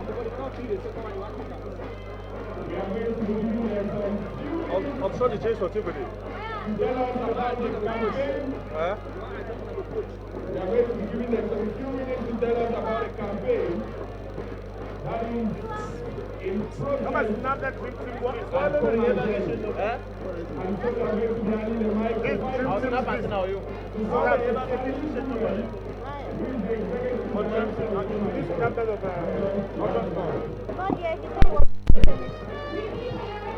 I'm sure the change for Tiffany. Huh? We are going to be giving them some few minutes to tell us about the campaign that is in progress. Come on, snap that quick thing. What? And so we are going to be handing the microphone. I'll snap it now. You.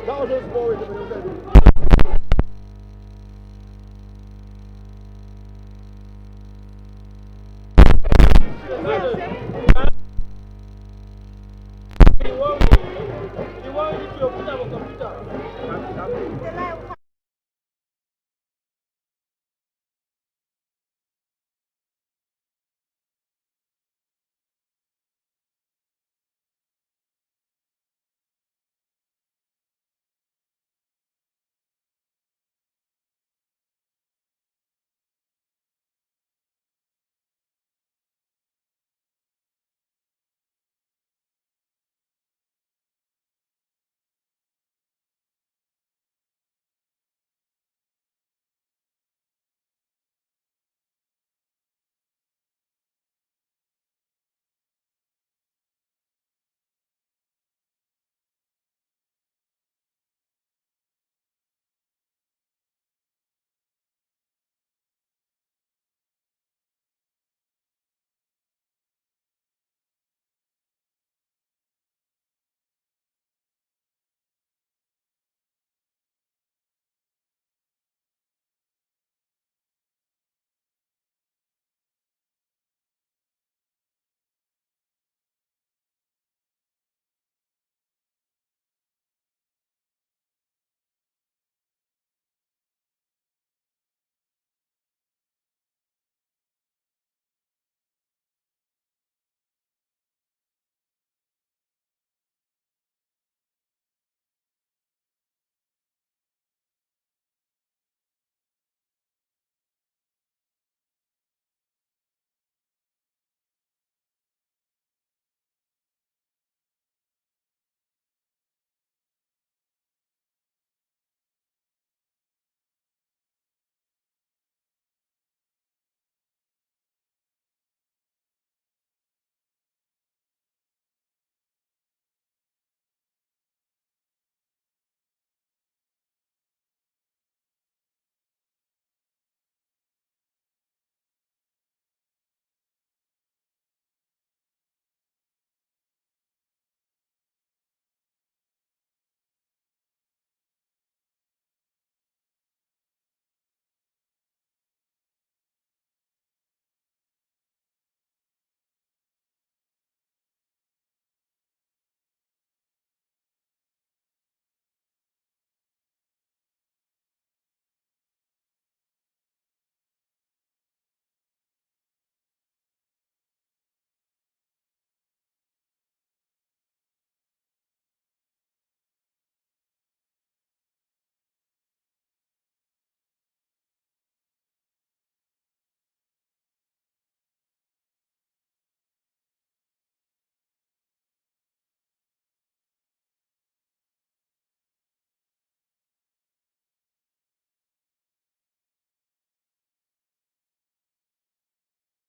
That was just forward.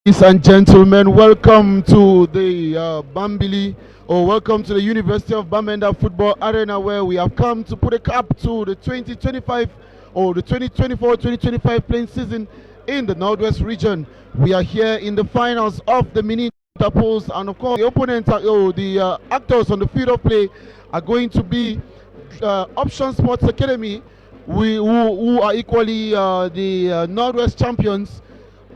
Ladies and gentlemen, welcome to the Bambili, or welcome to the University of Bamenda Football Arena, where we have come to put a cap to the 2025 or the 2024-2025 playing season in the Northwest region. We are here in the finals of the mini interpols, and of course, the opponents, the actors on the field of play are going to be Option Sports Academy, who are equally the Northwest champions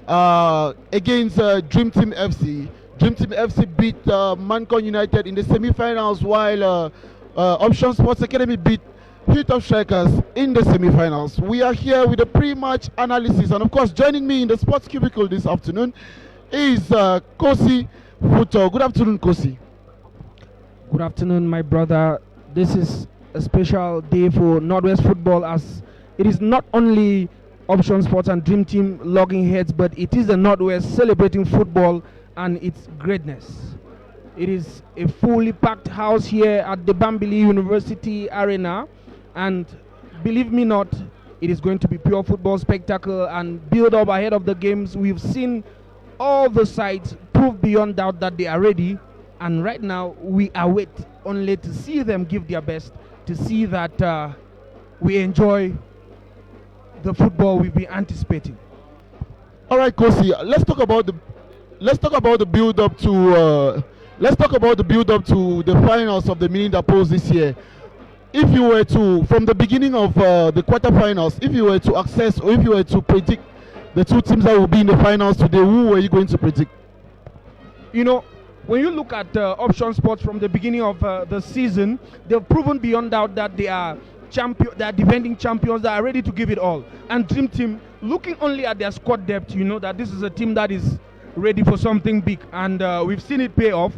against Dream Team FC. Dream Team FC beat Mancon United in the semi-finals, while Option Sports Academy beat Hilltop Strikers in the semi-finals. We are here with a pre-match analysis, and of course, joining me in the sports cubicle this afternoon is Kosi Futo. Good afternoon, Kosi. Good afternoon, my brother. This is a special day for Northwest football, as it is not only Option Sports and Dream Team logging heads, but it is the Northwest celebrating football and its greatness. It is a fully packed house here at the Bambili University Arena, and believe me not, it is going to be pure football spectacle and build up ahead of the games. We've seen all the sides prove beyond doubt that they are ready, and right now we await only to see them give their best, to see that we enjoy the football we've been anticipating. All right, Kosi, let's talk about the build up to the finals of the mini Dapos this year. If you were to, from the beginning of the quarterfinals, if you were to access or if you were to predict the two teams that will be in the finals today, who were you going to predict? You know, when you look at Option Sports from the beginning of the season, they've proven beyond doubt that they are defending champions that are ready to give it all. And Dream Team, looking only at their squad depth, you know that this is a team that is ready for something big, and we've seen it pay off.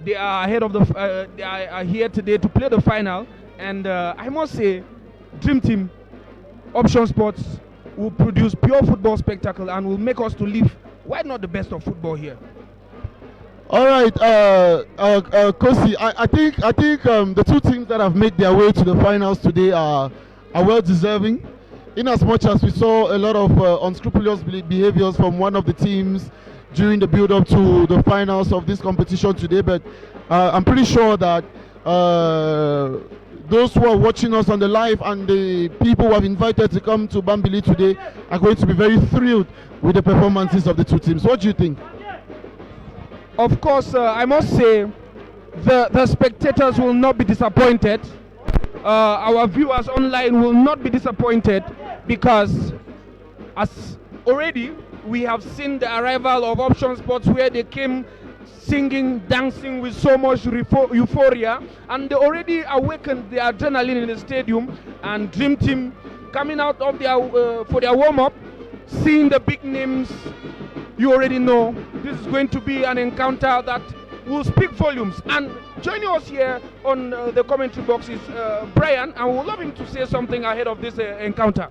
They are ahead of they are here today to play the final, and I must say, Dream Team, Option Sports will produce pure football spectacle and will make us to live, why not the best of football here? All right, Kosi, I think the two teams that have made their way to the finals today are well deserving. In as much as we saw a lot of unscrupulous behaviors from one of the teams during the build-up to the finals of this competition today, but I'm pretty sure that those who are watching us on the live and the people who have invited to come to Bambili today are going to be very thrilled with the performances of the two teams. What do you think? Of course, I must say the spectators will not be disappointed. Our viewers online will not be disappointed, because as already we have seen the arrival of Option Sports, where they came singing, dancing with so much euphoria, and they already awakened the adrenaline in the stadium. And Dream Team coming out of their for their warm-up, seeing the big names, you already know this is going to be an encounter that will speak volumes. And joining us here on the commentary box is Brian, and we would love him to say something ahead of this encounter.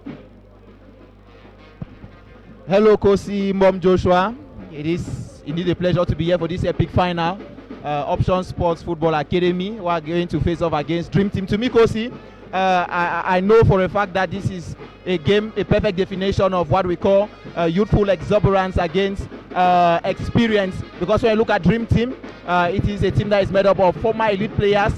Hello, Kosi, Mom Joshua. It is indeed a pleasure to be here for this epic final. Option Sports Football Academy, we are going to face off against Dream Team. To me, Kosi, I know for a fact that this is a game, a perfect definition of what we call youthful exuberance against experience. Because when you look at Dream Team, it is a team that is made up of former elite players,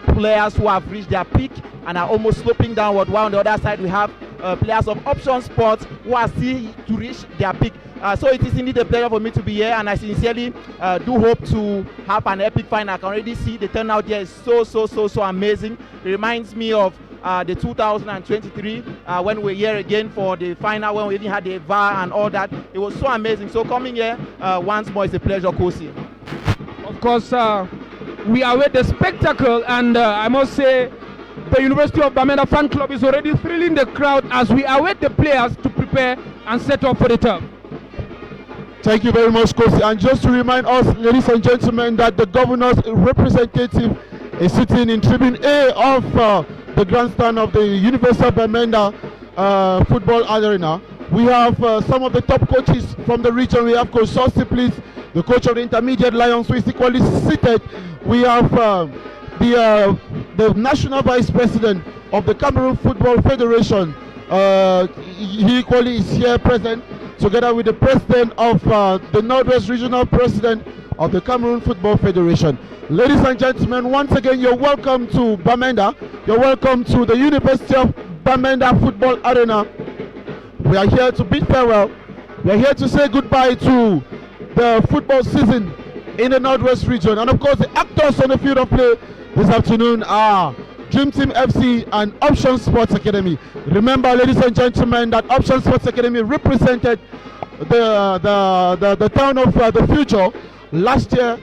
players who have reached their peak and are almost sloping downward, while on the other side we have players of Option Sports who are still to reach their peak. So it is indeed a pleasure for me to be here, and I sincerely do hope to have an epic final. I can already see the turnout here is so amazing. It reminds me of the 2023 when we were here again for the final, when we even had the VAR and all that. It was so amazing. So coming here once more is a pleasure, Kosi. Of course, we await the spectacle, and I must say the University of Bamenda fan club is already thrilling the crowd as we await the players to prepare and set up for the turf. Thank you very much, Kosi. And just to remind us, ladies and gentlemen, that the governor's representative is sitting in Tribune A of the grandstand of the University of Bamenda football arena. We have some of the top coaches from the region. We have Coach Sosi, please, the coach of the Intermediate Lions, who is equally seated. We have the national vice president of the Cameroon Football Federation. He equally is here present, together with the president of the Northwest Regional President of the Cameroon Football Federation. Ladies and gentlemen, once again, you're welcome to Bamenda. You're welcome to the University of Bamenda Football Arena. We are here to bid farewell. We are here to say goodbye to the football season in the Northwest region. And of course, the actors on the field of play this afternoon are Dream Team FC and Option Sports Academy. Remember, ladies and gentlemen, that Option Sports Academy represented the town of the future last year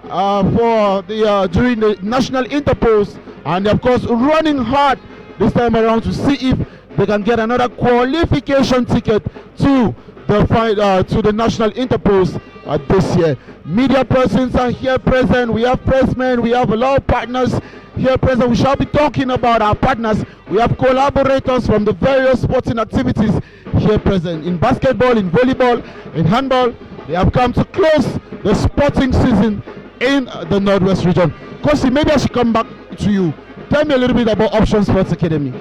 for the during the national interpost, and of course running hard this time around to see if they can get another qualification ticket to the national interpost this year. Media persons are here present. We have pressmen, we have a lot of partners here present. We shall be talking about our partners. We have collaborators from the various sporting activities here present, in basketball, in volleyball, in handball. They have come to close the sporting season in the Northwest region. Kosi, maybe I should come back to you. Tell me a little bit about Option Sports Academy.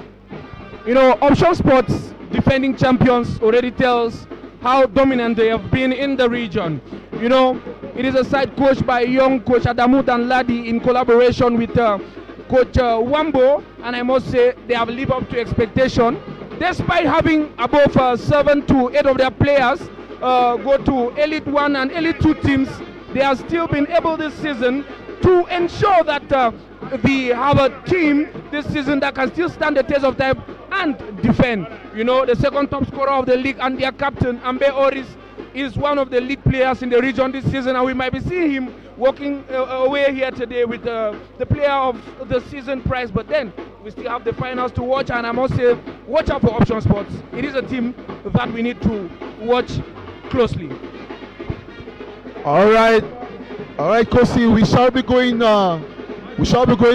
You know, Option Sports, defending champions, already tells how dominant they have been in the region. You know, it is a side coached by young coach Adamu Danladi in collaboration with coach Wambo, and I must say they have lived up to expectation. Despite having above 7 to 8 of their players go to Elite 1 and Elite 2 teams, they have still been able this season to ensure that we have a team this season that can still stand the test of time and defend. You know, the second top scorer of the league and their captain, Ambe Oris, is one of the lead players in the region this season, and we might be seeing him walking away here today with the player of the season prize. But then we still have the finals to watch, and I must say, watch out for Option Sports. It is a team that we need to watch closely. All right, Kosi. We shall be going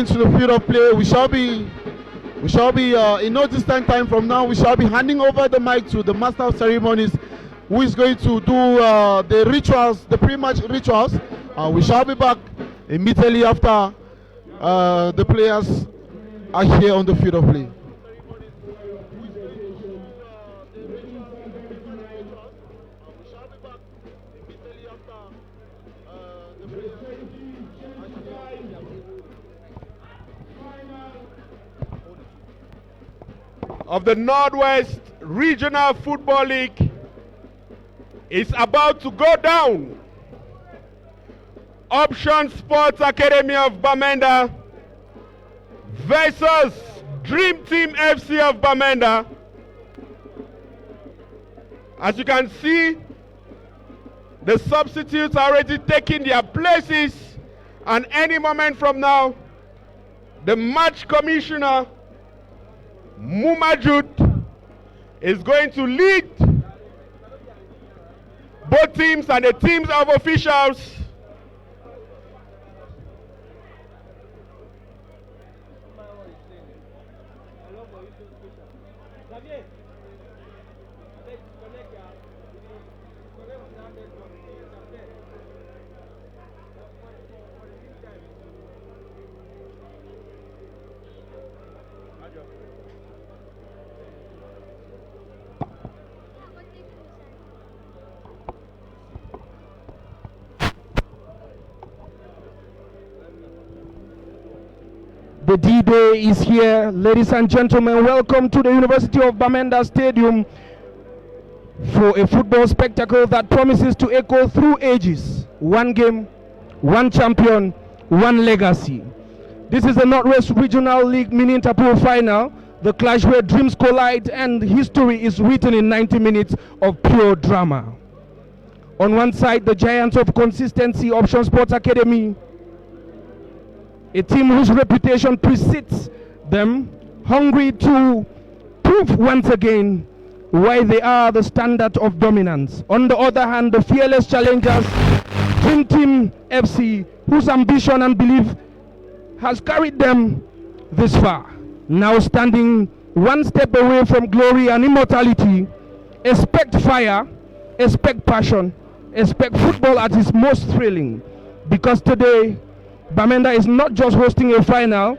to the field of play. We shall be in no distant time from now. We shall be handing over the mic to the master of ceremonies, who is going to do the rituals, the pre-match rituals. We shall be back immediately after the players are here on the field of play. Of the Northwest Regional Football League is about to go down. Option Sports Academy of Bamenda versus Dream Team FC of Bamenda. As you can see, the substitutes are already taking their places, and any moment from now, the match commissioner Mumajud is going to lead both teams and the teams of officials The D-Day is here. Ladies and gentlemen, welcome to the University of Bamenda Stadium for a football spectacle that promises to echo through ages. One game, one champion, one legacy. This is the Northwest Regional League Mini Interpol Final, the clash where dreams collide and history is written in 90 minutes of pure drama. On one side, the giants of consistency, Option Sports Academy, a team whose reputation precedes them, hungry to prove once again why they are the standard of dominance. On the other hand, the fearless challengers, Dream Team FC, whose ambition and belief has carried them this far. Now standing one step away from glory and immortality, expect fire, expect passion, expect football at its most thrilling. Because today, Bamenda is not just hosting a final,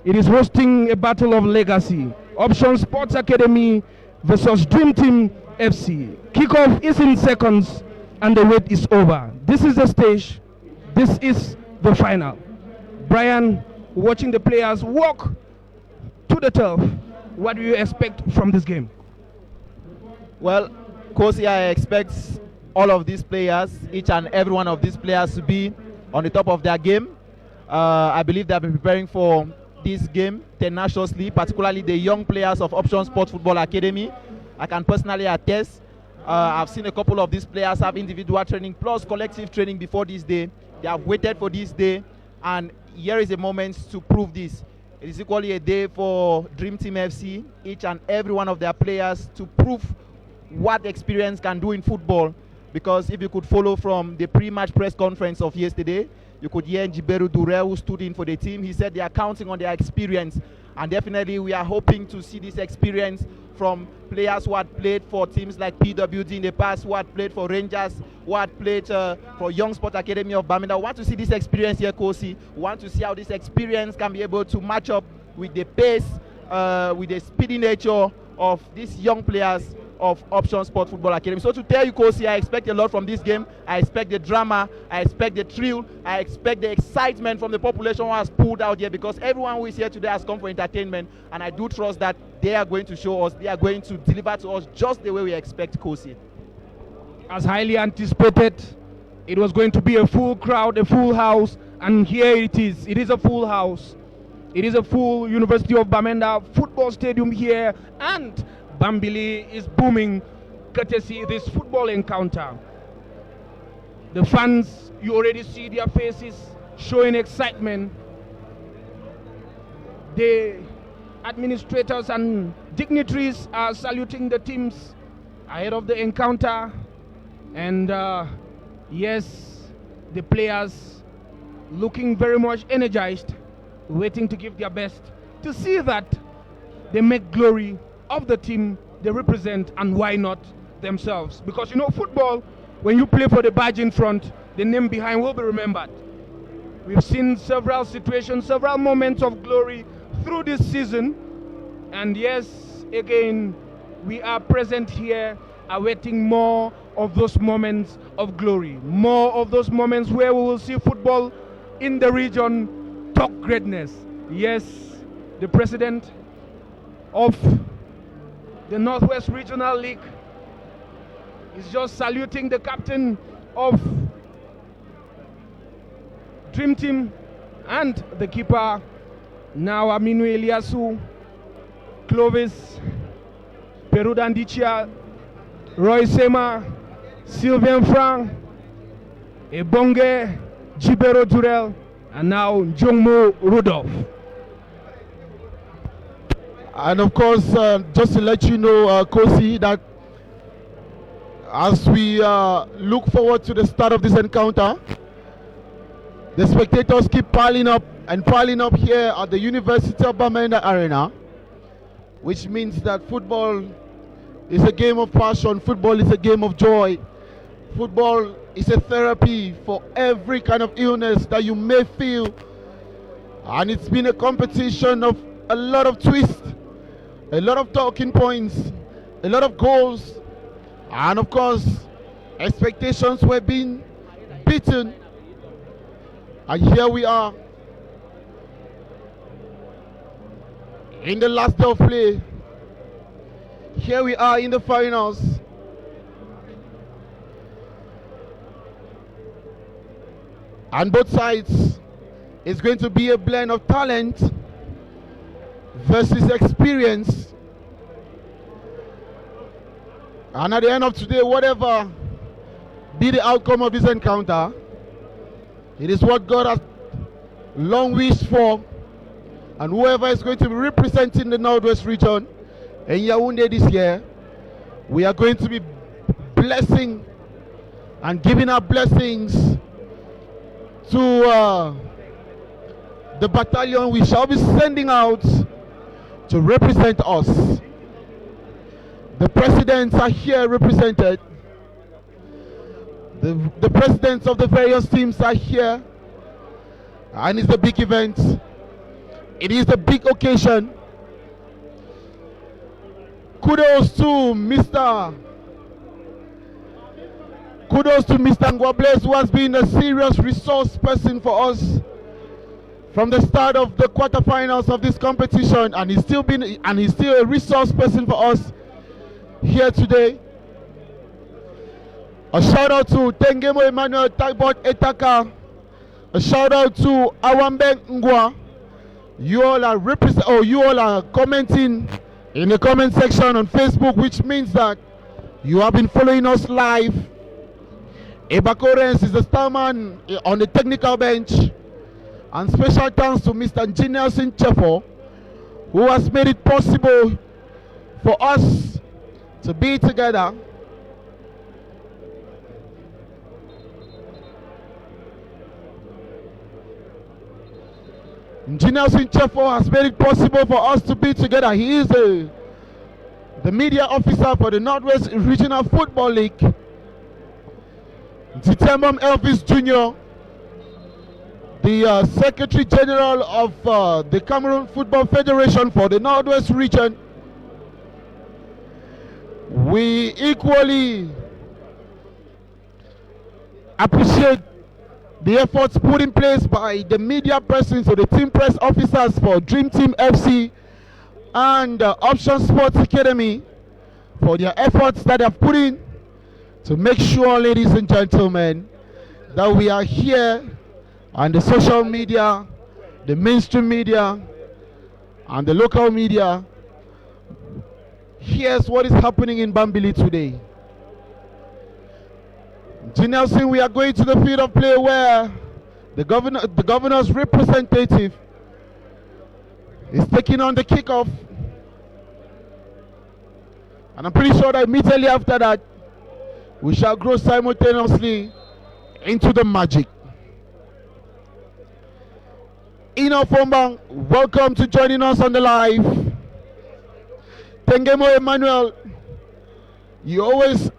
it is hosting a battle of legacy. Option Sports Academy versus Dream Team FC. Kickoff is in seconds and the wait is over. This is the stage, this is the final. Brian, watching the players walk to the turf, what do you expect from this game? Well, Kosi, I expect all of these players, each and every one of these players, to be on the top of their game. I believe they have been preparing for this game tenaciously, particularly the young players of Option Sports Football Academy. I can personally attest. I've seen a couple of these players have individual training plus collective training before this day. They have waited for this day, and here is a moment to prove this. It is equally a day for Dream Team FC, each and every one of their players, to prove what experience can do in football. Because if you could follow from the pre-match press conference of yesterday, You could hear Njiberu Dure, who stood in for the team. He said they are counting on their experience, and definitely we are hoping to see this experience from players who had played for teams like PWD in the past, who had played for Rangers, who had played for Young Sport Academy of Bamenda. We want to see this experience here, Kosi. We want to see how this experience can be able to match up with the pace, with the speedy nature of these young players of Option Sport Football Academy. So to tell you, Kosi, I expect a lot from this game. I expect the drama, I expect the thrill, I expect the excitement from the population who has pulled out here, because everyone who is here today has come for entertainment, and I do trust that they are going to show us, they are going to deliver to us just the way we expect, Kosi. As highly anticipated, it was going to be a full crowd, a full house, and here it is. It is a full house. It is a full University of Bamenda football stadium here, and Bambili is booming courtesy this football encounter. The fans, you already see their faces showing excitement. The administrators and dignitaries are saluting the teams ahead of the encounter. And yes, the players looking very much energized, waiting to give their best to see that they make glory of the team they represent, and why not themselves. Because you know, football, when you play for the badge in front, the name behind will be remembered. We've seen several situations, several moments of glory through this season, and yes, again, we are present here awaiting more of those moments of glory, more of those moments where we will see football in the region talk greatness. Yes, the president of the Northwest Regional League is just saluting the captain of Dream Team and the keeper, now Aminu Eliasu, Clovis, Perudandichia, Roy Sema, Sylvain Frank, Ebonge, Jibero Durel, and now Jongmo Rudolph. And of course, just to let you know, Kosi, that as we look forward to the start of this encounter, the spectators keep piling up here at the University of Bamenda Arena, which means that football is a game of passion, football is a game of joy, football is a therapy for every kind of illness that you may feel, and it's been a competition of a lot of twists, a lot of talking points, a lot of goals, and of course, expectations were being beaten. And here we are in the last day of play. Here we are in the finals. And both sides, it's going to be a blend of talent versus experience. And at the end of today, whatever be the outcome of this encounter, it is what God has long wished for. And whoever is going to be representing the Northwest region in Yaoundé this year, we are going to be blessing and giving our blessings to the battalion we shall be sending out to represent us. The presidents are here represented. The presidents of the various teams are here, and it's a big event. It is a big occasion. Kudos to Mr. Ngwables, who has been a serious resource person for us from the start of the quarterfinals of this competition, and he's still a resource person for us here today. A shout out to Tengemo Emmanuel Tagbot Etaka. A shout out to Awambe Ngwa. You all are commenting in the comment section on Facebook, which means that you have been following us live. Ebakorens is the starman on the technical bench. And special thanks to Mr. Nelson Chefo, who has made it possible for us to be together. Nelson Chefo has made it possible for us to be together. He is the media officer for the Northwest Regional Football League. Titembom Elvis Jr., the Secretary General of the Cameroon Football Federation for the Northwest region. We equally appreciate the efforts put in place by the media persons or the team press officers for Dream Team FC and Option Sports Academy for their efforts that they have put in to make sure, ladies and gentlemen, that we are here on the social media, the mainstream media, and the local media. Here's what is happening in Bambili today. Nelson, we are going to the field of play where the governor's representative is taking on the kickoff. And I'm pretty sure that immediately after that, we shall grow simultaneously into the magic. Ino Fombang, welcome to joining us on the live. Tengemo Emmanuel, you always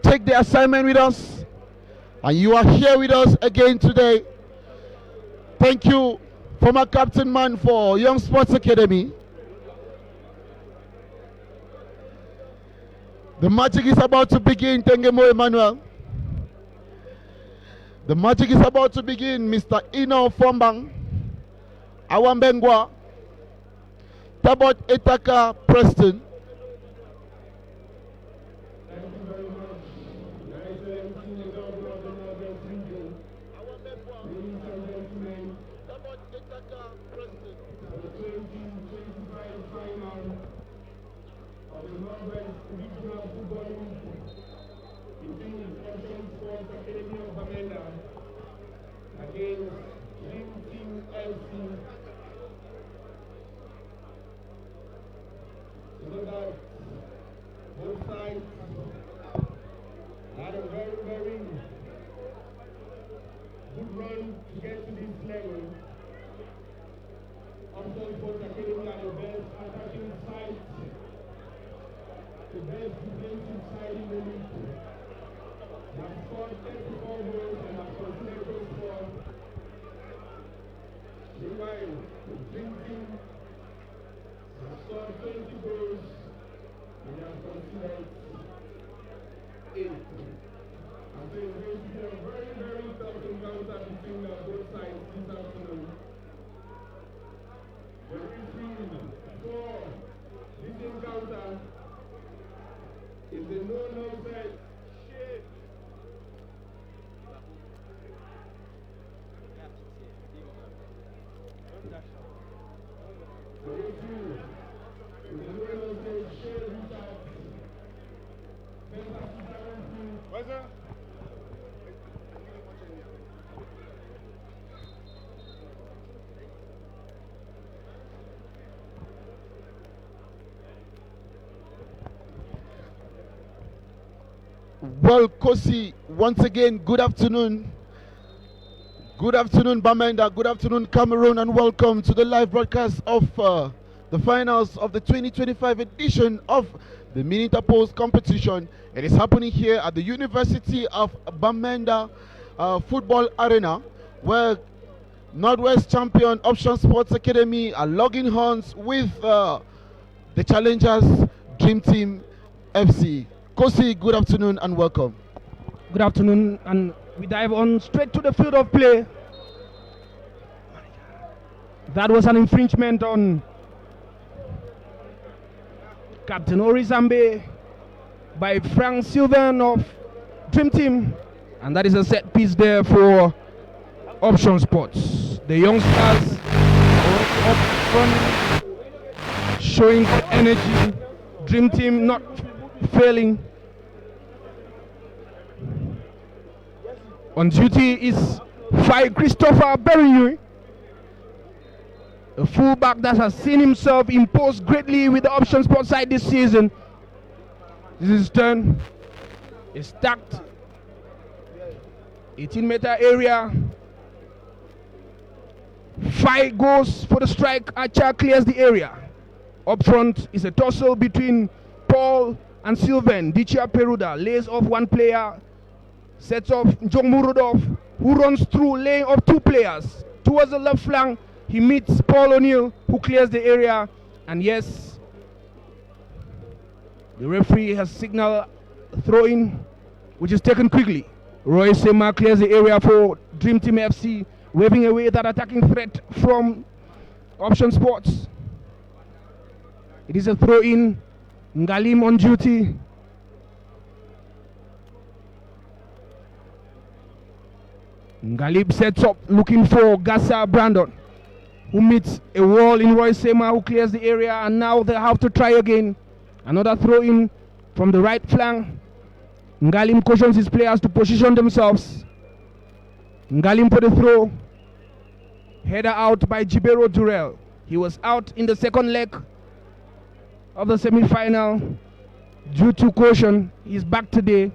take the assignment with us, and you are here with us again today. Thank you, former captain man for Young Sports Academy. The magic is about to begin, Tengemo Emmanuel. The magic is about to begin, Mr. Ino Fombang, Awambengwa, Tabot Etaka Preston. Both sides had a very, very good run to get to this level. Option Sports Academy are the best attacking side, the best defensive side in the league. They have scored 34 goals and have conceded those 4. Meanwhile, the Dream Team have scored 20 goals. We have considered 8. And so it's going to be a very, very tough encounter between both sides this afternoon. The referee for this encounter is the no-no-side shade. The referee is the no-no-side shade. Well, Kosi, once again, good afternoon. Good afternoon, Bamenda. Good afternoon, Cameroon, and welcome to the live broadcast of the finals of the 2025 edition of the Minita Post competition. It is happening here at the University of Bamenda Football Arena, where Northwest champion Option Sports Academy are logging horns with the challengers Dream Team FC. Kosi, good afternoon and welcome. Good afternoon, and we dive on straight to the field of play. That was an infringement on Captain Orizambe by Frank Sylvain of Dream Team, and that is a set piece there for Option Sports. The youngsters up front, showing good energy. Dream Team not failing. On duty is Christopher Berry, a fullback that has seen himself imposed greatly with the Option Sports side this season. This is his turn. It's stacked 18-meter area. Fight goes for the strike. Acha clears the area. Up front is a tussle between Paul and Sylvain. Dichia Peruda lays off one player, sets off Jongmu Rudolph, who runs through, laying off two players. Towards the left flank, he meets Paul O'Neill, who clears the area. And yes, the referee has signaled a throw-in, which is taken quickly. Roy Sema clears the area for Dream Team FC, waving away that attacking threat from Option Sports. It is a throw-in. Ngalim on duty. Ngalim sets up looking for Gassa Brandon, who meets a wall in Roy Sema, who clears the area, and now they have to try again. Another throw-in from the right flank. Ngalim cautions his players to position themselves. Ngalim for the throw. Header out by Jibero Durrell. He was out in the second leg of the semi-final due to caution. He's back today.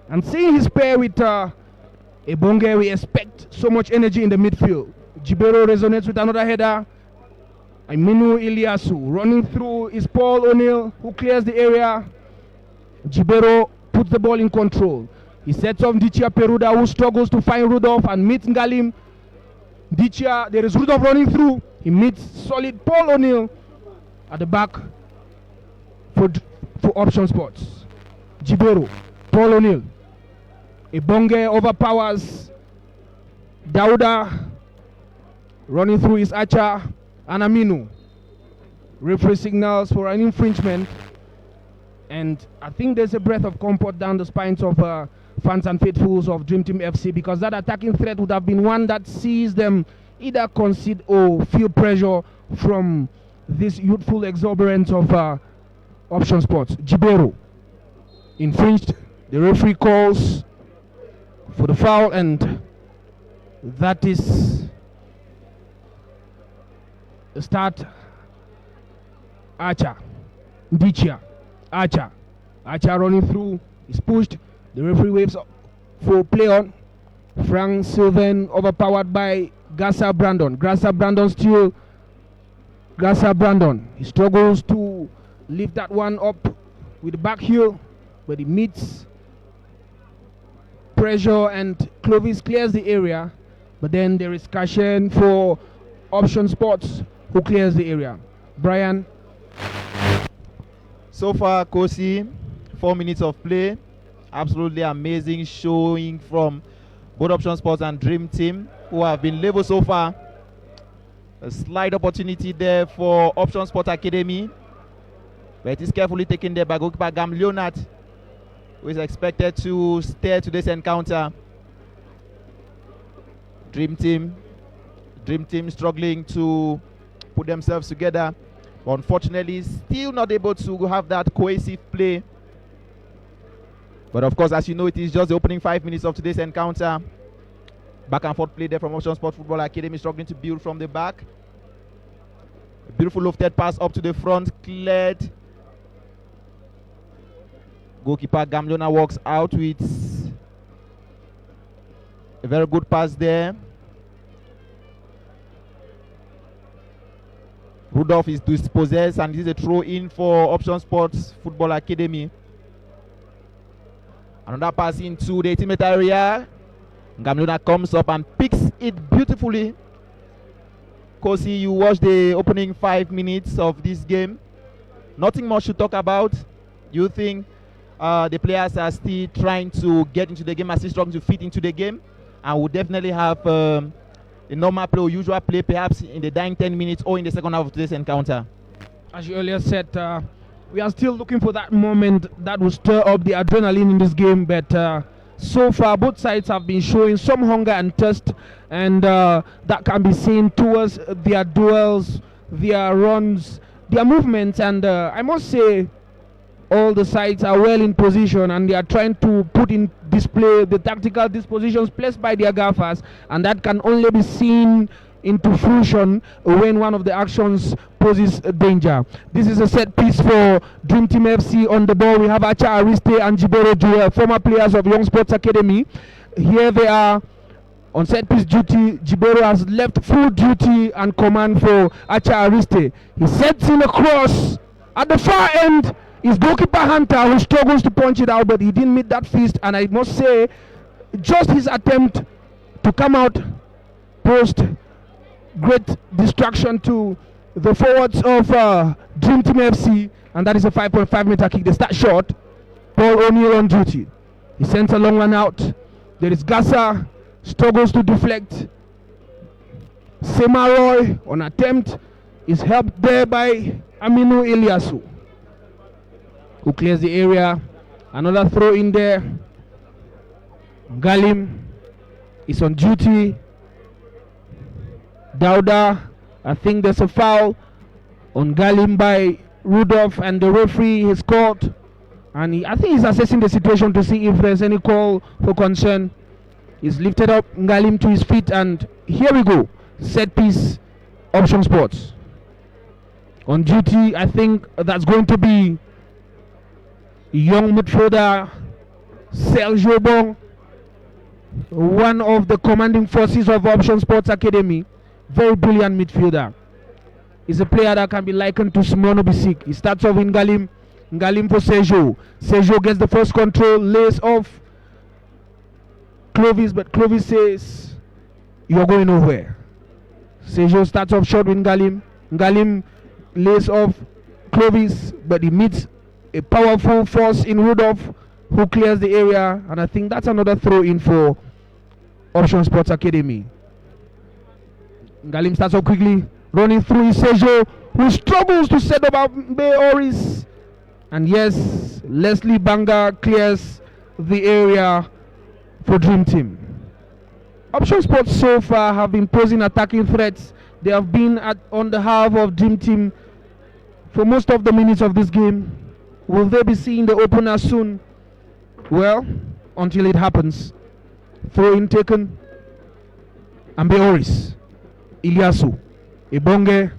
And seeing his pair with Ebonge, we expect so much energy in the midfield. Jibero resonates with another header. Aminu Iliasu running through is Paul O'Neill, who clears the area. Jibero puts the ball in control. He sets off Dichia Peruda, who struggles to find Rudolph and meets Ngalim. Dichia, there is Rudolph running through. He meets solid Paul O'Neill at the back for Option Sports. Jibero, Paul O'Neill. Ebonge overpowers Dauda. Running through is Acha and Aminu. Referee signals for an infringement. And I think there's a breath of comfort down the spines of fans and faithfuls of Dream Team FC, because that attacking threat would have been one that sees them either concede or feel pressure from this youthful exuberance of Option Sports. Jibero infringed. The referee calls for the foul, and that is the start. Acha, Dichia, Acha running through, is pushed. The referee waves for play on. Frank Sylvain overpowered by Gassa Brandon. Gassa Brandon. He struggles to lift that one up with the back heel, but he meets pressure and Clovis clears the area. But then there is Kashen for Option Sports, who clears the area. Brian. So far, Kosi, 4 minutes of play. Absolutely amazing showing from both Option Sports and Dream Team, who have been level so far. A slight opportunity there for Option Sport Academy, but it is carefully taken there by goalkeeper Gam Leonard, who is expected to steer to this encounter. Dream Team struggling to put themselves together, but unfortunately still not able to have that cohesive play. But of course, as you know, it is just the opening 5 minutes of today's encounter. Back and forth play there from Option Sport Football Academy, struggling to build from the back. A beautiful lofted pass up to the front, cleared. Goalkeeper Gamliona walks out with a very good pass there. Rudolph is dispossessed, and this is a throw in for Option Sports Football Academy. Another pass into the ultimate area. Gamliona comes up and picks it beautifully. Kosi, you watched the opening 5 minutes of this game. Nothing much to talk about. You think the players are still trying to get into the game, are still struggling to fit into the game, and will definitely have a normal play or usual play perhaps in the dying 10 minutes or in the second half of today's encounter? As you earlier said, we are still looking for that moment that will stir up the adrenaline in this game, but so far both sides have been showing some hunger and thirst, and that can be seen towards their duels, their runs, their movements, and I must say all the sides are well in position, and they are trying to put in display the tactical dispositions placed by their gaffers, and that can only be seen into fruition when one of the actions poses a danger. This is a set piece for Dream Team FC. On the ball we have Acha Ariste and Jibero Jue, former players of Young Sports Academy. Here they are On set piece duty, Jibero has left full duty and command for Acha Ariste. He sets in a cross at the far end. Is goalkeeper Hunter, who struggles to punch it out, but he didn't meet that fist. And I must say, just his attempt to come out post great distraction to the forwards of Dream Team FC, and that is a 5.5 meter kick. They start short. Paul O'Neill on duty. He sends a long one out. There is Gassa, struggles to deflect. Semaroy on attempt is helped there by Aminu Eliasu, who clears the area. Another throw in there. Galim is on duty. Dauda, I think there's a foul on Galim by Rudolph, and the referee has called, and I think he's assessing the situation to see if there's any call for concern. He's lifted up Galim to his feet, and here we go. Set piece, Option Sports. On duty, I think that's going to be young midfielder Sergio Bon, one of the commanding forces of Option Sports Academy. Very brilliant midfielder. He's a player that can be likened to Simono Bisik. He starts off in Galim. Galim for Sergio. Sergio gets the first control, lays off Clovis, but Clovis says, "You're going nowhere." Sergio starts off short with Galim. Galim lays off Clovis, but he meets a powerful force in Rudolph, who clears the area, and I think that's another throw in for Option Sports Academy. Galim starts off quickly, running through Sergio, who struggles to set up Oris. And yes, Leslie Banga clears the area for Dream Team. Option Sports so far have been posing attacking threats. They have been on the half of Dream Team for most of the minutes of this game. Will they be seeing the opener soon? Well, until it happens. Throw in taken. Ambeoris, Iliasu, Ibonge,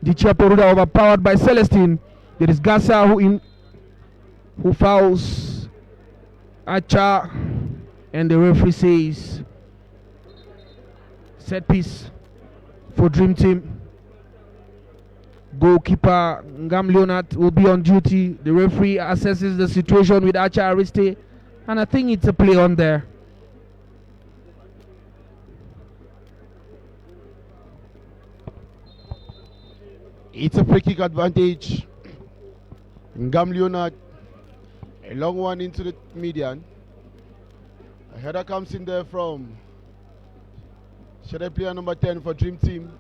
Dichaporuda overpowered by Celestine. There is Gassa who fouls Acha, and the referee says set piece for Dream Team. Goalkeeper Ngam Leonard will be on duty. The referee assesses the situation with Acha Ariste, and I think it's a play on there. It's a free kick advantage. Ngam Leonard, a long one into the median. A header comes in there from shadow player number 10 for Dream Team.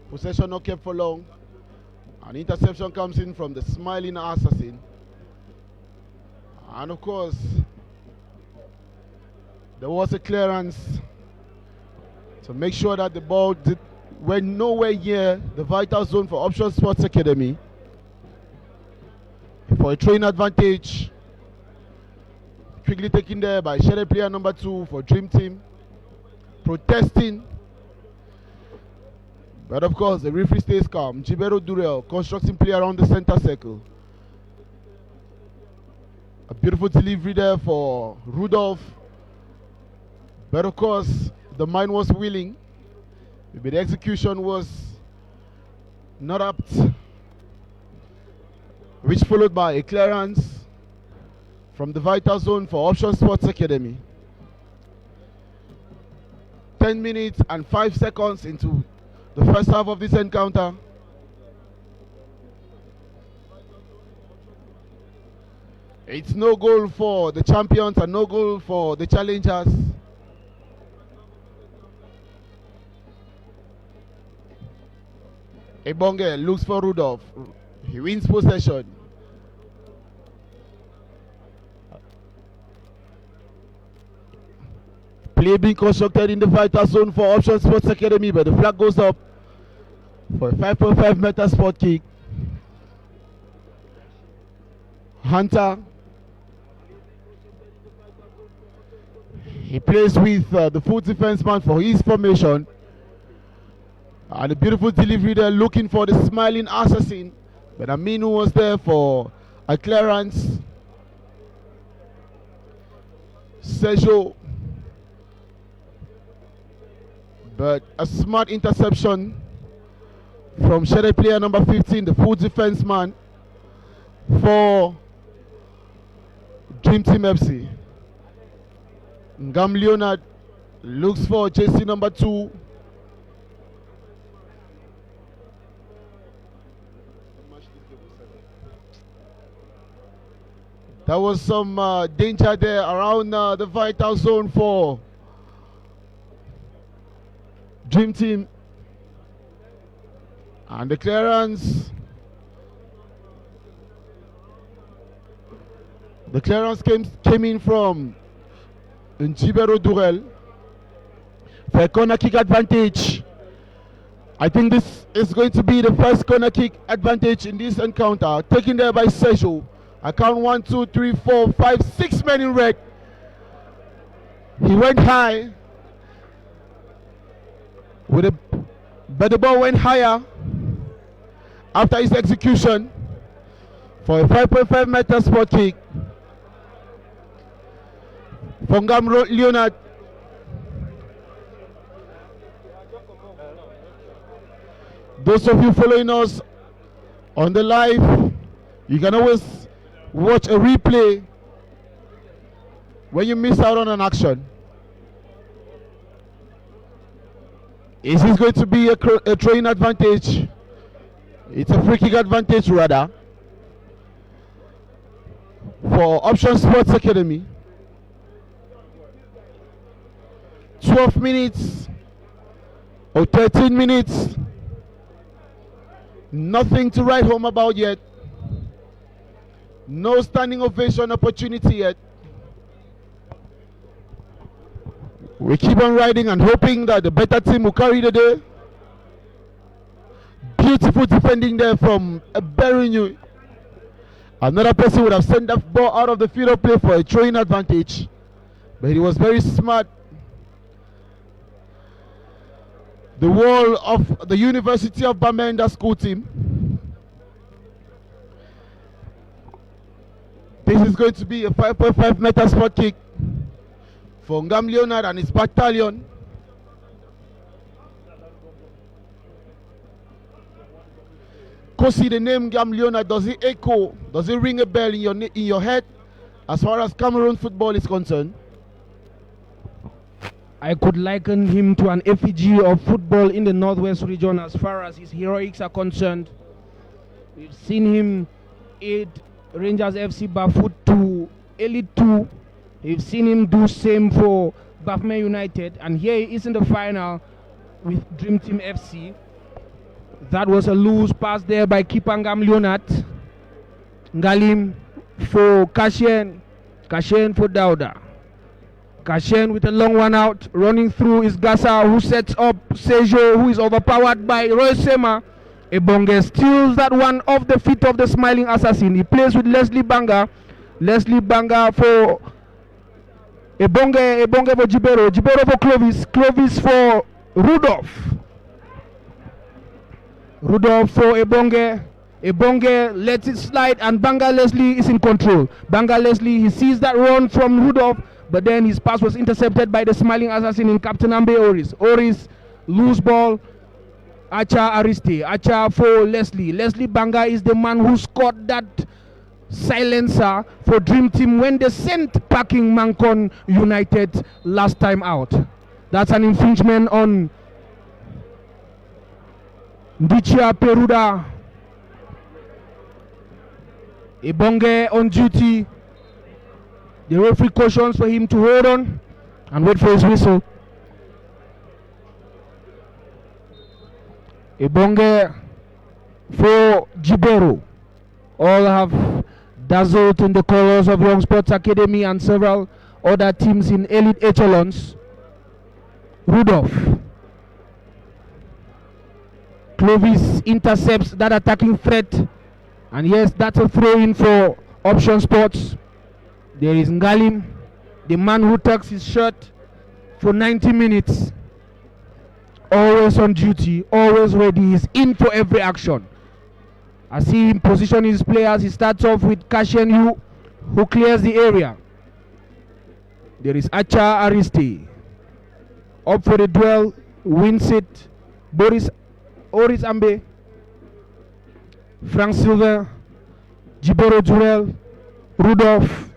Possession not kept for long. An interception comes in from the smiling assassin. And of course, there was a clearance to make sure that the ball went nowhere near the vital zone for Option Sports Academy. For a train advantage, quickly taken there by shadow player number 2 for Dream Team. Protesting. But of course, the referee stays calm. Jibero Durel constructing play around the center circle. A beautiful delivery there for Rudolph. But of course, the mind was willing. Maybe the execution was not apt. Which followed by a clearance from the vital zone for Option Sports Academy. 10 minutes and 5 seconds into the first half of this encounter. It's no goal for the champions and no goal for the challengers. Ebonge looks for Rudolph. He wins possession. Play being constructed in the vital zone for Option Sports Academy, but the flag goes up for a 5.5 meter spot kick. Hunter. He plays with the full defense man for his formation. And a beautiful delivery there, looking for the smiling assassin. But Aminu was there for a clearance. Sergio But a smart interception from Shade player number 15, the full defense man for Dream Team FC. Ngam Leonard looks for JC number 2. There was some danger there around the vital zone for Dream Team. And the clearance. The clearance came in from Njibero Durel for a corner kick advantage. I think this is going to be the first corner kick advantage in this encounter. Taken there by Sejo. I count 1, 2, 3, 4, 5, 6 men in red. He went high. But the ball went higher after his execution for a 5.5 meter spot kick. From Ngam Leonard. Those of you following us on the live, you can always watch a replay when you miss out on an action. Is this going to be a throwing advantage? It's a free kick advantage rather for Option Sports Academy. 12 minutes or 13 minutes. Nothing to write home about yet. No standing ovation opportunity yet. We keep on riding and hoping that the better team will carry the day. Beautiful defending there from Berinu. Another person would have sent that ball out of the field of play for a throwing advantage. But he was very smart. The wall of the University of Bamenda school team. This is going to be a 5.5 meter spot kick for Ngam Leonard and his battalion. Kosi, the name Ngam Leonard, does it echo? Does it ring a bell in your head as far as Cameroon football is concerned? I could liken him to an effigy of football in the Northwest region as far as his heroics are concerned. We've seen him aid Rangers FC Bafut to Elite 2. We've seen him do same for Bafme United, and here he is in the final with Dream Team FC. That was a loose pass there by keeper Ngam Leonard. Ngalim for Kashen. Kashen for Dauda. Kashen with a long one out, running through is Gassa, who sets up Sejo, who is overpowered by Roy Sema. Ebonge steals that one off the feet of the smiling assassin. He plays with Leslie Banga. Leslie Banga for Ebonge for Jibero. Jibero for Clovis. Clovis for Rudolph. Rudolph for Ebonge. Ebonge lets it slide and Banga Leslie is in control. Banga Leslie, he sees that run from Rudolph, but then his pass was intercepted by the smiling assassin in Captain Ambe Oris. Oris, loose ball. Acha Ariste. Acha for Leslie. Leslie Banga is the man who scored that silencer for Dream Team when they sent packing Mancon United last time out. That's an infringement on Ndichia Peruda. Ebonge on duty. The referee cautions for him to hold on and wait for his whistle. Ebonge for Jibero. All have dazzled in the colors of Young Sports Academy and several other teams in elite echelons. Rudolph. Clovis intercepts that attacking threat. And yes, that's a throw-in for Option Sports. There is Ngalim, the man who tucks his shirt for 90 minutes. Always on duty, always ready. He's in for every action. I see him position his players. He starts off with Kashen Yu, who clears the area. There is Acha Ariste. Up for the duel wins it. Oris Ambe, Frank Silver, Jiboro Jurel, Rudolph,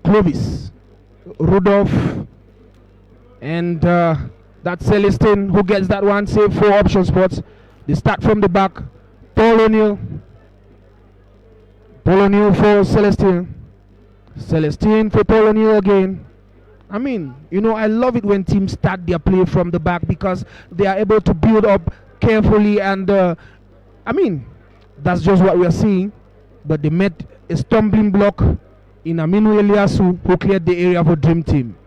Clovis, Rudolph, and that's Celestine who gets that one save for Option Sports. They start from the back. Paul O'Neill for Celestine. Celestine for Paul O'Neill again. I mean, I love it when teams start their play from the back because they are able to build up carefully, and that's just what we are seeing. But they met a stumbling block in Aminu Eliasu, who cleared the area for Dream Team.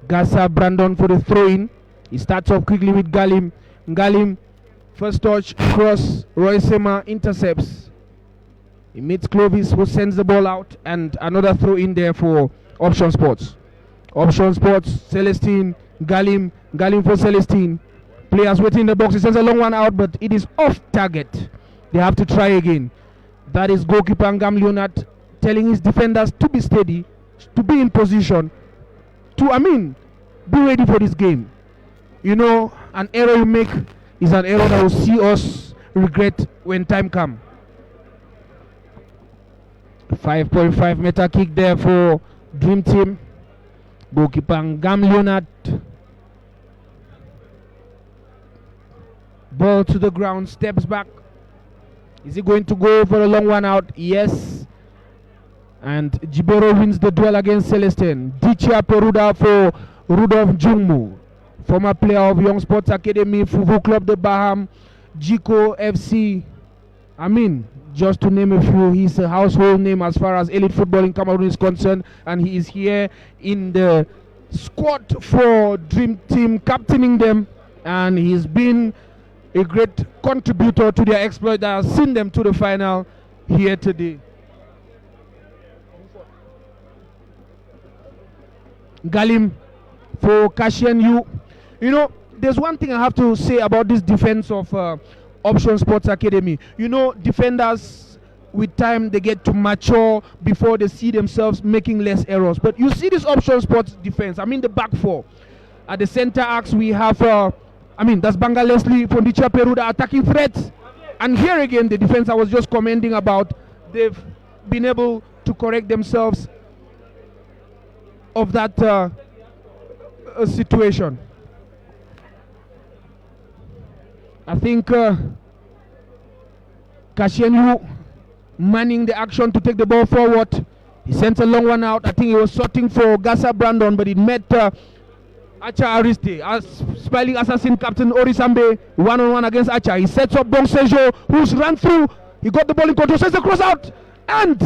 Gasa Brandon for the throw-in. He starts off quickly with Galim. Galim, first touch, cross, Roy Sema intercepts. He meets Clovis, who sends the ball out, and another throw-in there for Option Sports. Option Sports, Celestine, Galim for Celestine. Players waiting in the box. He sends a long one out, but it is off target. They have to try again. That is goalkeeper Ngam Leonard telling his defenders to be steady, to be in position, to, be ready for this game. An error you make is an error that will see us regret when time comes. 5.5 meter kick there for Dream Team. Goalkeeper Ngam Leonard. Ball to the ground, steps back. Is he going to go for a long one out? Yes. And Jiboro wins the duel against Celestine. Dichia Peruda for Rudolph Jungmu, former player of Young Sports Academy, Fufu Club de Baham, Jiko FC. Just to name a few, he's a household name as far as elite football in Cameroon is concerned, and he is here in the squad for Dream Team, captaining them, and he's been a great contributor to their exploit that has seen them to the final here today. Galim for Kashian Yu. There's one thing I have to say about this defense of Option Sports Academy. Defenders with time they get to mature before they see themselves making less errors. But you see this Option Sports defense. The back four. At the center axe we have that's Banga Leslie from Dicha Peruda attacking threats. And here again the defense I was just commenting about, they've been able to correct themselves of that situation. I think Kashienyu manning the action to take the ball forward. He sent a long one out. I think he was sorting for Gasa Brandon, but he met Acha Ariste, smiling assassin captain Orisambe, one-on-one against Acha. He sets up Bong Sejo, who's run through. He got the ball in control, sends the cross out, and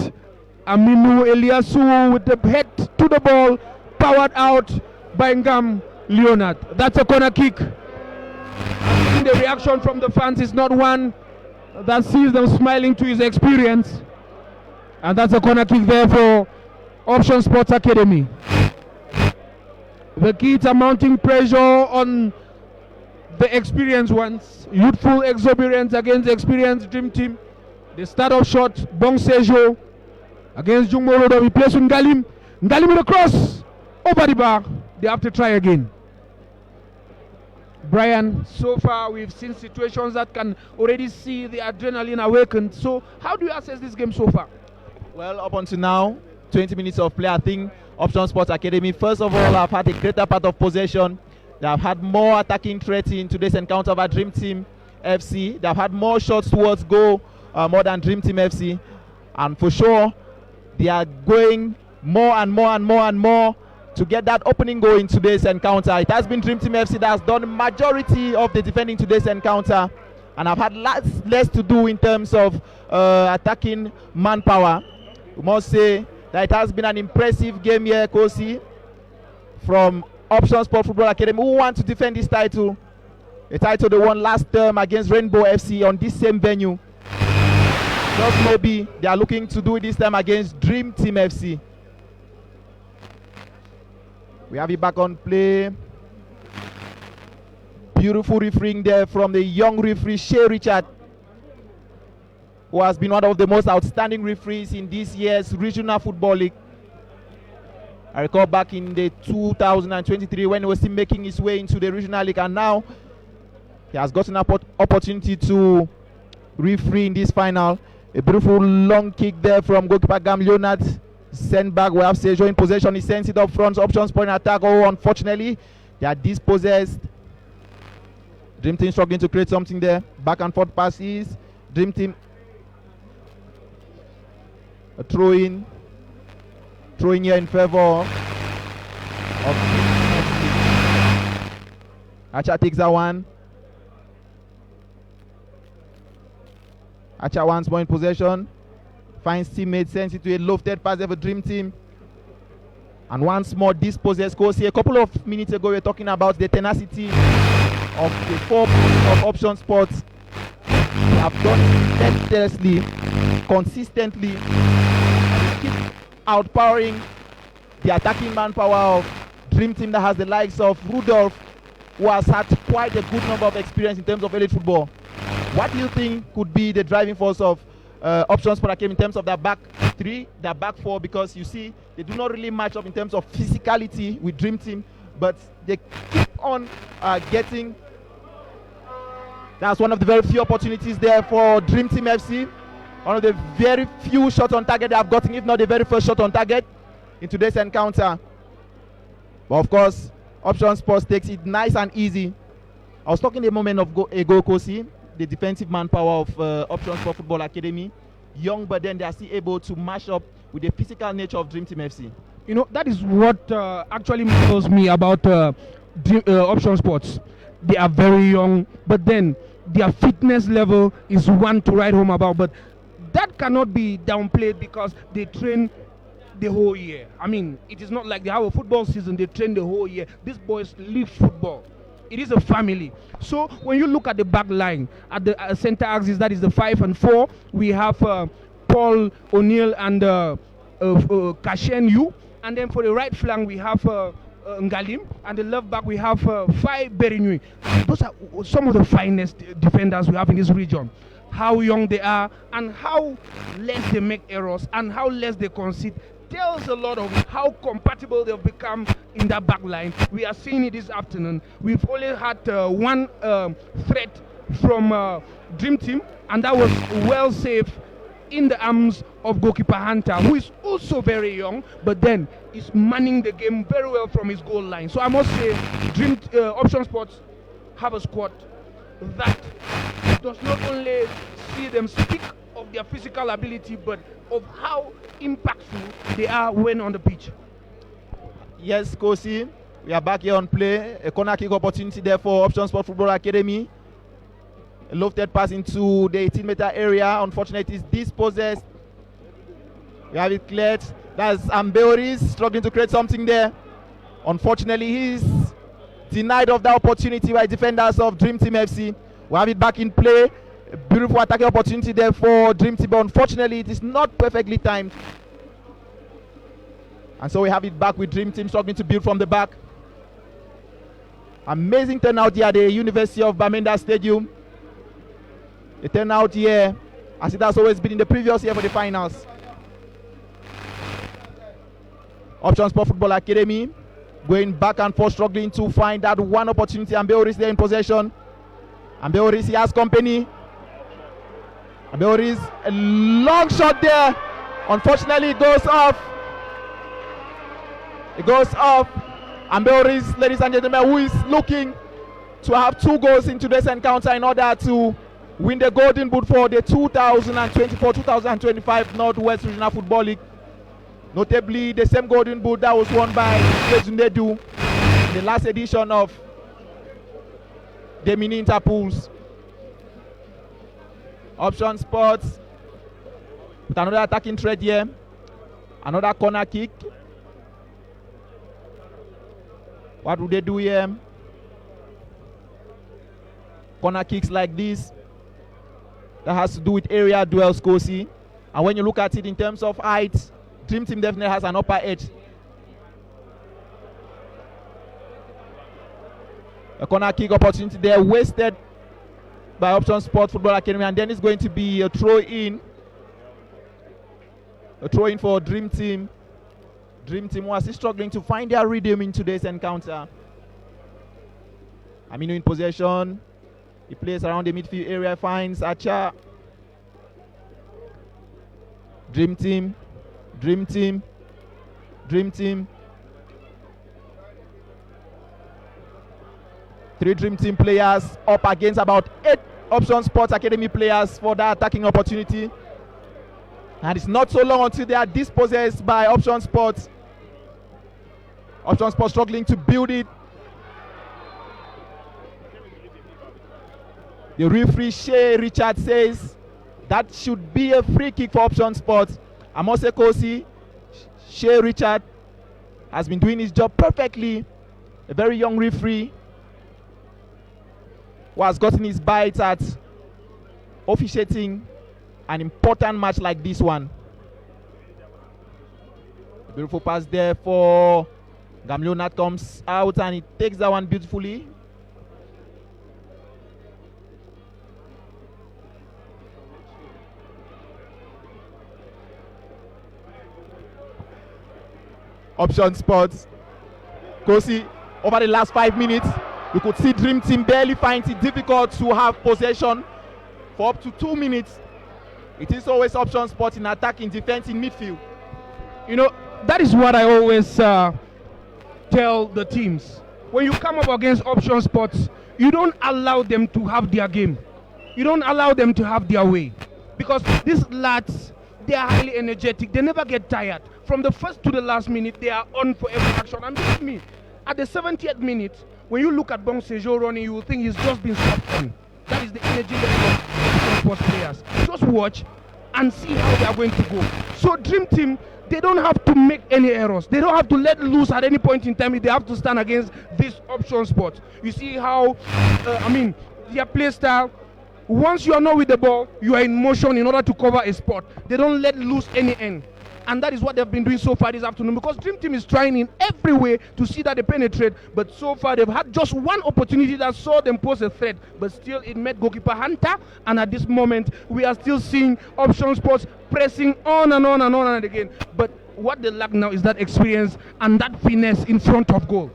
Aminu Eliasu with the head to the ball, powered out by Ngam Leonard. That's a corner kick. The reaction from the fans is not one that sees them smiling to his experience, and that's a corner kick there for Option Sports Academy. The kids are mounting pressure on the experienced ones. Youthful exuberance against the experienced Dream Team. They start off short. Bong Sejo against Jungmo Rodo. He plays with Ngalim. Ngalim with a cross over the bar. They have to try again. Brian, so far we've seen situations that can already see the adrenaline awakened. So how do you assess this game so far? Well, up until now, 20 minutes of play, I think Option Sports Academy, first of all, have had a greater part of possession. They have had more attacking threats in today's encounter of our Dream Team FC. They have had more shots towards goal, more than Dream Team FC. And for sure, they are going more and more to get that opening goal in today's encounter. It has been Dream Team FC that has done the majority of the defending today's encounter, and have had less to do in terms of attacking manpower. We must say that it has been an impressive game here, Kosi, from Option Sport Football Academy, who want to defend this title. A title they won last term against Rainbow FC on this same venue. Just maybe they are looking to do it this time against Dream Team FC. We have it back on play. Beautiful refereeing there from the young referee Shea Richard, who has been one of the most outstanding referees in this year's Regional Football League. I recall back in the 2023 when he was still making his way into the regional league, and now he has gotten an opportunity to referee in this final. A beautiful long kick there from goalkeeper Gam Leonard. Sent back. We have Sejo in possession. He sends it up front. Options point attack. Oh, unfortunately, they are dispossessed. Dream Team struggling to create something there. Back and forth passes. Dream Team. A throw in. Throwing here in favor of Acha takes that one. Acha once more in possession. Finds teammate, sends it to a lofted pass there for Dream Team. And once more dispossessed Kosi. A couple of minutes ago we were talking about the tenacity of the 4 of Option Sports. They have done it relentlessly, consistently, and keep outpowering the attacking manpower of Dream Team that has the likes of Rudolph, who has had quite a good number of experience in terms of elite football. What do you think could be the driving force of Option Sport Academy in terms of their back 3, their back 4? Because you see, they do not really match up in terms of physicality with Dream Team, but they keep on getting. That's one of the very few opportunities there for Dream Team FC. One of the very few shots on target they have gotten, if not the very first shot on target in today's encounter. But of course, Option Sports takes it nice and easy. I was talking a moment ago, Kosi, the defensive manpower of Option Sport Football Academy. Young, but then they are still able to mash up with the physical nature of Dream Team FC. You know, that is what actually matters me about Option Sports. They are very young, but then their fitness level is one to write home about. But that cannot be downplayed because they train the whole year. I mean, it is not like they have a football season, they train the whole year. These boys live football. It is a family. So when you look at the back line, at the center axis, that is the 5 and 4, we have Paul O'Neill and Kashen Yu. And then for the right flank, we have Ngalim. And the left back, we have Fai Berinui. Those are some of the finest defenders we have in this region. How young they are and how less they make errors and how less they concede tells a lot of how compatible they've become in that back line. We are seeing it this afternoon. We've only had one threat from Dream Team, and that was well saved in the arms of goalkeeper Hunter, who is also very young, but then is manning the game very well from his goal line. So I must say, Option Sports have a squad that does not only see them speak of their physical ability, but of how impactful they are when on the pitch. Yes, Kosi, we are back here on play. A corner kick opportunity there for Option Sport Football Academy. A lofted pass into the 18-meter area. Unfortunately, it is dispossessed. We have it cleared. That's Ambeoris struggling to create something there. Unfortunately, he's denied of that opportunity by defenders of Dream Team FC. We have it back in play. A beautiful attacking opportunity there for Dream Team, but unfortunately, it is not perfectly timed. And so we have it back with Dream Team struggling to build from the back. Amazing turnout here at the University of Bamenda Stadium. The turnout here, as it has always been in the previous year for the finals. Option Sport Football Academy going back and forth, struggling to find that one opportunity. Ambeoris there in possession. Ambeoris, he has company. Ambeoris, a long shot there. Unfortunately, it goes off. It goes off. Ambeoris, ladies and gentlemen, who is looking to have 2 goals in today's encounter in order to win the Golden Boot for the 2024-2025 Northwest Regional Football League. Notably, the same Golden Boot that was won by Zundedu in the last edition of the Mini Interpools. Option Sports with another attacking threat here. Another corner kick. What would they do here? Corner kicks like this, that has to do with area duels, Kosi. And when you look at it in terms of height, Dream Team definitely has an upper edge. A corner kick opportunity there, wasted by Option Sport Football Academy, and then it's going to be a throw in. A throw in for Dream Team. Dream Team was still struggling to find their rhythm in today's encounter. Aminu in possession. He plays around the midfield area, finds Acha. Dream Team. Dream Team. Dream Team. 3 Dream Team players up against about 8 Option Sports Academy players for that attacking opportunity. And it's not so long until they are dispossessed by Option Sports. Option Sports struggling to build it. The referee Shea Richard says that should be a free kick for Option Sports. Amose Kosi, Shea Richard has been doing his job perfectly. A very young referee who has gotten his bites at officiating an important match like this one. A beautiful pass there for Gamleonat, comes out and he takes that one beautifully. Option Sports. Kosi, over the last 5 minutes, you could see Dream Team barely finds it difficult to have possession for up to 2 minutes. It is always Option Sports in attack, in defense, in midfield. You know, that is what I always tell the teams. When you come up against Option Sports, you don't allow them to have their game. You don't allow them to have their way. Because these lads, they are highly energetic. They never get tired. From the first to the last minute, they are on for every action. And believe me, at the 70th minute, when you look at Bon Sejour running, you will think he's just been stopped on. That is the energy level of sports players. Just watch and see how they are going to go. So Dream Team, they don't have to make any errors. They don't have to let loose at any point in time if they have to stand against this Option Sport. You see how, their play style, once you are not with the ball, you are in motion in order to cover a spot. They don't let loose any end. And that is what they've been doing so far this afternoon, because Dream Team is trying in every way to see that they penetrate, but so far they've had just one opportunity that saw them pose a threat, but still it met goalkeeper Hunter, and at this moment we are still seeing Option Sports pressing on and on and on and again. But what they lack now is that experience and that finesse in front of goal.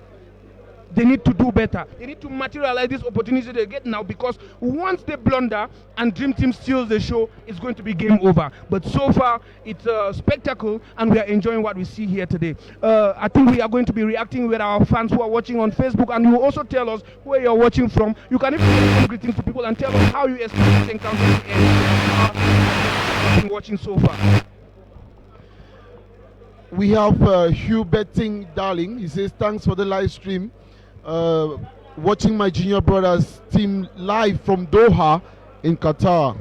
They need to do better. They need to materialize this opportunity they get now, because once they blunder and Dream Team steals the show, it's going to be game over. But so far, it's a spectacle, and we are enjoying what we see here today. I think we are going to be reacting with our fans who are watching on Facebook, and you will also tell us where you're watching from. You can even send some greetings to people and tell us how you expect this encounter to end. Watching so far. We have Hugh Betting Darling. He says, thanks for the live stream. Watching my junior brothers team live from Doha in Qatar.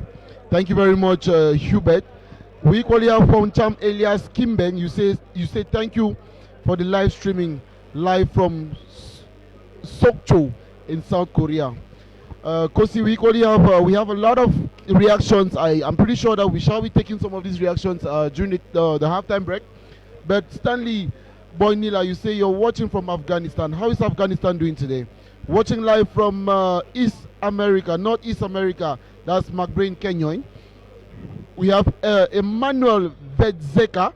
Thank you very much, Hubert. We equally have from Cham Elias Kimbeng. You say thank you for the live streaming live from Sokcho in South Korea. Kosi, we equally have we have a lot of reactions. I'm pretty sure that we shall be taking some of these reactions during the halftime break. But Stanley Boy Nila, you say you're watching from Afghanistan. How is Afghanistan doing today? Watching live from Northeast America. That's McBrain Kenyoin. We have Emmanuel Vedzeka.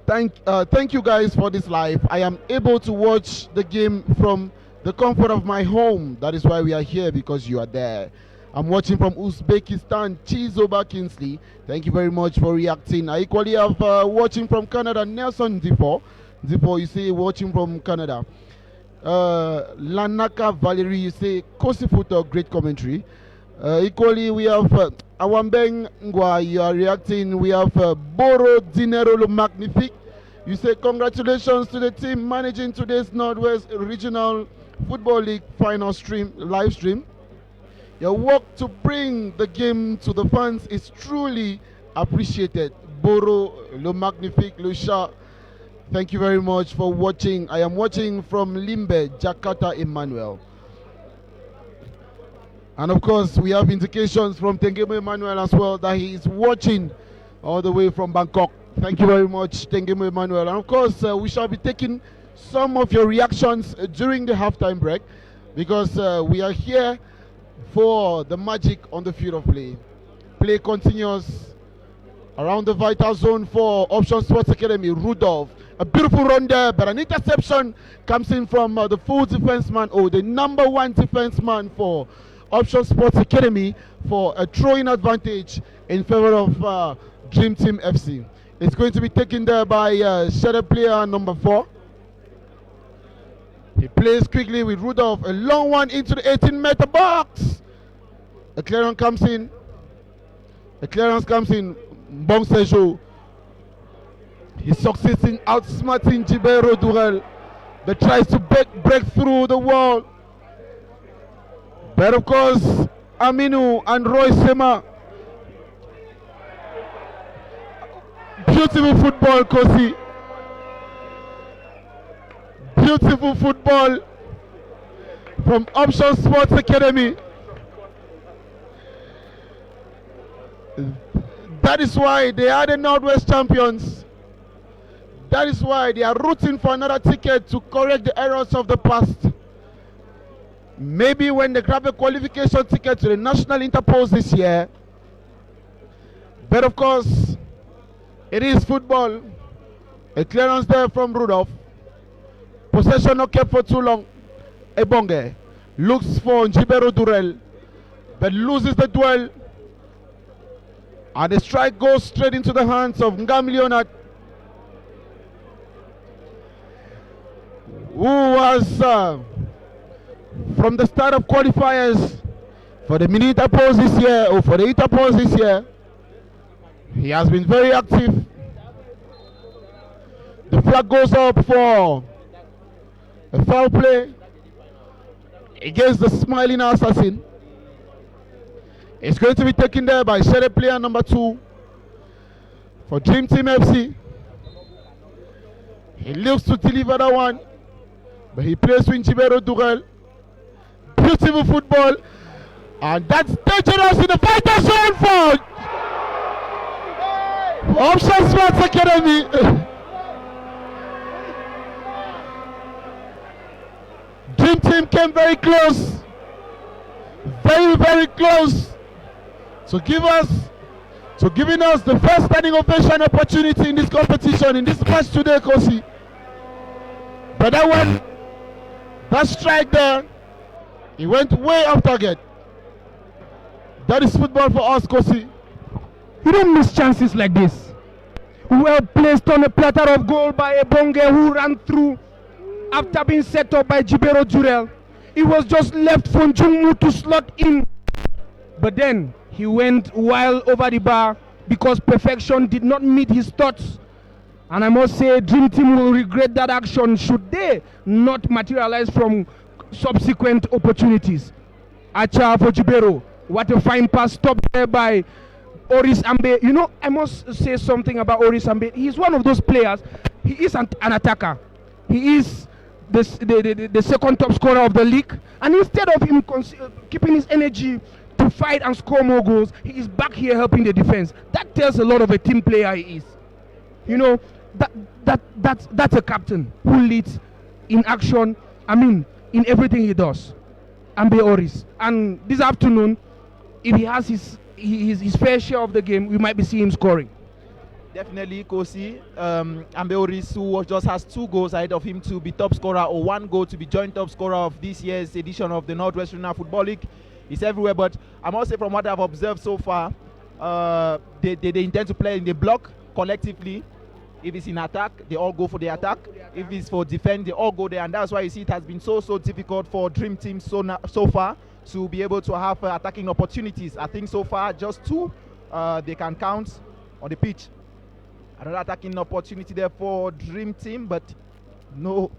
Thank you guys for this live. I am able to watch the game from the comfort of my home. That is why we are here, because you are there. I'm watching from Uzbekistan, Chizoba Kinsley. Thank you very much for reacting. I equally have watching from Canada, Nelson Zipo. Zipo, you say watching from Canada. Lanaka Valerie, you say Kosifuto, great commentary. Equally, we have Awambeng Ngwa, you are reacting. We have Boro Dinero Le Magnifique. You say congratulations to the team managing today's Northwest Regional Football League final live stream. Your work to bring the game to the fans is truly appreciated. Boro, Le Magnifique, Le Chat, thank you very much for watching. I am watching from Limbe, Jakarta, Emmanuel. And of course, we have indications from Tengemo Emmanuel as well that he is watching all the way from Bangkok. Thank you very much, Tengemo Emmanuel. And of course, we shall be taking some of your reactions during the halftime break, because we are here for the magic on the field of play. Play continues around the vital zone for Option Sports Academy. Rudolph A beautiful run there, but an interception comes in from the full defenseman, or the number one defenseman for Option Sports Academy, for a throwing advantage in favor of Dream Team FC. It's going to be taken there by shadow player number 4. He plays quickly with Rudolph, a long one into the 18-meter box. A clearance comes in. Bong Sejo. He succeeds in outsmarting Jibero Durel, that tries to break through the wall. But of course, Aminu and Roy Sema. Beautiful football, Kosi. Beautiful football from Option Sports Academy. That is why they are the Northwest champions. That is why they are rooting for another ticket to correct the errors of the past. Maybe when they grab a qualification ticket to the National Interpose this year. But of course, it is football. A clearance there from Rudolph. Possession not kept for too long. Ebonge looks for Njibero Durel, but loses the duel. And the strike goes straight into the hands of Ngam Leonard, who was from the start of qualifiers for the mini Interpose this year, or for the Interpose this year. He has been very active. The flag goes up for a foul play against the smiling assassin. It's going to be taken there by shadow player number 2 for Dream Team FC. He looks to deliver that one, but he plays with Jibero Durel. Beautiful football, and that's dangerous in the fighter zone for Option Sports Academy. Dream Team came very close, very close to giving us the first standing ovation opportunity in this competition, in this match today, Kosi. But that one, that strike there, he went way off target. That is football for us, Kosi. You don't miss chances like this. Well placed on a platter of goal by Ebonge, who ran through after being set up by Jibero Durel. It was just left for Njungu to slot in. But then he went wild over the bar because perfection did not meet his thoughts. And I must say, Dream Team will regret that action should they not materialize from subsequent opportunities. Acha for Jibero. What a fine pass, stopped there by Oris Ambe. You know, I must say something about Oris Ambe. He's one of those players. He is an attacker. He is the second top scorer of the league. And instead of him keeping his energy to fight and score more goals, he is back here helping the defense. That tells a lot of a team player he is. You know, that's a captain who leads in action. I mean, in everything he does. Ambe Oris. And this afternoon, if he has his fair share of the game, we might be seeing him scoring. Definitely, Kosi. Ambe Oris, who just has 2 goals ahead of him to be top scorer, or 1 goal to be joint top scorer of this year's edition of the Northwest Regional Football League. He's everywhere, but I must say, from what I've observed so far, they intend to play in the block collectively. If it's in attack, they all go for the attack. If it's for defense, they all go there, and that's why you see it has been so difficult for Dream Team so far to be able to have attacking opportunities. I think so far just 2 they can count on the pitch. Another attacking opportunity there for Dream Team, but no.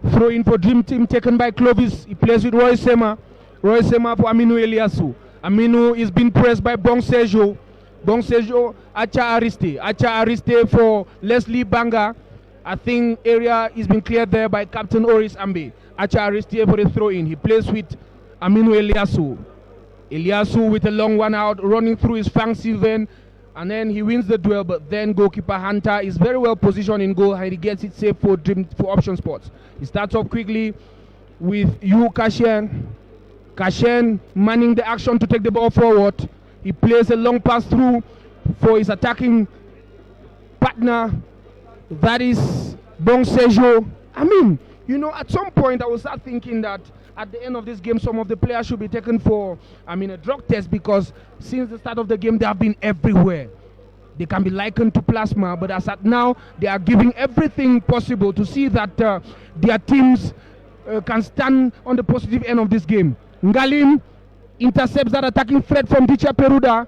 Throw in for Dream Team taken by Clovis. He plays with Roy Sema. Roy Sema for Aminu Eliasu. Aminu is being pressed by Bong Sejo. Bong Sejo, Acha Ariste for Leslie Banga. I think area is being cleared there by Captain Oris Ambe. Acha Ariste for the throw in. He plays with Aminu Eliasu. Eliasu with a long one out, running through his fancy vein, and then he wins the duel. But then goalkeeper Hunter is very well positioned in goal, and he gets it safe for Option Sports. He starts off quickly with Yu Kashen. Kashen manning the action to take the ball forward. He plays a long pass through for his attacking partner, that is Bonsejo. I mean, you know, at some point I will start thinking that at the end of this game, some of the players should be taken for, a drug test, because since the start of the game, they have been everywhere. They can be likened to plasma, but as at now, they are giving everything possible to see that their teams can stand on the positive end of this game. Ngalim intercepts that attacking threat from Dicha Peruda.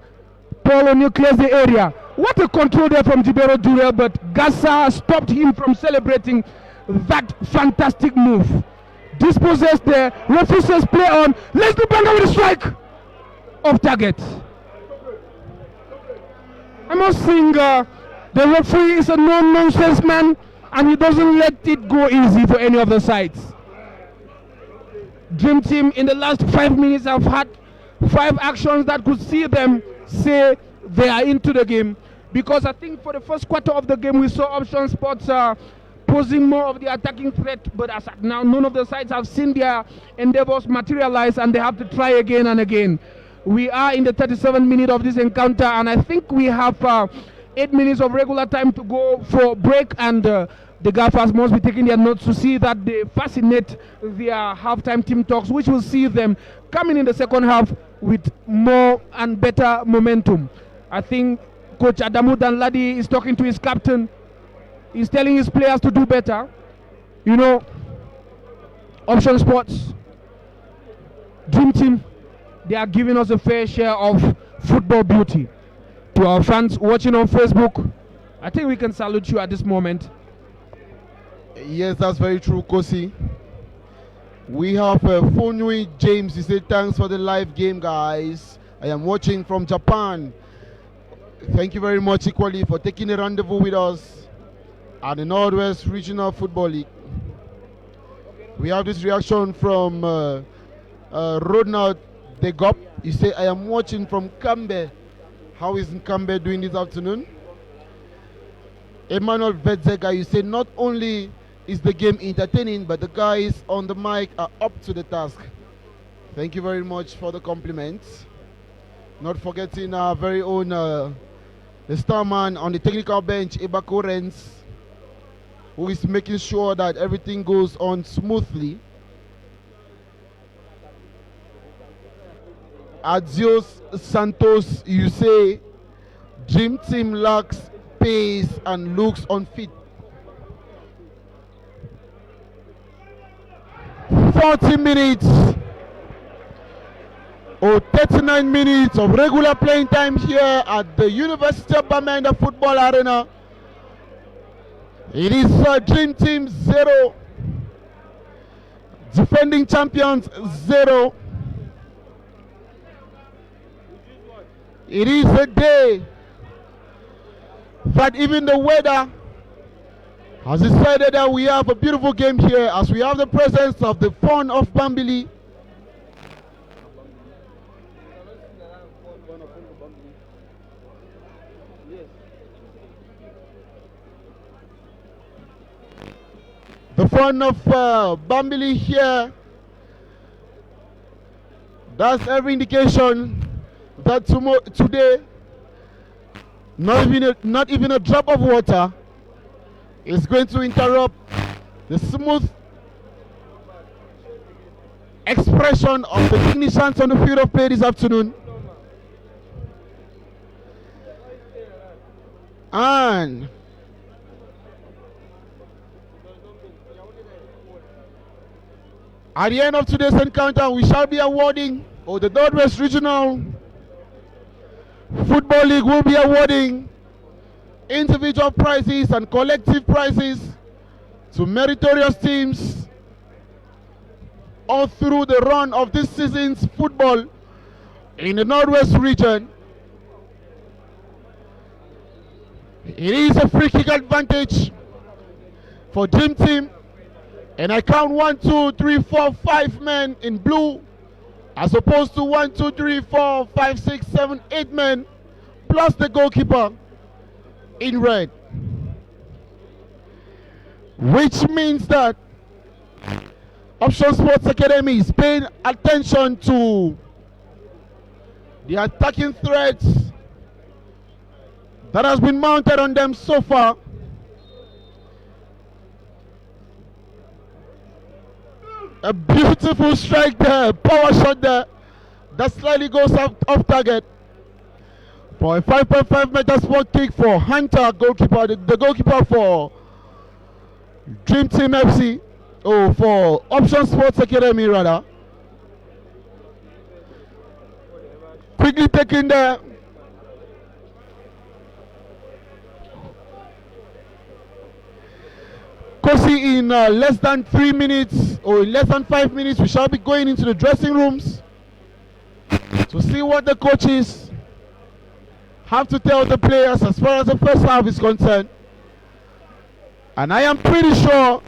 Paul O'Neill clears the area. What a control there from Jibero Durel, but Gassa stopped him from celebrating that fantastic move. Dispossessed there, refuses play on. Leslie Banga with a strike off target. I must think the referee is a no-nonsense man, and he doesn't let it go easy for any of the sides. Dream Team in the last 5 minutes have had 5 actions that could see them say they are into the game, because I think for the first quarter of the game we saw Option Sports posing more of the attacking threat, but as at now none of the sides have seen their endeavors materialize, and they have to try again and again. We are in the 37th minute of this encounter, and I think we have 8 minutes of regular time to go for break, and the gaffers must be taking their notes to see that they fascinate their halftime team talks, which will see them coming in the second half with more and better momentum. I think Coach Adamu Danladi is talking to his captain. He's telling his players to do better. You know, Option Sports, Dream Team, they are giving us a fair share of football beauty. To our fans watching on Facebook, I think we can salute you at this moment. Yes, that's very true, Kosi. We have Fonui James. He said, thanks for the live game, guys. I am watching from Japan. Thank you very much equally for taking a rendezvous with us at the Northwest Regional Football League. We have this reaction from Rodnard Degop. He said, I am watching from Kambe. How is Kambe doing this afternoon? Emmanuel Vetzega, you say not only is the game entertaining, but the guys on the mic are up to the task. Thank you very much for the compliments. Not forgetting our very own the star man on the technical bench, Ebako Renz, who is making sure that everything goes on smoothly. Adios Santos, you say Dream Team lacks pace and looks unfit. 40 minutes or 39 minutes of regular playing time here at the University of Bamenda Football Arena. It is Dream Team 0, defending champions 0. It is a day that even the weather has decided that we have a beautiful game here, as we have the presence of the Fawn of Bambili. The Fawn of Bambili here. That's every indication that today not even a drop of water is going to interrupt the smooth expression of the technicians on the field of play this afternoon. And at the end of today's encounter, we shall be awarding, or the Northwest Regional Football League will be awarding individual prizes and collective prizes to meritorious teams all through the run of this season's football in the Northwest region. It is a free kick advantage for Dream Team, and I count 1, 2, 3, 4, 5 men in blue, as opposed to 1, 2, 3, 4, 5, 6, 7, 8 men, plus the goalkeeper in red. Which means that Option Sports Academy is paying attention to the attacking threats that has been mounted on them so far. A beautiful strike there, power shot there. That slightly goes off target. For a 5.5 meter spot kick for Hunter, goalkeeper, the goalkeeper for Dream Team FC, or for Option Sports Academy rather. Quickly taking there. Kosi, in less than 3 minutes or in less than 5 minutes, we shall be going into the dressing rooms to see what the coaches have to tell the players as far as the first half is concerned. And I am pretty sure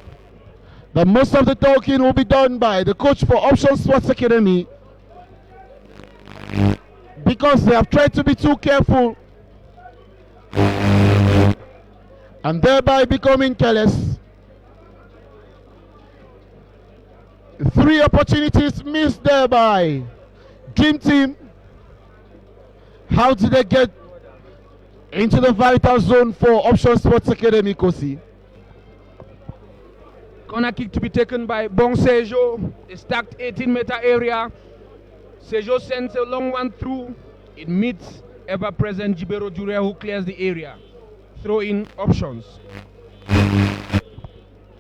that most of the talking will be done by the coach for Option Sports Academy, because they have tried to be too careful and thereby becoming careless. 3 opportunities missed there by Dream Team. How did they get into the vital zone for Option Sports Academy, Kosi? Corner kick to be taken by Bong Sejo. A stacked 18-meter area. Sejo sends a long one through. It meets ever-present Jibero Jure, who clears the area. Throw-in options.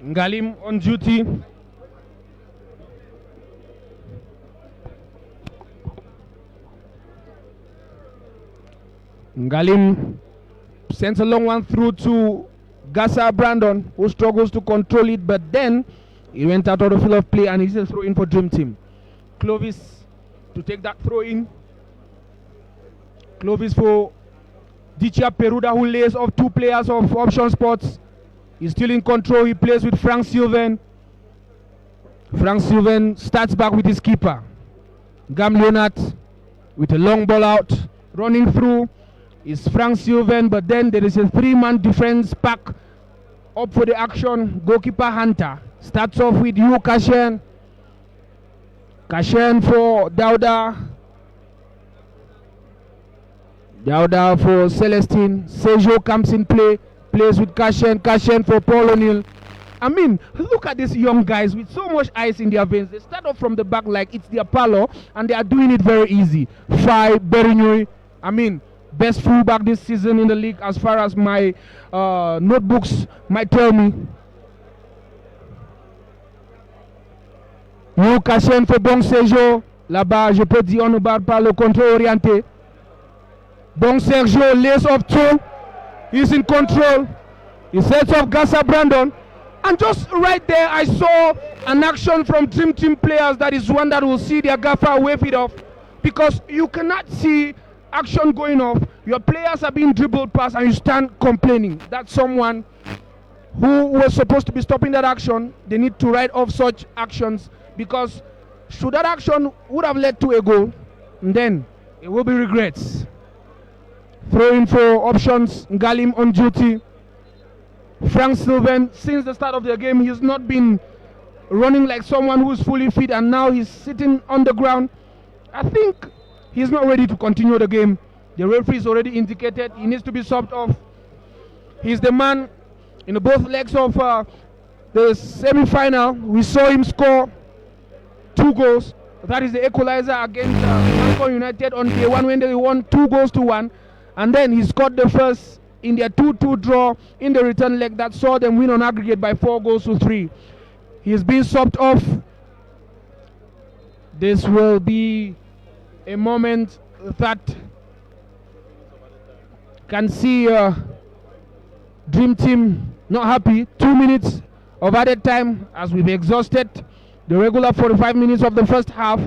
Ngalim on duty. Ngalim sends a long one through to Gasa Brandon, who struggles to control it, but then he went out of the field of play and he's a throw in for Dream Team. Clovis to take that throw in. Clovis for Dichia Peruda, who lays off 2 players of Option Sports. He's still in control. He plays with Frank Sylvain. Frank Sylvain starts back with his keeper. Gam Leonard with a long ball out. Running through is Frank Sylvain, but then there is a 3-man defense pack up for the action. Goalkeeper Hunter starts off with Yu Kashen. Kashen for Dauda. Dauda for Celestine. Sejo comes in play, plays with Kashen. Kashen for Paul O'Neill. I mean, look at these young guys with so much ice in their veins. They start off from the back like it's their palo, and they are doing it very easy. Fai Berignui, I mean, best fullback this season in the league as far as my notebooks might tell me. Yu Kashen for Bong Sejo. Là-bas, je peux dire, on ne parle pas le contrôle orienté. Bong Sergio lays off 2. He's in control. He sets off Gasa Brandon. And just right there, I saw an action from Dream Team players that is one that will see their gaffer wave it off. Because you cannot see action going off. Your players are being dribbled past and you stand complaining. That's someone who was supposed to be stopping that action. They need to write off such actions, because should that action would have led to a goal, then it will be regrets. Throwing for options, Ngalim on duty. Frank Sylvain, since the start of the game, he's not been running like someone who's fully fit, and now he's sitting on the ground. I think he's not ready to continue the game. The referee's already indicated he needs to be subbed off. He's the man in both legs of the semi-final. We saw him score 2 goals. That is the equalizer against Malcolm United on day 1 when they won 2-1. And then he scored the first in their 2-2 draw in the return leg that saw them win on aggregate by 4-3. He's been subbed off. This will be a moment that can see Dream Team not happy. 2 minutes of added time as we've exhausted the regular 45 minutes of the first half.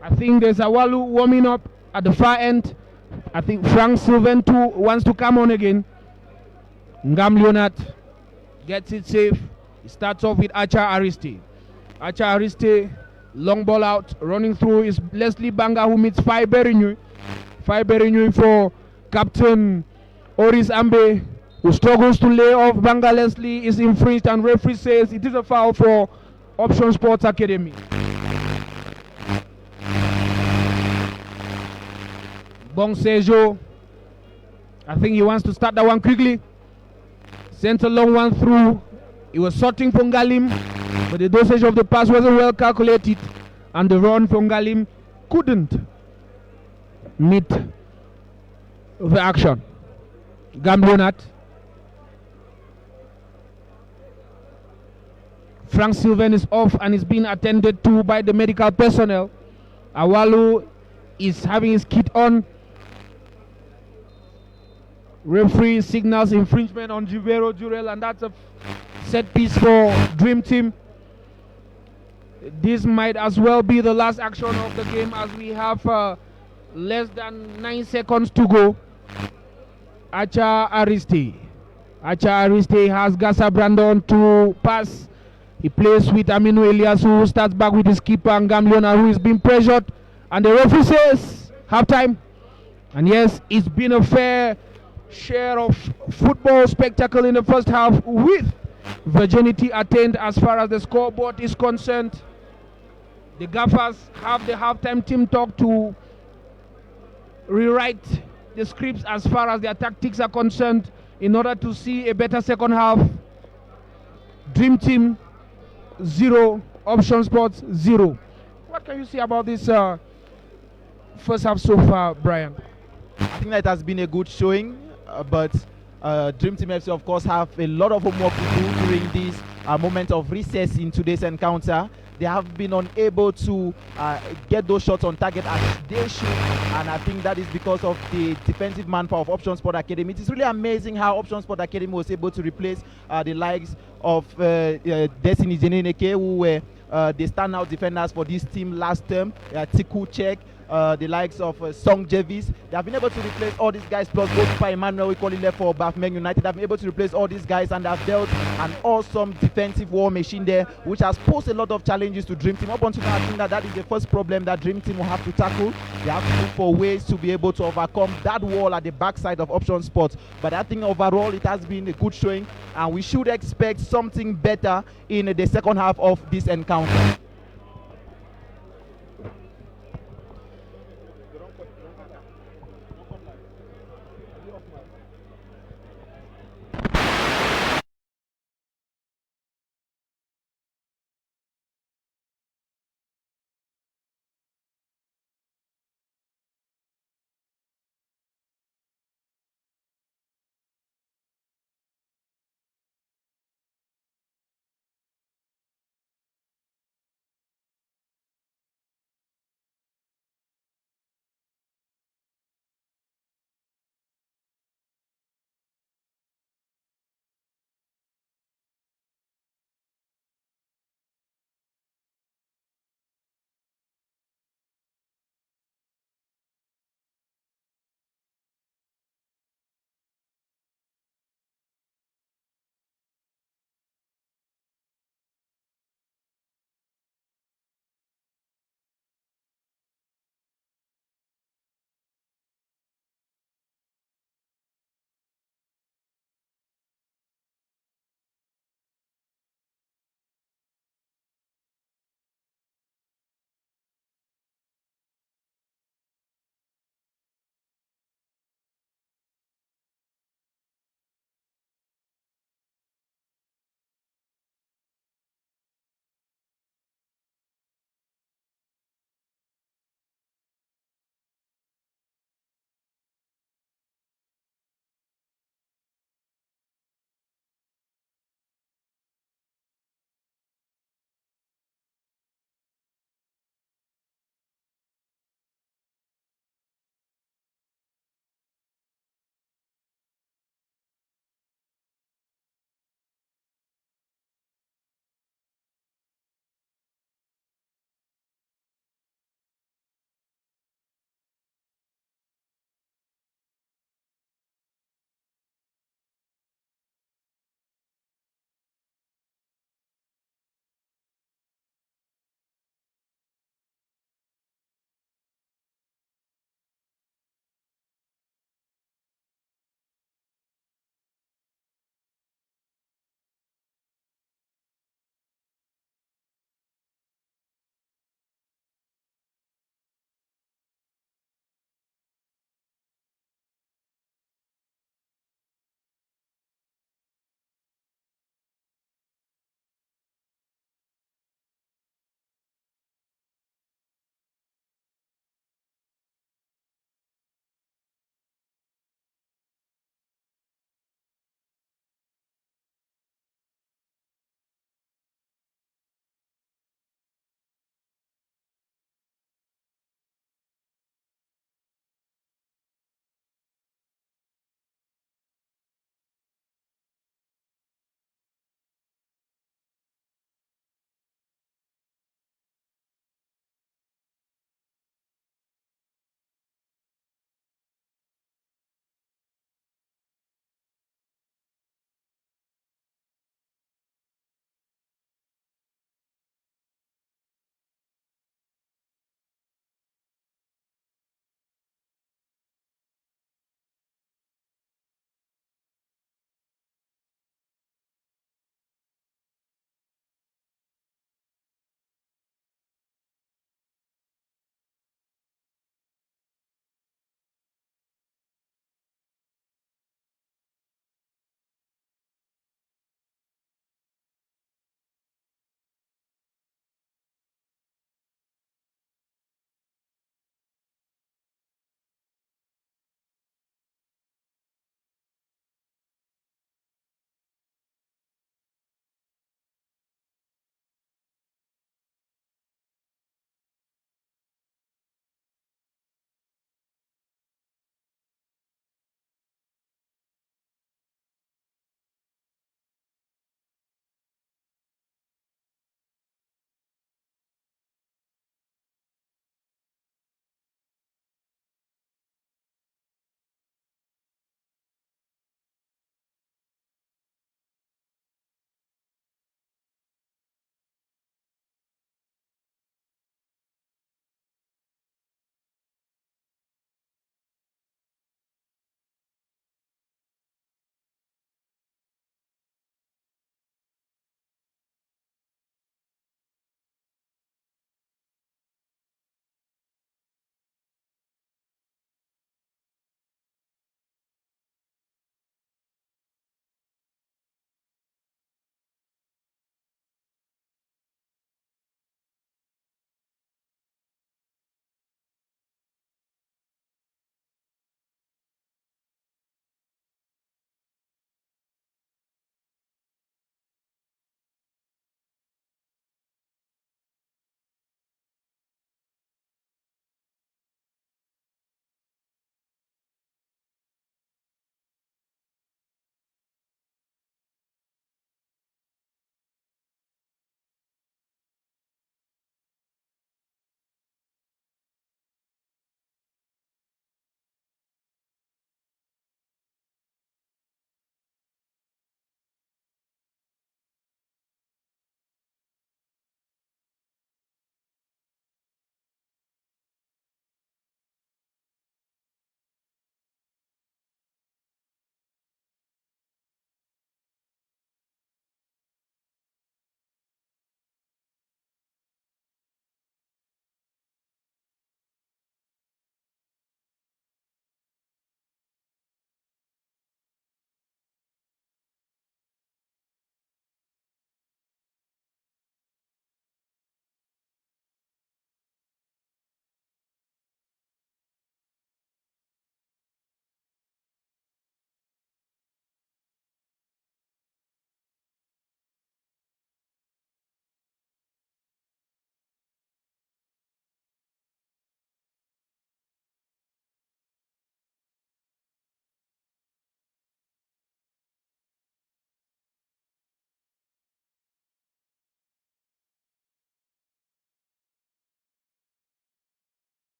I think there's Awalu warming up at the far end. I think Frank Sylvain too wants to come on again. Ngam Leonard gets it safe. He starts off with Acha Ariste. Acha Ariste, long ball out, running through is Leslie Banga, who meets Fai Berignui. Fai Berignui for Captain Oris Ambe, who struggles to lay off Banga. Leslie is infringed and referee says it is a foul for Option Sports Academy. Bong Sejo I think he wants to start that one quickly. Sent a long one through. He was sorting Pongalim, but the dosage of the pass wasn't well calculated, and the run Pongalim couldn't meet the action. Gamblionat. Frank Sylvain is off and is being attended to by the medical personnel. Awalu is having his kit on. Referee signals infringement on Juvero Jurel, and that's a set piece for Dream Team. This might as well be the last action of the game, as we have less than 9 seconds to go. Acha Ariste has Gasa Brandon to pass. He plays with Aminu Elias, who starts back with his keeper, and Gamliona, who is being pressured. And the referee says halftime. And yes, it's been a fair share of football spectacle in the first half, with virginity attained as far as the scoreboard is concerned. The gaffers have the halftime team talk to rewrite the scripts as far as their tactics are concerned in order to see a better second half. Dream Team 0, Option Sports 0. What can you say about this first half so far, Brian? I think that has been a good showing, but Dream Team FC, of course, have a lot of homework to do during this moment of recess in today's encounter. They have been unable to get those shots on target as they should, and I think that is because of the defensive manpower of Option Sport Academy. It is really amazing how Option Sport Academy was able to replace the likes of Destiny Zeneneke, who were the standout defenders for this team last term. Tiku Chek, the likes of Song Jevis. They have been able to replace all these guys, plus goalkeeper Emmanuel equally left for Bafmeng United. They have been able to replace all these guys, and they have dealt an awesome defensive war machine there, which has posed a lot of challenges to Dream Team. Up until now, I think that is the first problem that Dream Team will have to tackle. They have to look for ways to be able to overcome that wall at the backside of Option Sports. But I think overall it has been a good showing, and we should expect something better in the second half of this encounter.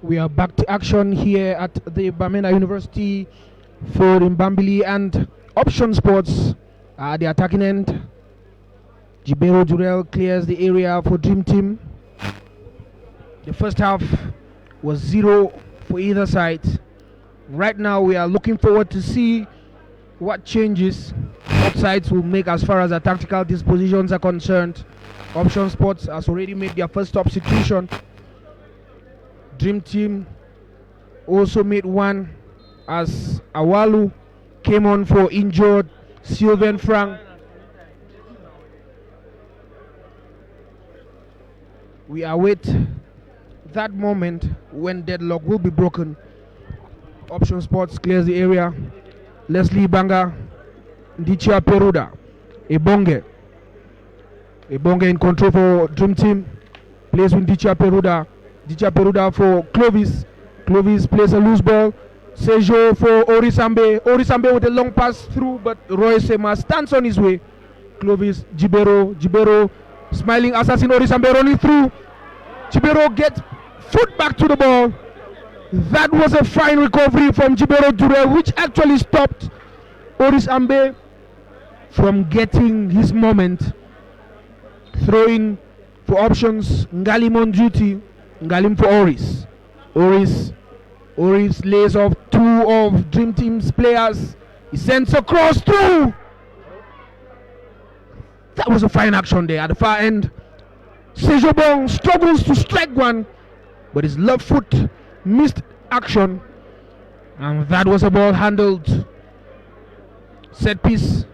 We are back to action here at the Bamenda University for Mbambili, and Option Sports at the attacking end. Jibero Jurel clears the area for Dream Team. The first half was 0 for either side. Right now we are looking forward to see what changes both sides will make as far as the tactical dispositions are concerned. Option Sports has already made their first substitution. Dream Team also made one as Awalu came on for injured Sylvain Frank. We await that moment when deadlock will be broken. Option Sports clears the area. Leslie Banga, Ndichia Peruda, Ebonge in control for Dream Team. Plays with Ndichia Peruda for Clovis. Clovis plays a loose ball. Sejo for Orisambe with a long pass through, but Roy Sema stands on his way. Clovis, Jibero, smiling assassin Orisambe running through. Jibero gets foot back to the ball. That was a fine recovery from Jibero Dure, which actually stopped Orisambe from getting his moment. Throwing for options, Ngalim on duty, Ngalim for Oris. Oris lays off two of Dream Team's players. He sends a cross through. That was a fine action there at the far end. Sejobong struggles to strike one, but his left foot missed action, and that was a ball handled. Set piece.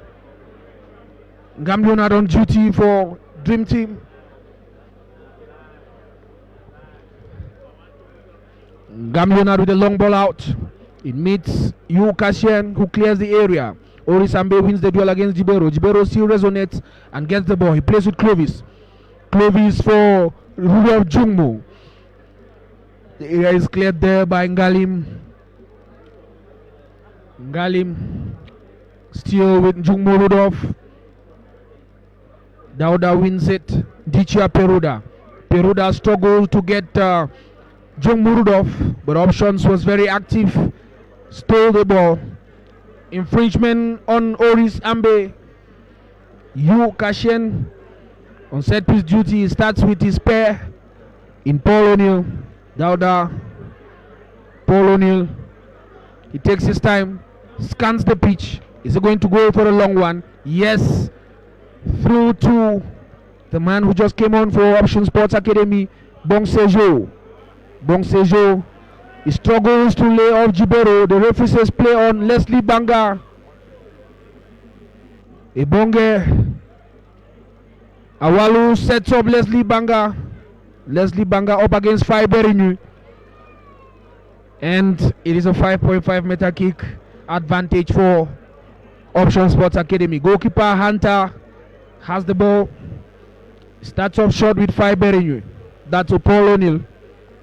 Gambion on duty for Dream Team. Gambion with a long ball out. It meets Yu Kashen, who clears the area. Orisambe wins the duel against Jibero. Jibero still resonates and gets the ball. He plays with Clovis. Clovis for Rudolf Jungmo. The area is cleared there by Ngalim. Ngalim still with Jungmo Rudolf. Dauda wins it. Dichia Peruda. Peruda struggles to get Jungmo Rudolf, but Options was very active. Stole the ball. Infringement on Oris Ambe. Yu Kashen on set piece duty. He starts with his pair in Paul O'Neill. Dauda, Paul O'Neill. He takes his time, scans the pitch. Is he going to go for a long one? Yes. Through to the man who just came on for Option Sports Academy, Bong Sejo. He struggles to lay off Jibero. The referee says play on Leslie Banga. Ebonge. Awalu sets up Leslie Banga. Leslie Banga up against Fai Berinu. And it is a 5.5 meter kick advantage for Option Sports Academy. Goalkeeper Hunter has the ball. Starts off short with Fai Berinu. That's a Paul O'Neill.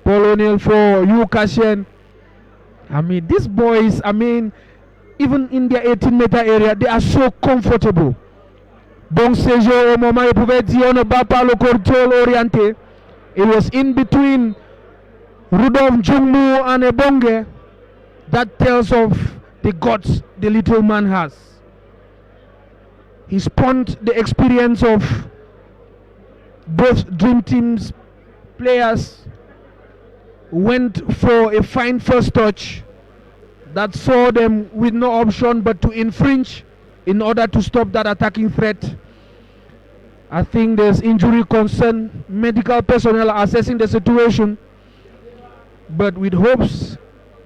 Paul O'Neill for Yu Kashen. I mean, these boys, even in their 18-meter area, they are so comfortable. Bon Sejo, Omoma, pouvait dire on ne bat pas le contrôle orienté. It was in between Rudolf Jungmu and Ebonge. That tells of the guts the little man has. He spawned the experience of both Dream Team's players. Went for a fine first touch that saw them with no option but to infringe in order to stop that attacking threat. I think there's injury concern. Medical personnel are assessing the situation, but with hopes,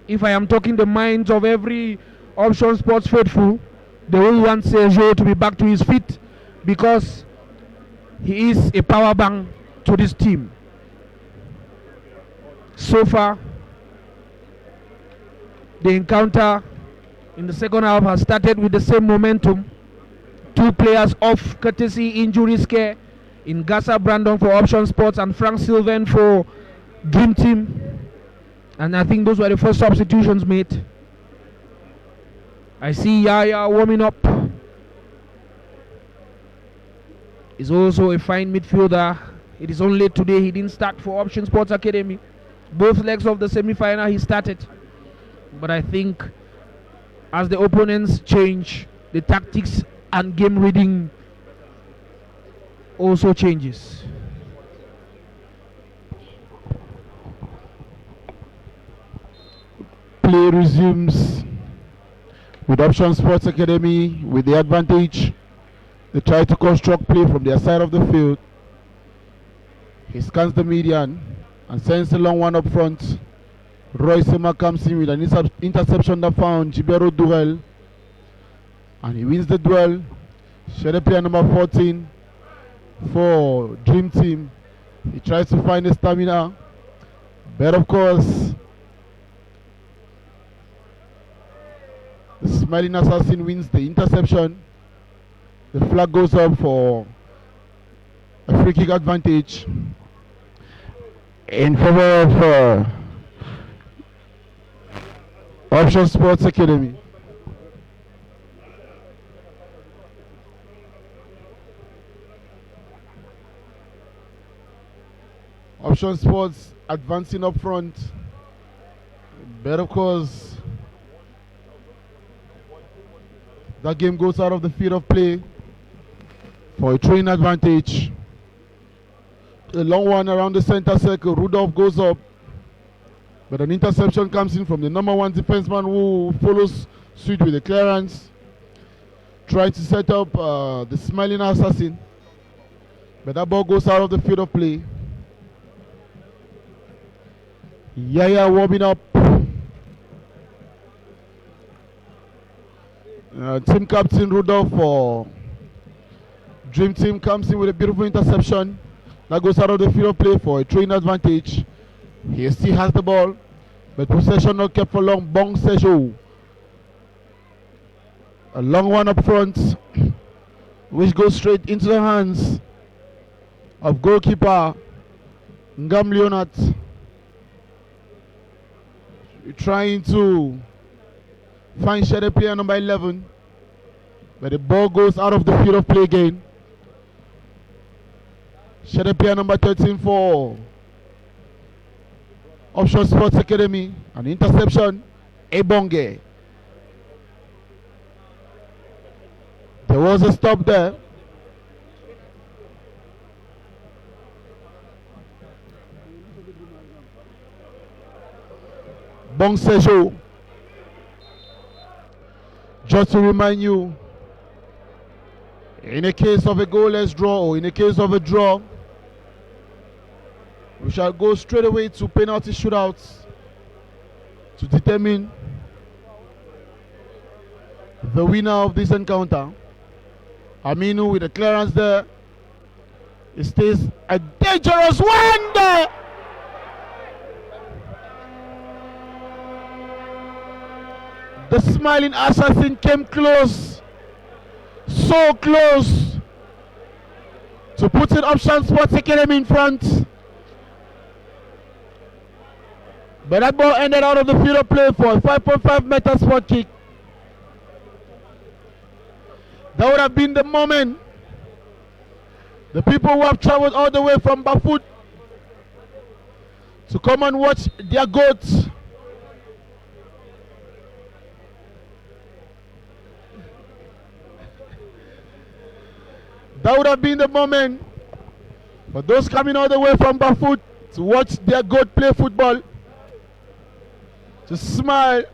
if I am talking the minds of every Option Sports faithful, they will want Sergio to be back to his feet, because he is a power bank to this team. So far, the encounter in the second half has started with the same momentum. Two players off courtesy injury scare in Gassa Brandon for Option Sports and Frank Sylvain for Dream Team. And I think those were the first substitutions made. I see Yaya warming up. He's also a fine midfielder. It is only today he didn't start for Option Sports Academy. Both legs of the semi-final he started, but I think as the opponents change, the tactics and game reading also changes. Play resumes with Option Sports Academy with the advantage. They try to construct play from their side of the field. He scans the median and sends a long one up front. Roy Sema comes in with an interception that found Jibero Durel, and he wins the duel. Shared player number 14 for Dream Team. He tries to find the stamina, but of course the Smiling Assassin wins the interception. The flag goes up for a free kick advantage in favor of Option Sports Academy. Option Sports advancing up front, but of course that game goes out of the field of play for a throwing advantage. A long one around the center circle. Rudolph goes up, but an interception comes in from the number 1 defenseman who follows suit with the clearance. Trying to set up the Smiling Assassin, but that ball goes out of the field of play. Yaya warming up. Team captain Rudolph for Dream Team comes in with a beautiful interception that goes out of the field of play for a throwing advantage. He still has the ball, but possession not kept for long. Bong Sejo, a long one up front, which goes straight into the hands of goalkeeper Ngam Leonard. Trying to find shadow player number 11, but the ball goes out of the field of play again. Shadow player number 13 for Option Sports Academy, an interception. Ebonge. There was a stop there. Bong Sejo. Just to remind you, in a case of a goalless draw or in a case of a draw, we shall go straight away to penalty shootouts to determine the winner of this encounter. Aminu with the clearance there. It stays a dangerous one there. The Smiling Assassin came close, so close, to putting Option Sports Academy in front. But that ball ended out of the field of play for a 5.5 meter spot kick. That would have been the moment the people who have traveled all the way from Bafut to come and watch their goats that would have been the moment for those coming all the way from Bafut to watch their goat play football, to smile.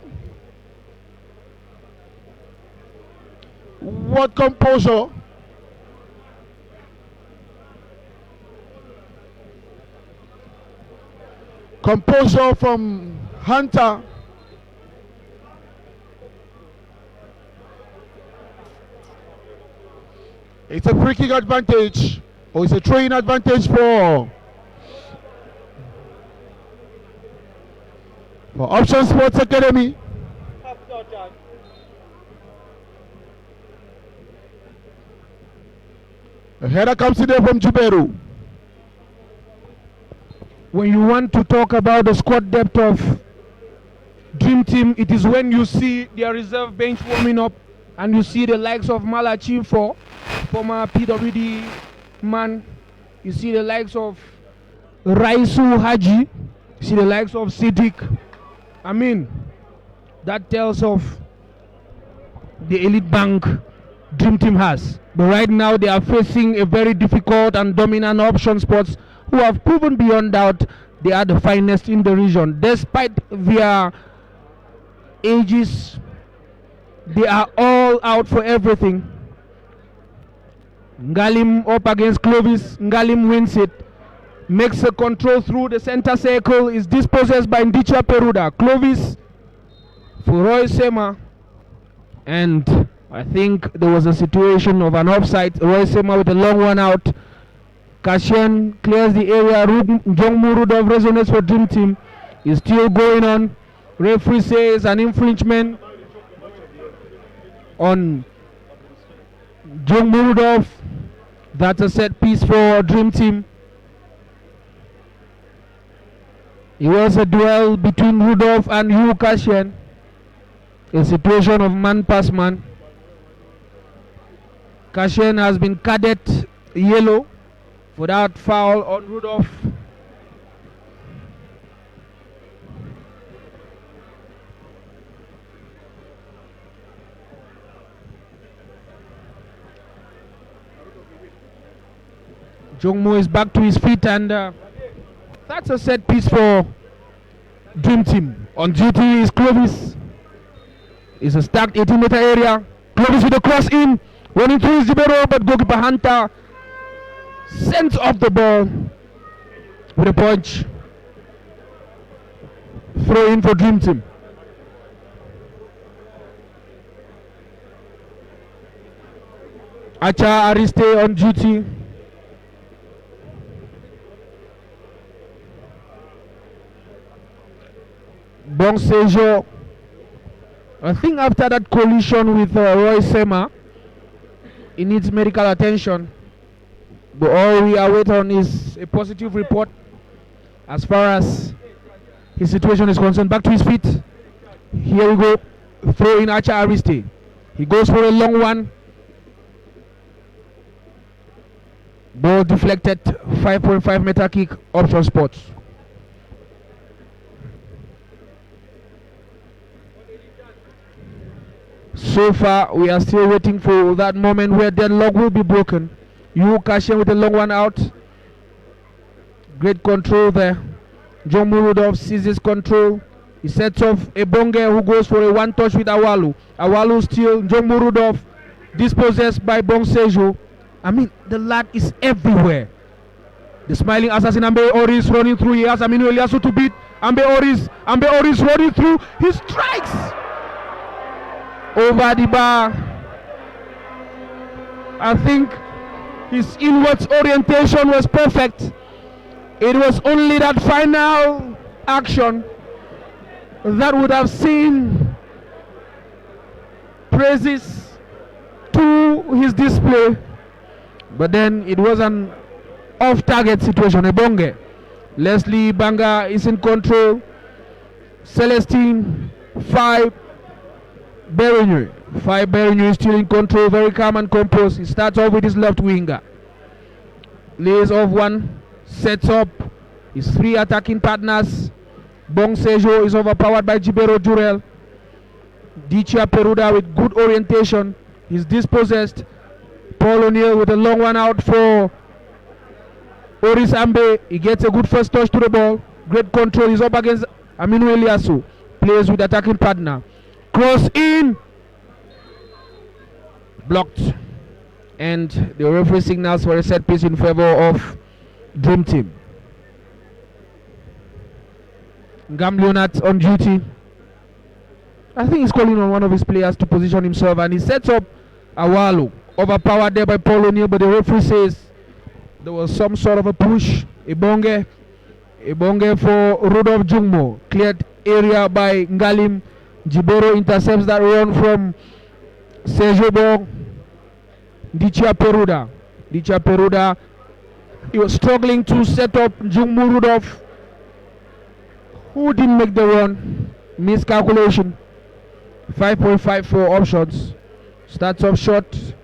What composure. Composure from Hunter. It's a free kick advantage, or it's a throwing advantage for Option Sports Academy. A header comes in there from Juberu. When you want to talk about the squad depth of Dream Team, it is when you see their reserve bench warming up and you see the likes of Malachi for former PWD man. You see the likes of Raisu Haji, See the likes of Siddiq. I mean, that tells of the elite bank Dream Team has. But right now they are facing a very difficult and dominant Option Sports, who have proven beyond doubt they are the finest in the region. Despite their ages, they are all out for everything. Ngalim up against Clovis. Ngalim wins it. Makes a control through the center circle. Is dispossessed by Ndicha Peruda. Clovis for Roy Sema. And I think there was a situation of an offside. Roy Sema with a long one out. Kashian clears the area. Jongmu Rudolph resonates for Dream Team. Is still going on. Referee says an infringement on Jongmu Rudolph. That's a set piece for Dream Team. It was a duel between Rudolph and Hugh Kashian. A situation of man pass man. Kashian has been carded yellow for that foul on Rudolph. Jongmu is back to his feet, and that's a set piece for Dream Team. On duty is Clovis. It's a stacked 18-meter area. Clovis with a cross in. Running through his Jibero, but goalkeeper Hunter sends off the ball with a punch. Throw in for Dream Team. Acha Ariste on duty. Bong Sejo, I think after that collision with Roy Sema, he needs medical attention. But all we await on is a positive report as far as his situation is concerned. Back to his feet. Here we go. Throw in Acha Ariste. He goes for a long one. Ball deflected. 5.5 meter kick. Option Sports. So far, we are still waiting for that moment where deadlock will be broken. Yu Kashian with a long one out. Great control there. John Murudov seizes control. He sets off Ebonge, who goes for a one touch with Awalu. Awalu still. John Murudov dispossessed by Bong Sejo. I mean, the lad is everywhere. The smiling assassin Ambe Oris running through. He has Aminu Eliasu to beat. Ambe Oris running through. He strikes over the bar. I think his inwards orientation was perfect. It was only that final action that would have seen praises to his display, but then it was an off-target situation. Ebonge, Leslie Banga is in control. Celestine 5. Berignou is still in control, very calm and composed. He starts off with his left winger. Lays off one, sets up his three attacking partners. Bong Sejo is overpowered by Jibero Jurel. Dichia Peruda with good orientation. He's dispossessed. Paul O'Neill with a long one out for Oris Ambe. He gets a good first touch to the ball. Great control. He's up against Aminu Eliasu. Plays with attacking partner. Cross in, blocked, and the referee signals for a set piece in favor of Dream Team. Ngam Leonard on duty. I think he's calling on one of his players to position himself, and he sets up Awalu, overpowered there by Paul O'Neill, but the referee says there was some sort of a push. Ebonge for Rudolph Jungmo, cleared area by Ngalim. Jiboro intercepts that run from Sejobo. Dichia Peruda. He was struggling to set up Jungmu Rudolph, who didn't make the run. Miscalculation. 5.5 for options. Starts off short.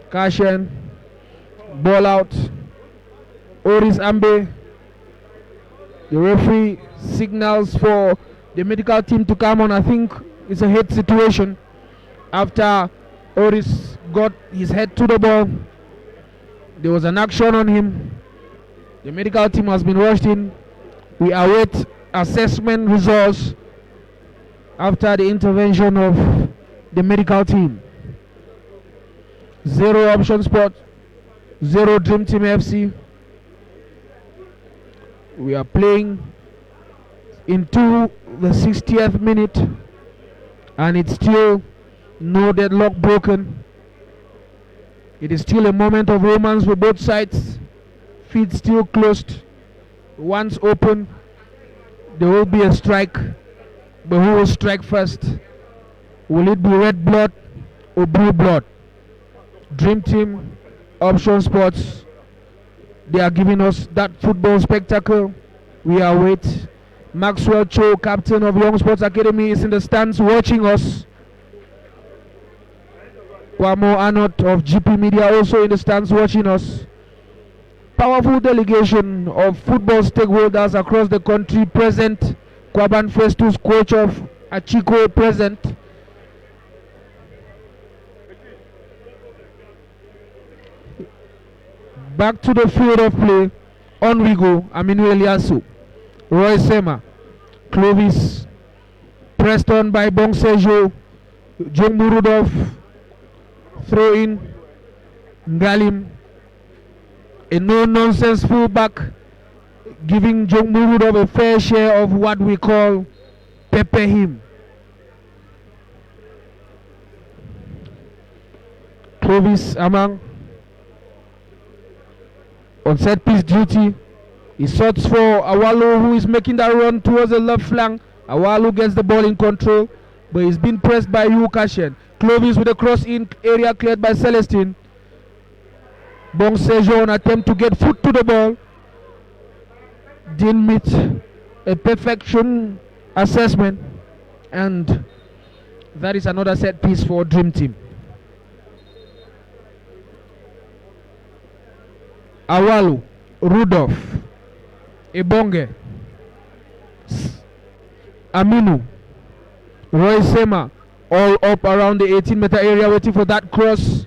Kashian. Ball out. Oris Ambe The referee signals for the medical team to come on. I think it's a head situation after Oris got his head to the ball. There was an action on him. The medical team has been rushed in. We await assessment results after the intervention of the medical team. 0 Option Sport, 0 Dream Team FC. We are playing into the 60th minute and it's still no deadlock broken. It is still a moment of romance for both sides. Feet still closed. Once open, there will be a strike. But who will strike first? Will it be red blood or blue blood? Dream Team, Option Sports, they are giving us that football spectacle. We await. Maxwell Cho, captain of Young Sports Academy, is in the stands watching us. Kwamo Anot of GP Media also in the stands watching us. Powerful delegation of football stakeholders across the country present. Kwaban Festus, coach of Achiko, present. Back to the field of play. On we go. Aminu Eliasu, Roy Sema, Clovis, pressed on by Bong Sejo, Jung Murudov, throw in, Ngalim, a no-nonsense fullback, giving Jung Murudov a fair share of what we call pepper him. Clovis Amang, on set piece duty, he sorts for Awalu, who is making that run towards the left flank. Awalu gets the ball in control, but he's been pressed by Yukashen. Clovis with a cross in area cleared by Celestine. Bong Sejo on attempt to get foot to the ball. Didn't meet a perfection assessment, and that is another set piece for Dream Team. Awalu, Rudolph, Ebonge, Aminu, Roy Sema, all up around the 18-meter area waiting for that cross.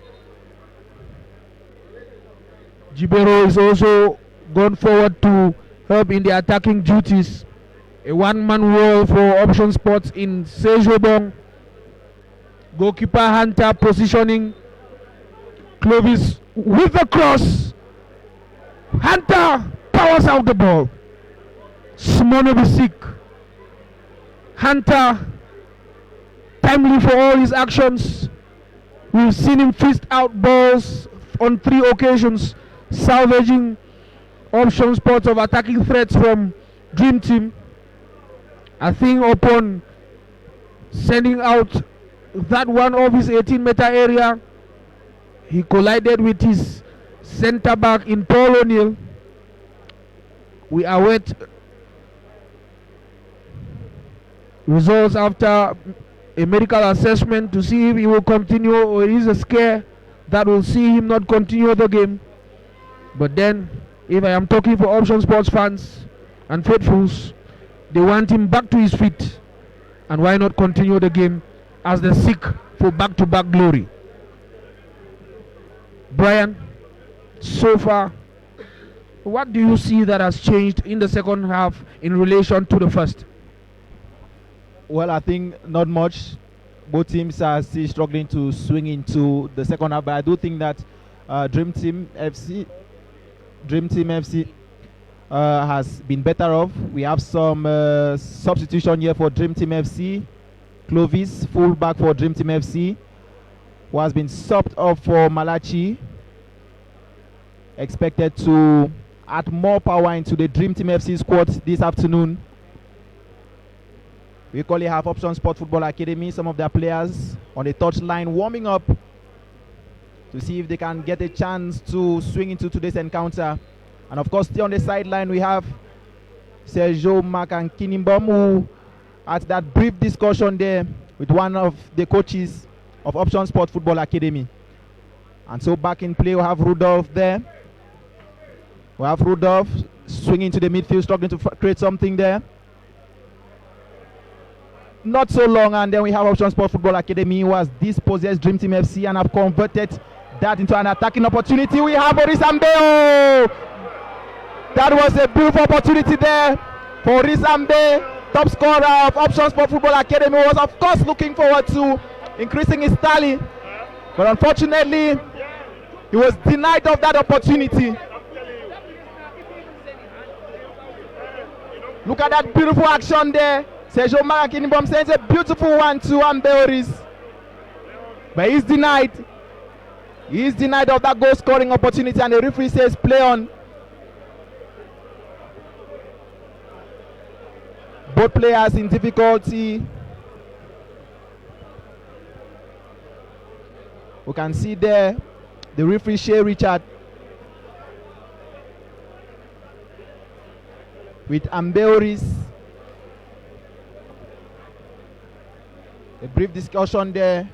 Jibero is also gone forward to help in the attacking duties. A one-man wall for Option Sports in Sejobong. Goalkeeper Hunter positioning. Clovis with the cross. Hunter powers out the ball. Smonobisik. Hunter, timely for all his actions. We've seen him fist out balls on 3 occasions, salvaging Option Sports of attacking threats from Dream Team. I think upon sending out that one of his 18-meter area, he collided with his centre back in Paul O'Neill. We await results after a medical assessment to see if he will continue or it is a scare that will see him not continue the game. But then, if I am talking for Option Sports fans and faithfuls, they want him back to his feet, and why not continue the game as they seek for back-to-back glory. Brian, so far, what do you see that has changed in the second half in relation to the first? Well, I think not much. Both teams are still struggling to swing into the second half, but I do think that Dream Team FC has been better off. We have some substitution here for Dream Team FC. Clovis, fullback for Dream Team FC, who has been subbed off for Malachi. Expected to add more power into the Dream Team FC squad this afternoon. We currently have Option Sport Football Academy, some of their players on the touchline warming up to see if they can get a chance to swing into today's encounter. And of course, still on the sideline, we have Sergio Mack and Kinimbom, who had that brief discussion there with one of the coaches of Option Sport Football Academy. And so back in play, we have Rudolph there. We have Rudolph swinging to the midfield, struggling to create something there. Not so long, and then we have Option Sport Football Academy, who has dispossessed Dream Team FC and have converted that into an attacking opportunity. We have Maurice Ambe. That was a beautiful opportunity there for Maurice Ambe, top scorer of Option Sport Football Academy, was of course looking forward to increasing his tally, but unfortunately he was denied of that opportunity. Look at that beautiful action there. Sergio Marakinibom sends a beautiful one to Ambeoris, but he's denied. He's denied of that goal scoring opportunity, and the referee says play on. Both players in difficulty. We can see there the referee Shea Richard with Ambeoris. A brief discussion there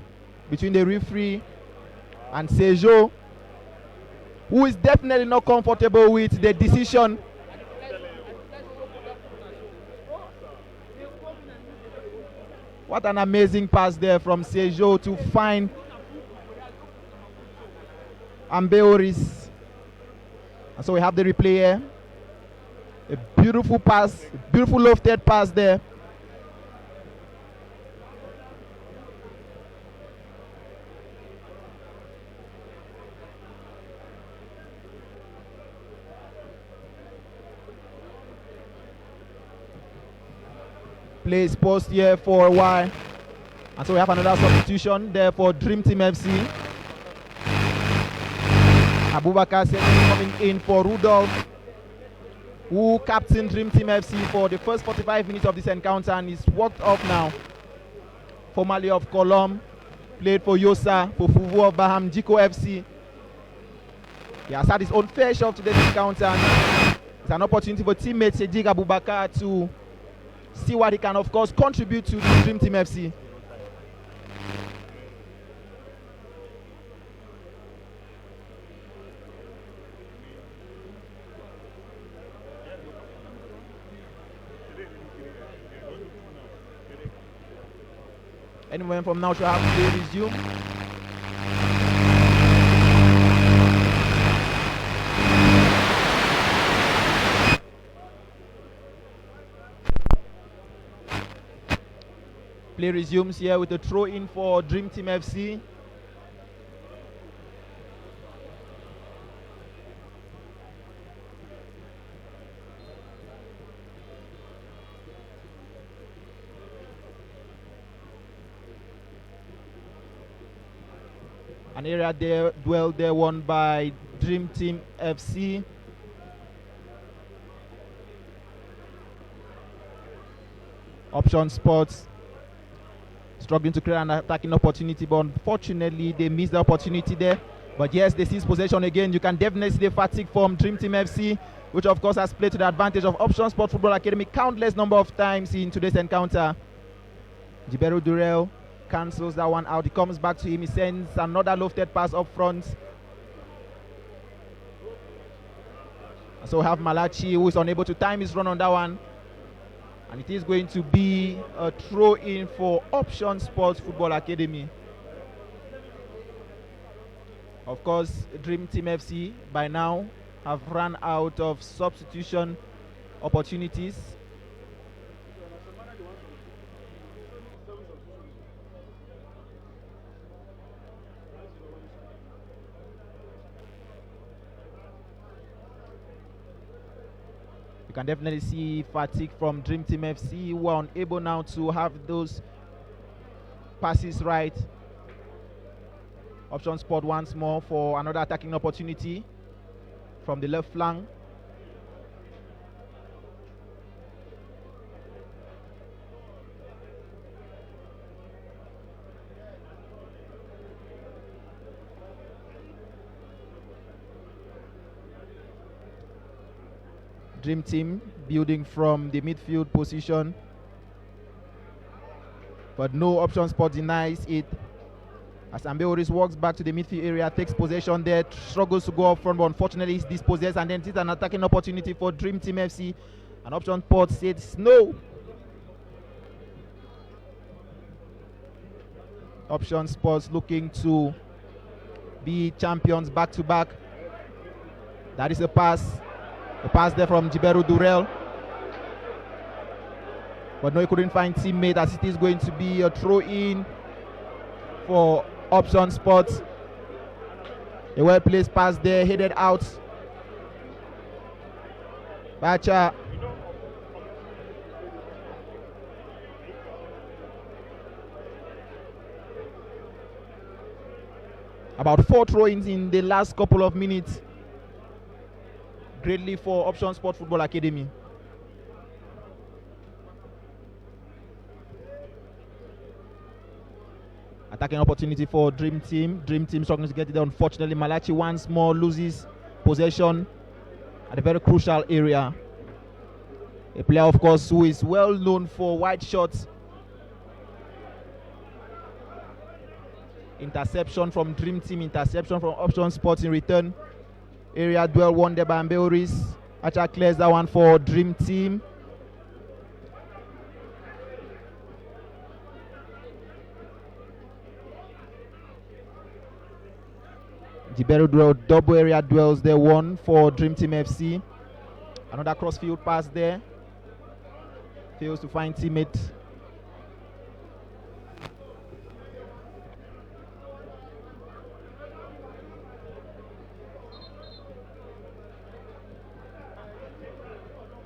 between the referee and Sergio, who is definitely not comfortable with the decision. What an amazing pass there from Sergio to find Ambeoris. And so we have the replay here. A beautiful pass, beautiful lofted pass there. Plays post here for a while, and so we have another substitution there for Dream Team FC. Abubakar Seni coming in for Rudolph, who captained Dream Team FC for the first 45 minutes of this encounter and is walked off now. Formerly of Colomb, played for Yosa, for Fuvu of Baham, Jiko FC. He has had his own fair share of today's encounter. It's an opportunity for teammate Sejik Abubakar to see what he can, of course, contribute to the Dream Team FC. Any moment from now, should have to resume. Play resumes here with a throw in for Dream Team FC. An area there, duel there won by Dream Team FC. Option Sports struggling to create an attacking opportunity, but unfortunately they missed the opportunity there. But yes, they seize possession again. You can definitely see the fatigue from Dream Team FC, which of course has played to the advantage of Option Sport Football Academy countless number of times in today's encounter. Jiberu Durel cancels that one out. He comes back to him. He sends another lofted pass up front. So we have Malachi, who is unable to time his run on that one. And it is going to be a throw in for Option Sports Football Academy. Of course, Dream Team FC by now have run out of substitution opportunities. You can definitely see fatigue from Dream Team FC, who are unable now to have those passes right. Option Sport once more for another attacking opportunity from the left flank. Dream Team building from the midfield position, but no Option Sport denies it. As Ambeoris walks back to the midfield area, takes possession there, struggles to go up front, but unfortunately he's dispossessed, and then it's an attacking opportunity for Dream Team FC. An option port says no. Option Sports looking to be champions back to back. That is a pass. A pass there from Jiberu Durel. But no, he couldn't find teammate, as it is going to be a throw in for Option Sports. A well placed pass there, headed out. Bacha. About 4 throw-ins in the last couple of minutes. Greatly for Option Sport Football Academy. Attacking opportunity for Dream Team. Dream Team struggling to get it there. Unfortunately, Malachi once more loses possession at a very crucial area. A player, of course, who is well known for wide shots. Interception from Dream Team, interception from Option Sports in return. Area duel won there by Ambeoris. Acha clears that one for Dream Team. Jiberu Durel double area duels there, one for Dream Team FC. Another crossfield pass there. Fails to find teammate.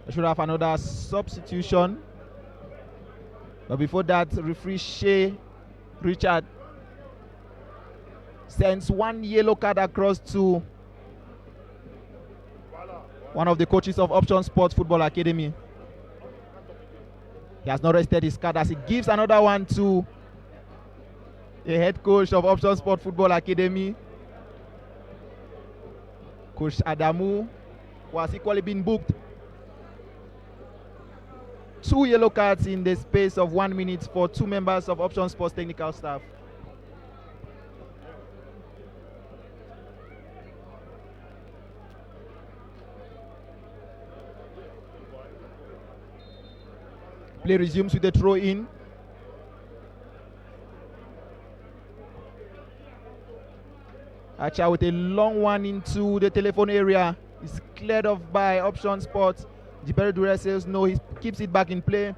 I should have another substitution. But before that, referee Shea Richard sends one yellow card across to one of the coaches of Option Sports Football Academy. He has not rested his card, as he gives another one to the head coach of Option Sports Football Academy, Coach Adamu, who has equally been booked. 2 yellow cards in the space of 1 minute for 2 members of Option Sports technical staff. Play resumes with a throw in. Acha with a long one into the telephone area. It's cleared off by Option Sports. Jiberu Durel says no, he keeps it back in play.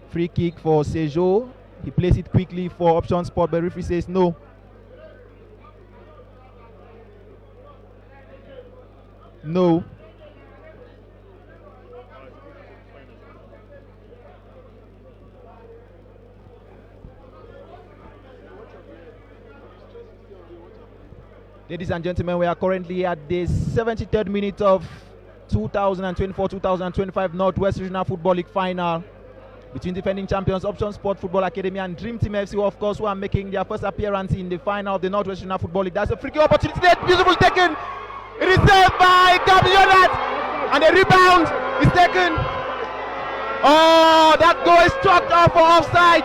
Free kick for Sejo. He plays it quickly for Option Sport, but referee says no. No. Ladies and gentlemen, we are currently at the 73rd minute of 2024-2025 Northwest Regional Football League final between defending champions Option Sport Football Academy and Dream Team FC, who of course who are making their first appearance in the final of the Northwest Regional Football League. That's a free kick opportunity there, beautiful taken. It is saved by Gabriel, and the rebound is taken. Oh, that goal is struck off for offside.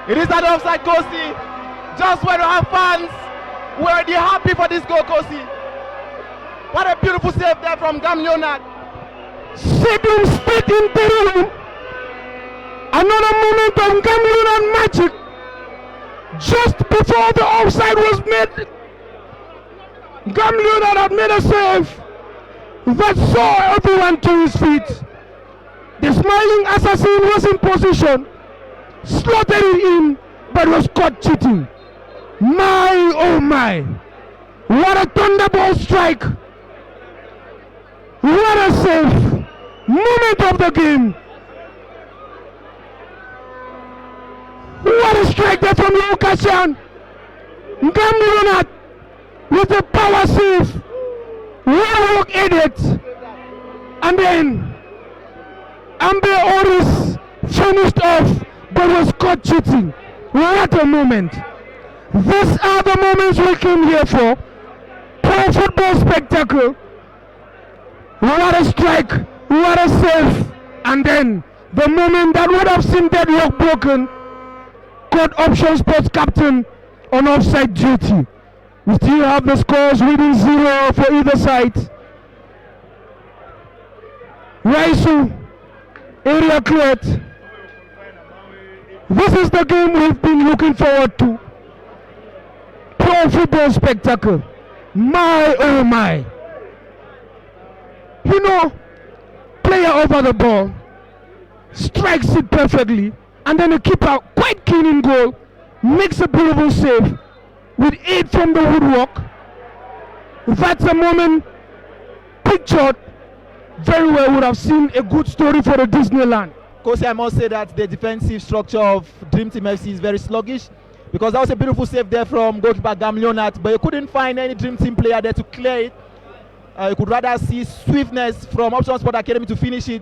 It is an offside, Kosi. Just when our fans were already happy for this goal, Kosi. What a beautiful save there from Gam Leonard. Sitting straight in the room. Another moment of Gam Leonard magic. Just before the offside was made, Gam Leonard had made a save that saw everyone to his feet. The smiling assassin was in position, slotted it in, but was caught cheating. My oh my, what a thunderbolt strike. What a save. Moment of the game. What a strike there from Lukashan. Gam Leonard with a power save. Well work edit. And then Ambeoris finished off, but was caught cheating. What a moment! These are the moments we came here for. Pro football spectacle. What a strike! What a save! And then the moment that would have seen deadlock broken, caught Option Sports captain on offside duty. We still have the scores reading 0 for either side. Raisu, area cleared. This is the game we've been looking forward to. Pro football spectacle. My oh my. You know, player over the ball, strikes it perfectly, and then the keeper, quite keen in goal, makes a beautiful save with 8 from the woodwork. That's a moment pictured very well, would have seen a good story for the Disneyland. Kosi, I must say that the defensive structure of Dream Team FC is very sluggish, because that was a beautiful save there from goalkeeper Gam Leonard, but you couldn't find any Dream Team player there to clear it. You could rather see swiftness from Option Sport Academy to finish it.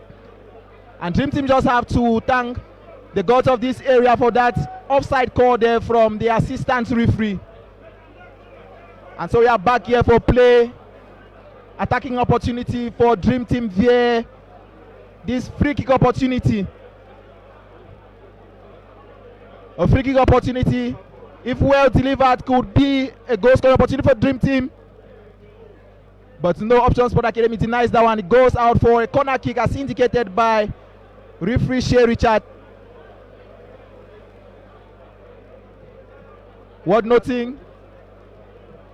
And Dream Team just have to thank the gods of this area for that offside call there from the assistant referee. And so we are back here for play. Attacking opportunity for Dream Team via this free kick opportunity. A free kick opportunity, if well delivered, could be a goal scoring opportunity for Dream Team. But no, Option Sport Academy denies that one. It goes out for a corner kick as indicated by referee Shea Richard. Worth noting,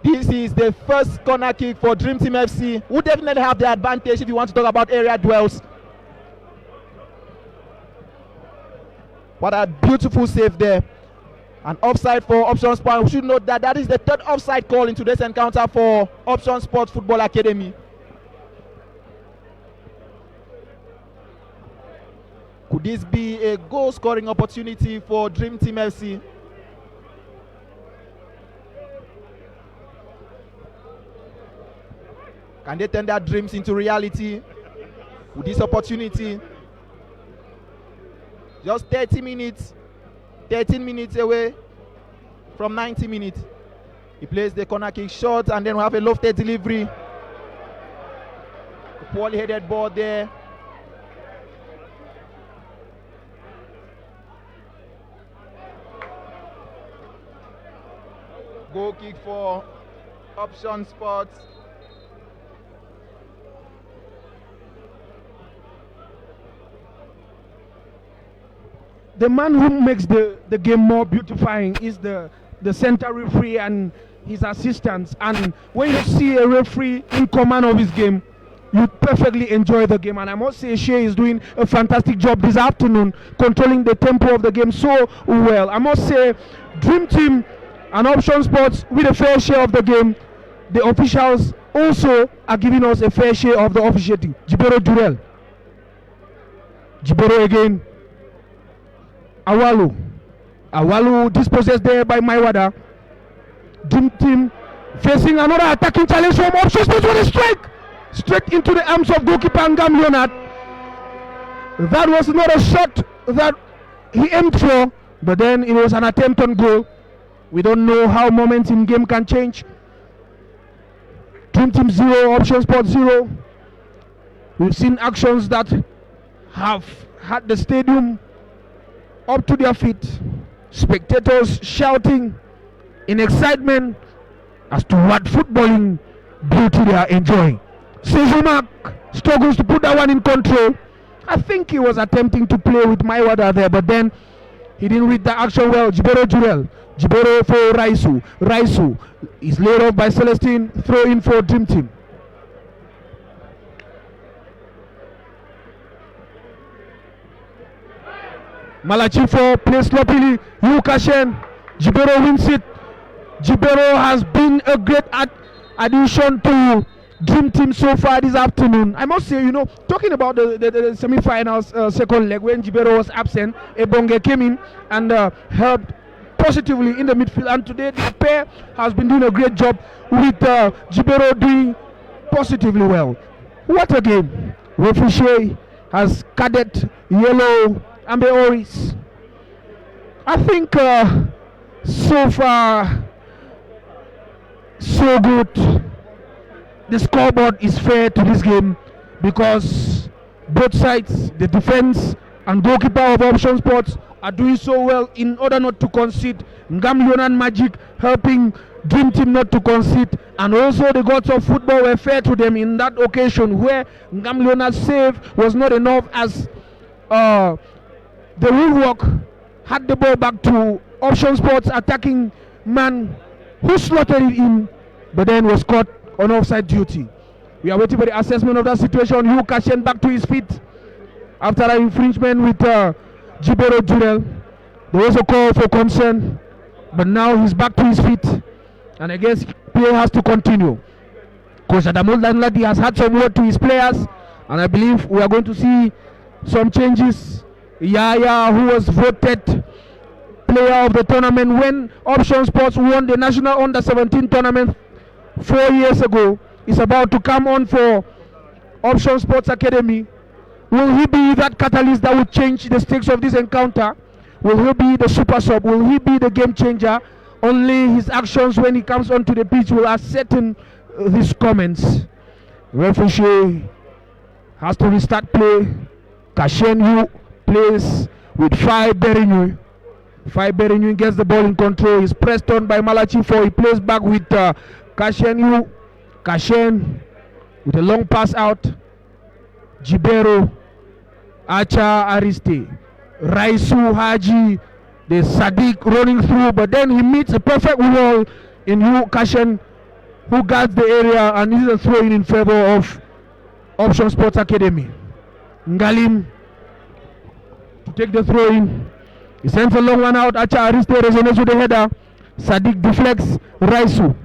this is the first corner kick for Dream Team FC, who definitely have the advantage if you want to talk about area duels. What a beautiful save there. An offside for Option Sport. We should note that that is the third offside call in today's encounter for Option Sport Football Academy. Could this be a goal scoring opportunity for Dream Team FC? Can they turn their dreams into reality with this opportunity? Just 30 minutes, 13 minutes away from 90 minutes. He plays the corner kick short, and then we have a lofted delivery. A poorly headed ball there. Goal kick for Option Sports. The man who makes the game more beautifying is the center referee and his assistants. And when you see a referee in command of his game, you perfectly enjoy the game. And I must say, Shea is doing a fantastic job this afternoon, controlling the tempo of the game so well. I must say, Dream Team and Option Sports with a fair share of the game. The officials also are giving us a fair share of the officiating. Jibero Jurel. Jibero again. Awalu dispossessed there by Maiwada. Dream Team facing another attacking challenge from Option Sports with a strike straight into the arms of goalkeeper Ngam Leonard. That was not a shot that he aimed for, but then it was an attempt on goal. We don't know how moments in game can change. Dream Team 0, Option Sports 0. We've seen actions that have had the stadium up to their feet, spectators shouting in excitement as to what footballing beauty they are enjoying. Sejumak struggles to put that one in control. I think he was attempting to play with Maiwada there, but then he didn't read the action well. Jibero Jurel. Jibero for Raisu. Raisu is laid off by Celestine. Throw in for Dream Team. Malachifo plays sloppily. Lukashen. Jibero wins it. Jibero has been a great addition to Dream Team so far this afternoon. I must say, you know, talking about the semi-finals second leg, when Jibero was absent, Ebonge came in and helped positively in the midfield. And today the pair has been doing a great job with Jibero doing positively well. What a game. Refuge has cadet yellow Ambe Oris. I think so far so good. The scoreboard is fair to this game because both sides, the defense and goalkeeper of Option Sports, are doing so well in order not to concede. Ngam Leonan Magic helping Dream Team not to concede, and also the gods of football were fair to them in that occasion where Ngam Leonan's save was not enough as the Woolwork had the ball back to Option Sports attacking man who slotted it in but then was caught on offside duty. We are waiting for the assessment of that situation. Hugh Kashen back to his feet after an infringement with Jibero Jurel. There was a call for concern, but now he's back to his feet, and I guess play has to continue. Coach Adamul Danladi has had some word to his players, and I believe we are going to see some changes. Yaya, who was voted player of the tournament when Option Sports won the National Under-17 tournament 4 years ago, is about to come on for Option Sports Academy. Will he be that catalyst that will change the stakes of this encounter? Will he be the super sub? Will he be the game changer? Only his actions when he comes onto the pitch will ascertain these comments. Referee has to restart play. Kashenyu plays with Fai Berinyu. Fai Berinyu gets the ball in control. He's pressed on by Malachi 4. He plays back with Kashenyu. Kashen with a long pass out. Jibero, Acha Ariste, Raisu Haji, the Sadiq running through, but then he meets a perfect wall in Kashen, who guards the area, and this is a throw in favor of Option Sports Academy. Ngalim to take the throw in. He sends a long one out. Acha Ariste resonates with the header. Sadiq deflects. Raisu.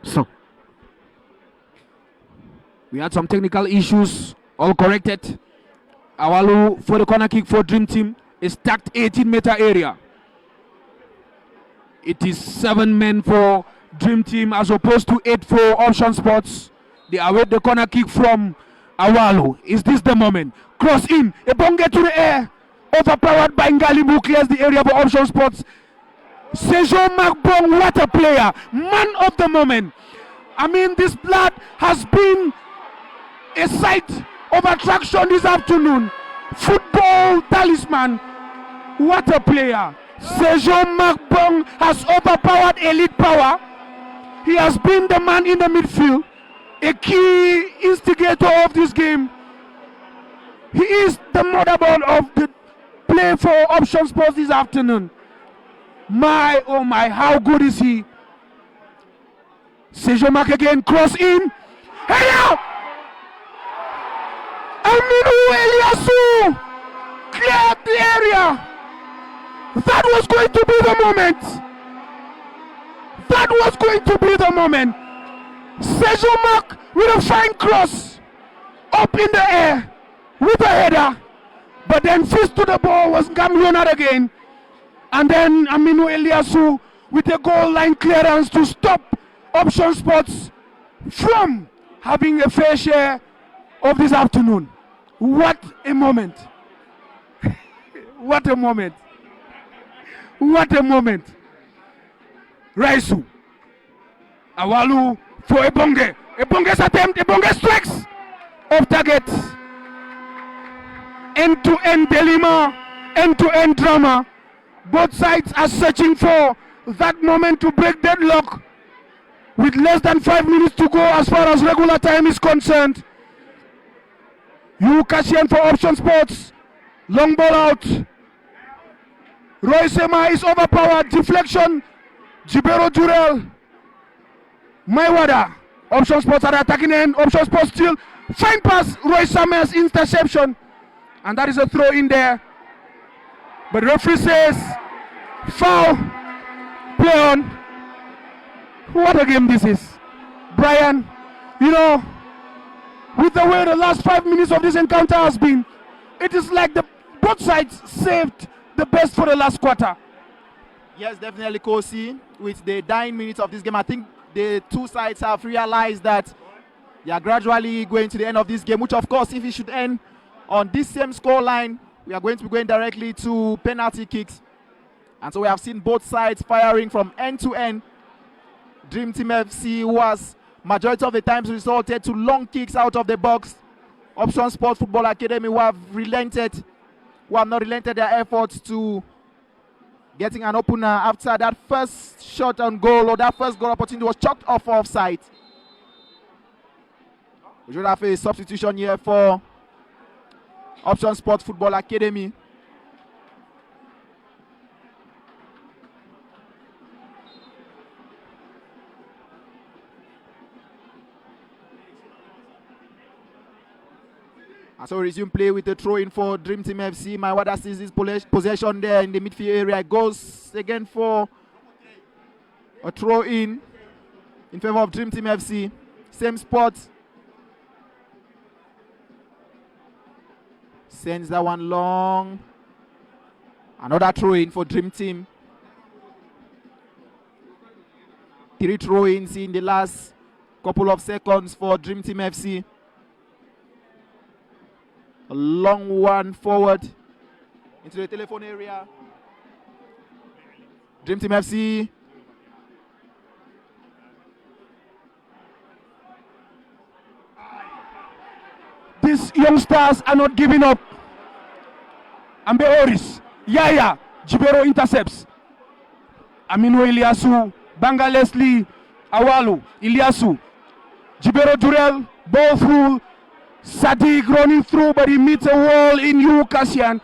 So we had some technical issues, all corrected. Awalu for the corner kick for Dream Team. A stacked 18-meter area. It is 7 men for Dream Team as opposed to 8 for Option Sports. They await the corner kick from Awalu. Is this the moment? Cross in, a bonge to the air. Overpowered by Ngalim, who clears the area for Option Sports. Sejo Makbong, what a player. Man of the moment. I mean, this blood has been a sight of attraction this afternoon. Football talisman. What a player. Sejo Makbong has overpowered elite power. He has been the man in the midfield, a key instigator of this game. He is the motherboard of the play for Option Sports this afternoon. My, oh my, how good is he? Sejo Mak again, cross in. Header! Aminu Eliasu cleared the area. That was going to be the moment. That was going to be the moment. Sergio Mark with a fine cross up in the air with a header, but then fist to the ball was Gamionat again, and then Aminu Eliasu with a goal line clearance to stop Option Sports from having a fair share of this afternoon. What a moment. What a moment. What a moment. Raisu. Awalu for Ebonge. Ebonge's attempt. Ebonge strikes off target. End-to-end dilemma. End-to-end drama. Both sides are searching for that moment to break deadlock. With less than 5 minutes to go as far as regular time is concerned. Yukashian for Option Sports. Long ball out. Roy Sema is overpowered. Deflection. Jibero Jurel. Maiwada. Option Sports are attacking end. Option Sports still. Fine pass. Roy Summers interception. And that is a throw in there. But referee says foul. Play on. What a game this is. Brian, you know, with the way the last 5 minutes of this encounter has been, it is like both sides saved the best for the last quarter. Yes, definitely, Kosi. With the dying minutes of this game, I think the two sides have realized that they are gradually going to the end of this game, which of course, if it should end on this same score line, we are going to be going directly to penalty kicks. And so we have seen both sides firing from end to end. Dream Team FC was majority of the times resorted to long kicks out of the box. Option Sports Football Academy who have not relented their efforts to getting an opener after that first shot on goal, or that first goal opportunity was chucked off offside. We should have a substitution here for Option Sports Football Academy. And so resume play with the throw in for Dream Team FC. Maiwada sees his possession there in the midfield area. Goes again for a throw in favor of Dream Team FC. Same spot. Sends that one long. Another throw in for Dream Team. 3 throw ins in the last couple of seconds for Dream Team FC. A long one forward into the telephone area. Dream Team FC. These youngsters are not giving up. Ambe Oris, Yaya, Jibero intercepts. Aminu Iliasu, Banga Leslie, Awalu, Iliasu, Jibero Jurel, ball through. Sadiq running through, but he meets a wall in Yukashian.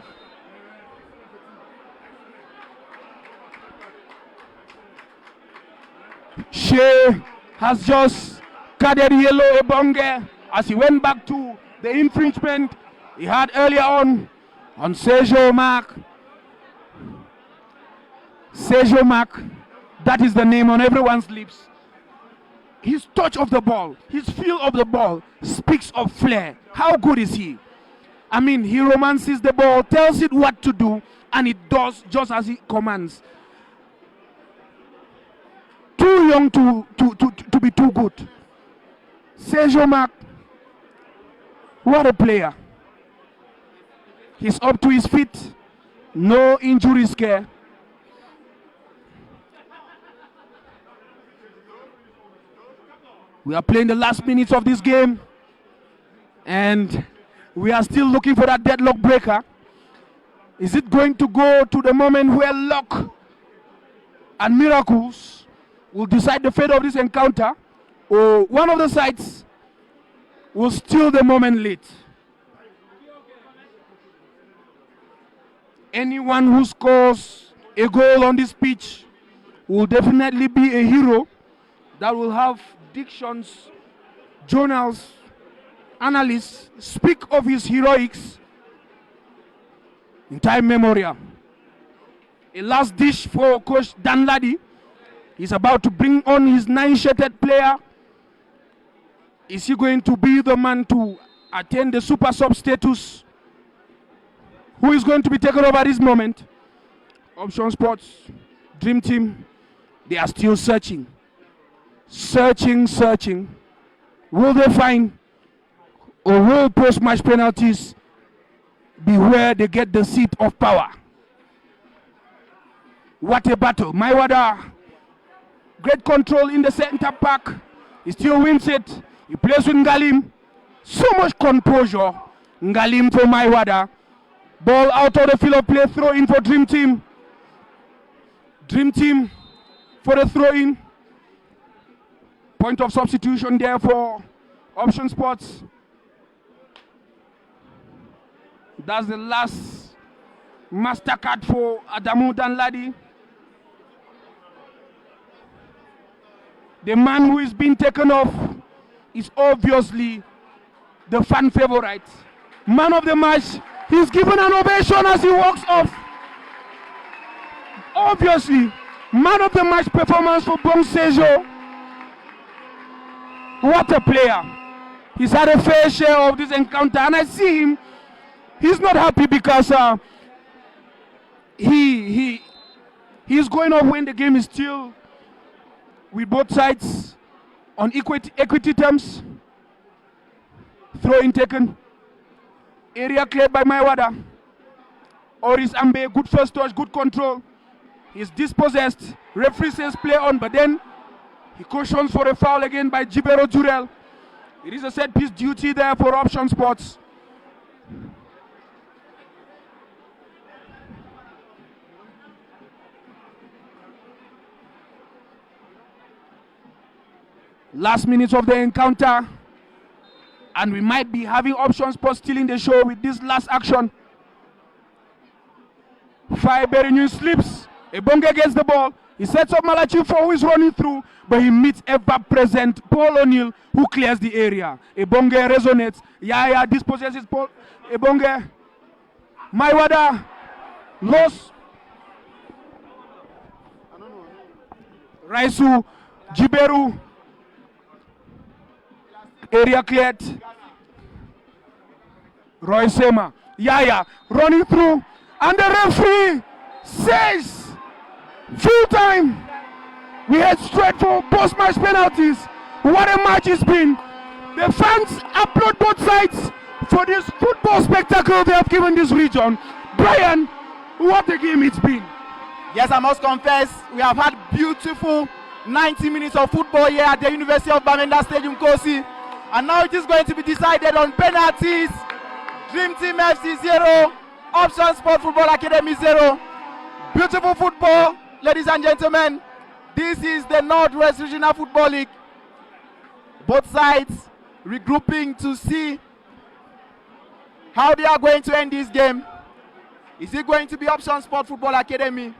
Shea has just carded yellow Ebonge as he went back to the infringement he had earlier on Sergio Mark. Sergio Mark, that is the name on everyone's lips. His touch of the ball, his feel of the ball speaks of flair. How good is he? I mean, he romances the ball, tells it what to do, and it does just as he commands. Too young to be too good. Sergio Mark, what a player. He's up to his feet, no injury scare. We are playing the last minutes of this game, and we are still looking for that deadlock breaker. Is it going to go to the moment where luck and miracles will decide the fate of this encounter, or one of the sides will steal the moment lead? Anyone who scores a goal on this pitch will definitely be a hero that will have dictions, journals, analysts speak of his heroics in time memorial. A last dish for Coach Dan Ladi He's about to bring on his 9-shirted player. Is he going to be the man to attain the super sub status? Who is going to be taken over at this moment? Option Sports, Dream Team, they are still searching. Searching. Will they find, or will post-match penalties be where they get the seat of power? What a battle. Maiwada, great control in the center pack. He still wins it. He plays with Ngalim. So much composure. Ngalim for Maiwada. Ball out of the field of play. Throw in for Dream Team. Dream Team for the throw in. Point of substitution there for Option Sports. That's the last MasterCard for Adamu Danladi. The man who is being taken off is obviously the fan favorite. Man of the match, he's given an ovation as he walks off. Obviously, man of the match performance for Bongsejo. What a player. He's had a fair share of this encounter, and I see him, he's not happy because he's going off when the game is still with both sides on equity terms. Throw in taken. Area cleared by Maiwada. Oris Ambe, good first touch, good control. He's dispossessed. Referee says play on, but then he cautions for a foul again by Jibero Jurel. It is a set piece duty there for Option Sports. Last minutes of the encounter, and we might be having Option Sports stealing the show with this last action. Berinu slips. Ebonge gets the ball. He sets up Malachi for who is running through, but he meets ever-present Paul O'Neill, who clears the area. Ebonge resonates. Yaya dispossesses Paul. Ebonge. Maiwada. Loss. Raisu. Jiberu. Area cleared. Roy Sema. Yaya running through. And the referee says full time. We head straight for post-match penalties. What a match it's been. The fans applaud both sides for this football spectacle they have given this region. Brian, what a game it's been. Yes, I must confess, we have had beautiful 90 minutes of football here at the University of Bamenda Stadium, Kosi. And now it is going to be decided on penalties. Dream Team FC 0, Option Sport Football Academy 0. Beautiful football, ladies and gentlemen. This is the Northwest Regional Football League. Both sides regrouping to see how they are going to end this game. Is it going to be Option Sport Football Academy,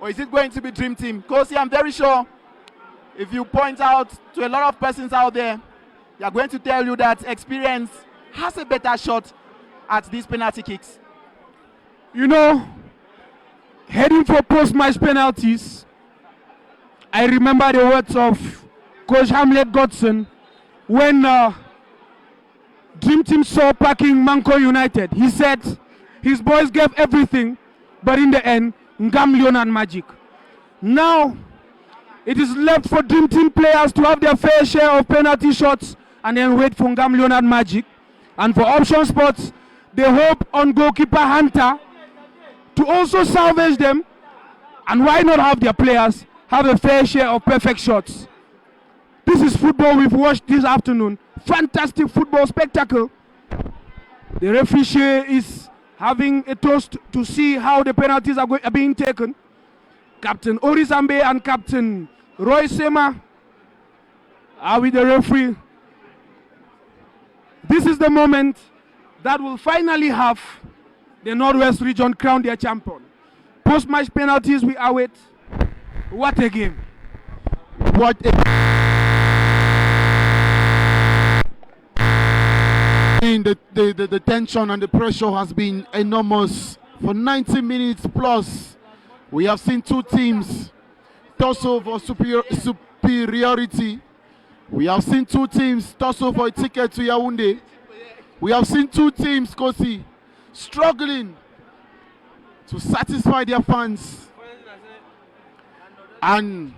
or is it going to be Dream Team? Kosi, I'm very sure if you point out to a lot of persons out there, they are going to tell you that experience has a better shot at these penalty kicks. You know, heading for post-match penalties, I remember the words of Coach Hamlet Godson when Dream Team saw packing Manko United. He said his boys gave everything, but in the end, Ngam Leonard Magic. Now, it is left for Dream Team players to have their fair share of penalty shots and then wait for Ngam Leonard Magic. And for Option Sports, they hope on goalkeeper Hunter to also salvage them. And why not have their players have a fair share of perfect shots? This is football we've watched this afternoon. Fantastic football spectacle. The referee is having a toast to see how the penalties are being taken. Captain Orizambe and Captain Roy Sema are with the referee. This is the moment that will finally have the Northwest region crown their champion. Post-match penalties we await. What a game. What a the tension and the pressure has been enormous for 90 minutes plus. We have seen two teams tussle for superiority. We have seen two teams tussle for a ticket to Yaoundé. We have seen two teams, Kosi, struggling to satisfy their fans. And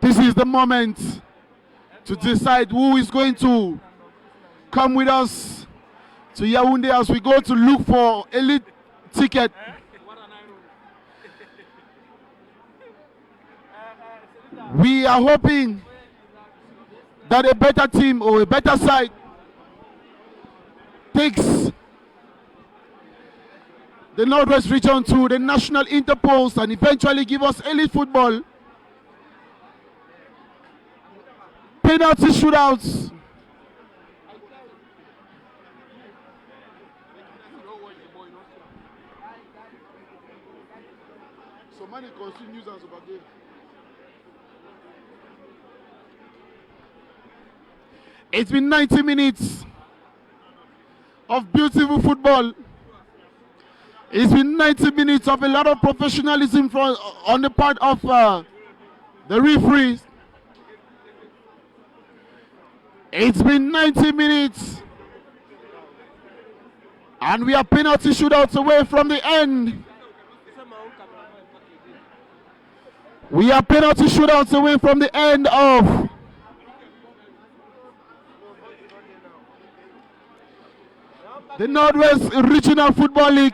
this is the moment to decide who is going to come with us to Yaoundé as we go to look for elite ticket. We are hoping that a better team or a better side takes the Northwest region to the national interpost and eventually give us elite football. Penalty shootouts. It's been 90 minutes of beautiful football. It's been 90 minutes of a lot of professionalism on the part of the referees. It's been 90 minutes and we are penalty shootouts away from the end. We are penalty shootouts away from the end of the Northwest Regional Football League.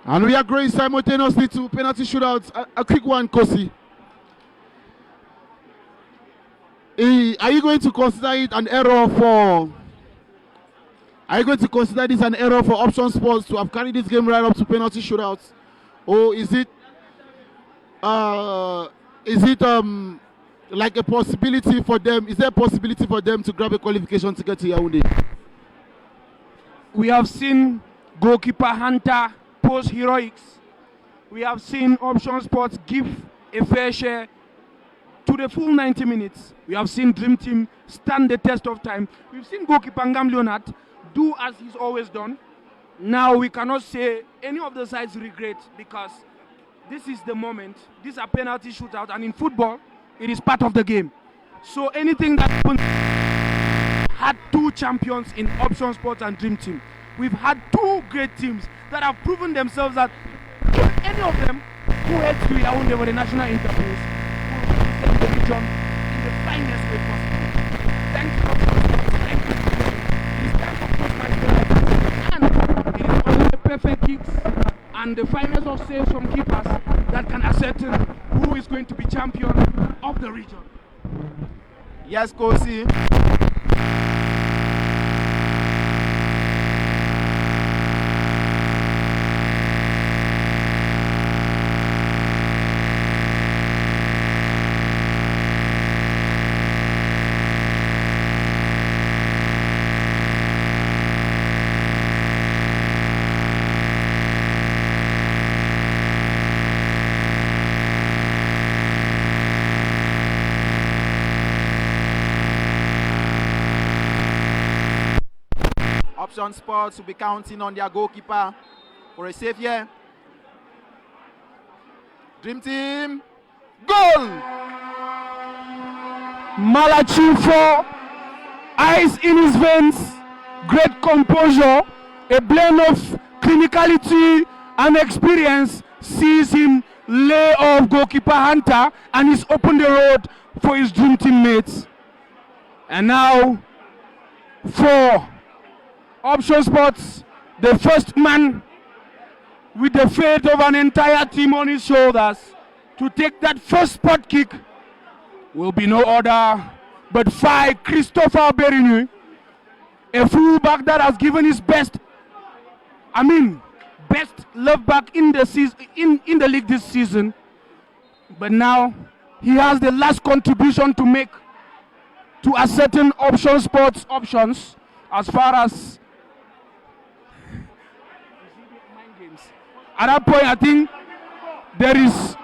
And we are going simultaneously to penalty shootouts. A quick one, Kosi. Are you going to consider it an error for... Are you going to consider this an error for Option Sports to have carried this game right up to penalty shootouts? Or is it like a possibility for them? Is there a possibility for them to grab a qualification to get to Yaoundé? We have seen goalkeeper Hunter post heroics. We have seen Option Sports give a fair share to the full 90 minutes. We have seen Dream Team stand the test of time. We've seen goalkeeper Ngam Leonard do as he's always done. Now we cannot say any of the sides regret because this is the moment. These are penalty shootout, and in football, it is part of the game. So anything that happens, had two champions in Option Sports and Dream Team. We've had two great teams that have proven themselves that if any of them who heads to Yaoundé for the national interpost will represent the region in the finest way possible. Thanks to Option Sports. Thank you. It is time for post-match, and it is only the perfect kicks and the finest of saves from keepers that can ascertain who is going to be champion of the region. Yes, Kosi. Option Sports will be counting on their goalkeeper for a save here. Dream Team, goal! Malachi for ice in his veins, great composure, a blend of clinicality and experience sees him lay off goalkeeper Hunter and he's opened the road for his Dream Team mates. And now for Option Sports, the first man with the fate of an entire team on his shoulders to take that first spot kick will be no other but Fai Christopher Berinu, a fullback that has given his best left back in the season, in the league this season. But now he has the last contribution to make to a certain Option Sports options as far as at that point. I think there is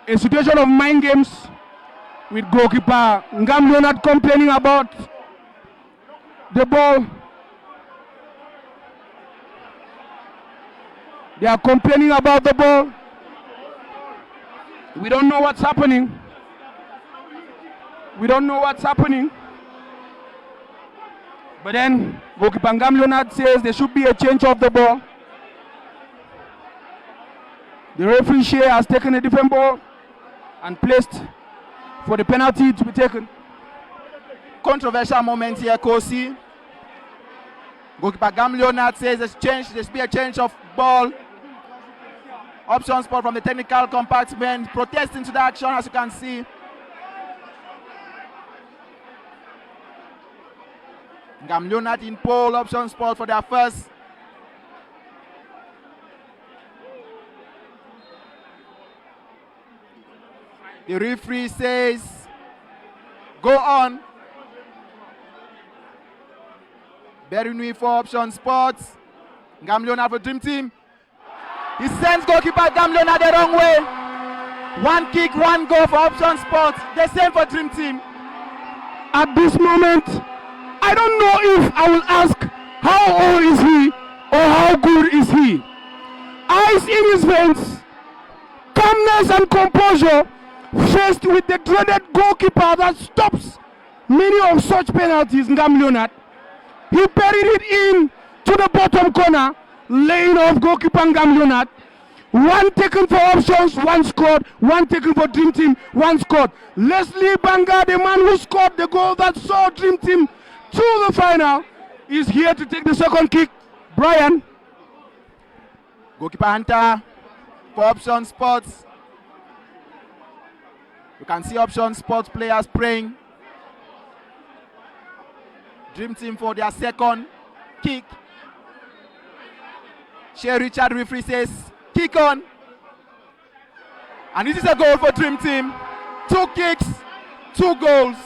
a situation of mind games with goalkeeper Ngam Leonard complaining about the ball. They are complaining about the ball. We don't know what's happening. We don't know what's happening. But then goalkeeper Ngam Leonard says there should be a change of the ball. The referee Shea has taken a different ball and placed for the penalty to be taken. Controversial moment here, Kosi. Goalkeeper Ngam Leonard says there should be a change of ball. Option spot from the technical compartment, protesting to the action, as you can see. Ngam Leonard in pole option spot for their first. The referee says, go on. Berunui for option spots. Ngam Leonard for Dream Team. He sends goalkeeper Ngam Leonard the wrong way. One kick, one goal for option spots. The same for Dream Team. At this moment, I don't know if I will ask how old is he or how good is he. Ice in his veins, calmness and composure faced with the dreaded goalkeeper that stops many of such penalties, Ngam Leonard. He buried it in to the bottom corner, laying off goalkeeper Ngam Leonard. One taken for options, one scored. One taken for Dream Team, one scored. Leslie Banga, the man who scored the goal that saw Dream Team to the final, is here to take the second kick. Brian. Goalkeeper Hunter for option spots. You can see option spots players praying. Dream Team for their second kick. Shea Richard referee says, kick on. And this is a goal for Dream Team. 2 kicks, 2 goals.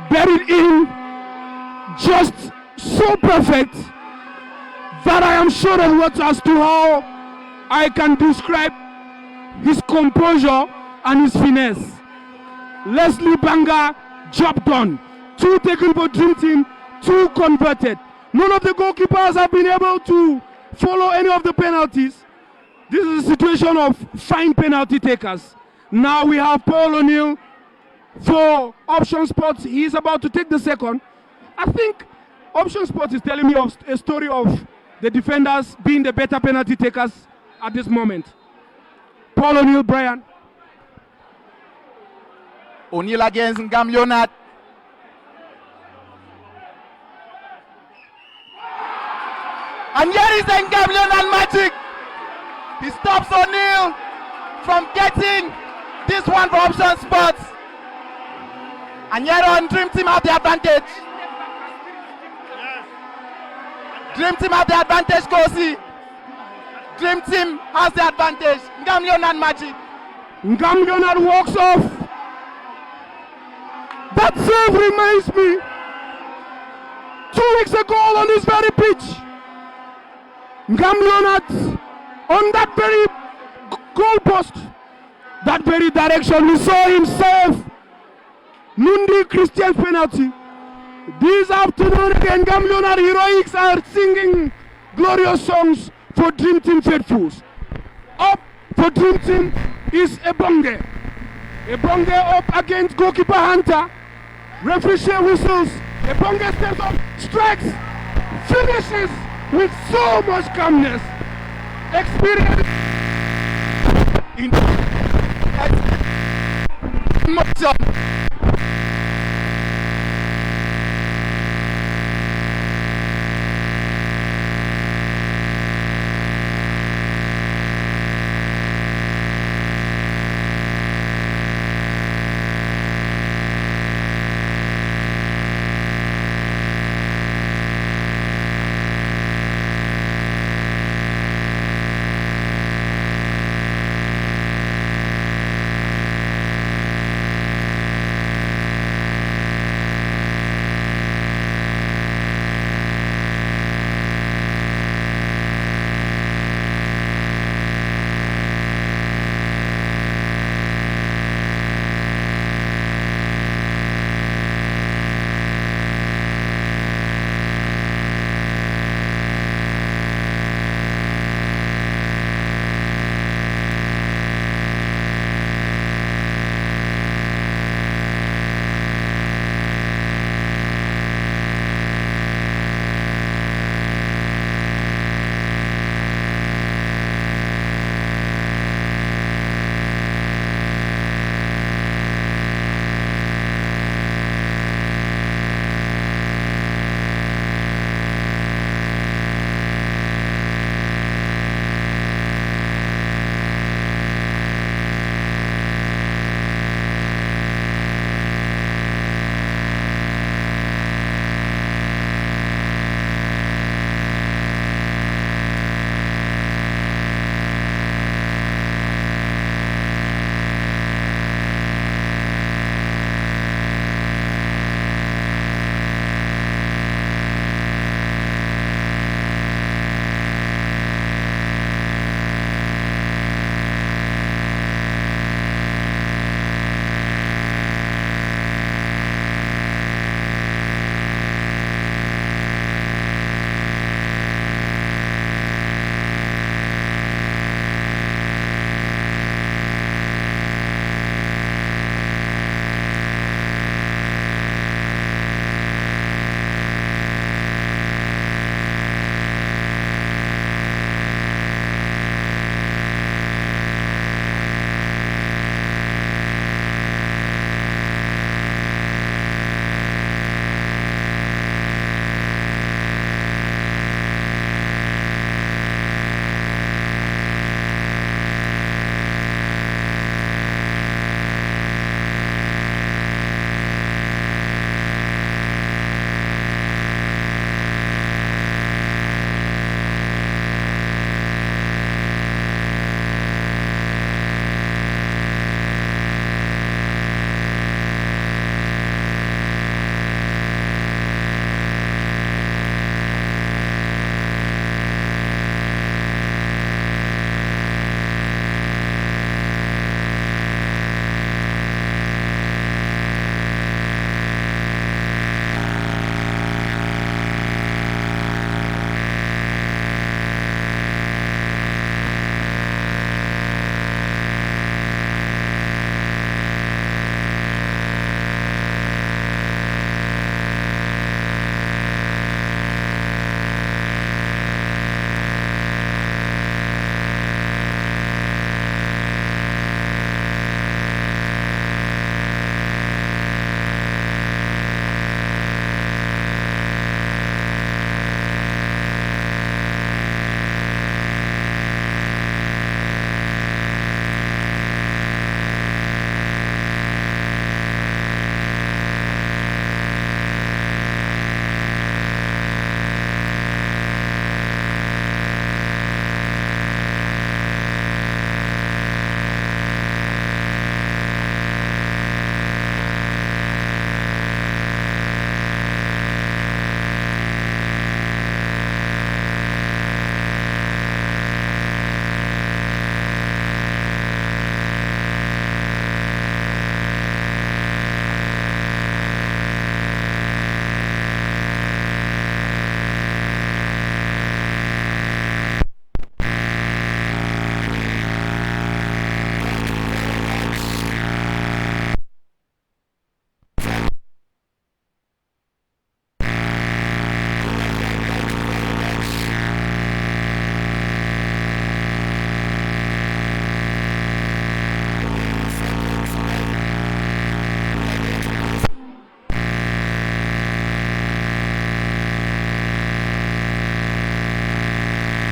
Buried in, just so perfect that I am sure of what as to how I can describe his composure and his finesse. Leslie Banga, job done. 2 taken for Dream Team, 2 converted. None of the goalkeepers have been able to follow any of the penalties. This is a situation of fine penalty takers. Now we have Paul O'Neill for option spots. He is about to take the second. I think option spots is telling me of a story of the defenders being the better penalty takers at this moment. Paul O'Neill, Brian. O'Neill against Ngam Leonard. And here is the Ngam Leonard magic. He stops O'Neill from getting this one for option spots. And here on Dream Team have the advantage. Dream Team have the advantage, Kosi. Dream Team has the advantage. Ngam Leonard magic. Ngam Leonard walks off. That save reminds me 2 weeks ago on this very pitch. Ngam Leonard on that very goal post, that very direction, we saw him save Nundi Christian's penalty. This afternoon again, Ngam Leonard heroics are singing glorious songs for Dream Team faithfuls. Up for Dream Team is Ebonge. Ebonge up against goalkeeper Hunter. Referee Shea whistles. Ebonge steps up, strikes, finishes with so much calmness. Experience In motion.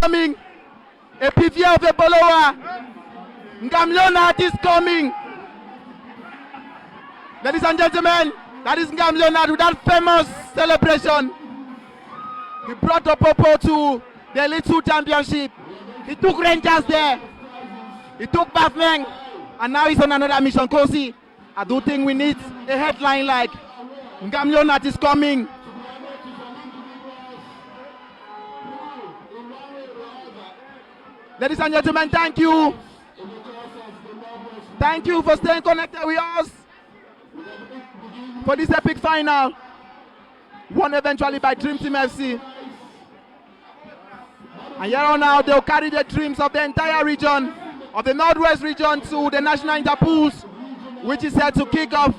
coming. A pivot of the Bolowa. Ngam Leonard is coming. Ladies and gentlemen, that is Ngam Leonard with that famous celebration. He brought Opopo to the Elite 2 Championship. He took Rangers there. He took Bafeng. And now he's on another mission. Kosi, I do think we need a headline like Ngam Leonard is coming. Ladies and gentlemen, thank you. Thank you for staying connected with us for this epic final. Won eventually by Dream Team FC. And here on out, they'll carry the dreams of the entire region, of the Northwest region, to the National Interpools, which is set to kick off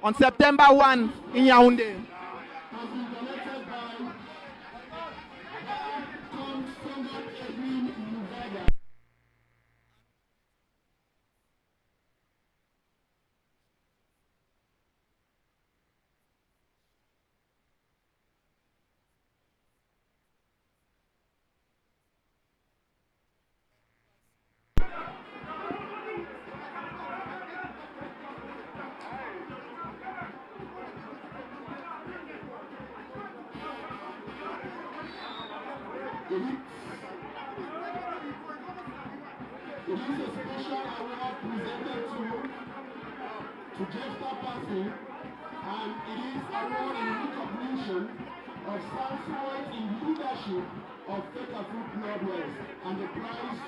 on September 1 in Yaoundé. It is a special award presented to Jester Passy, and it is award in recognition of Southwest in leadership of Fekafut Northwest, and the prize,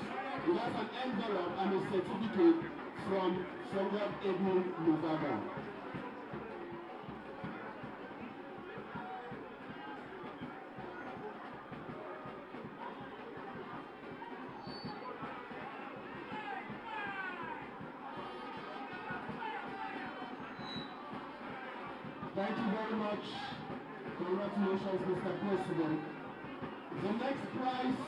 it has an envelope and a certificate from Songab Edmund Mugaga. Thank you very much. Congratulations, Mr. President. The next prize,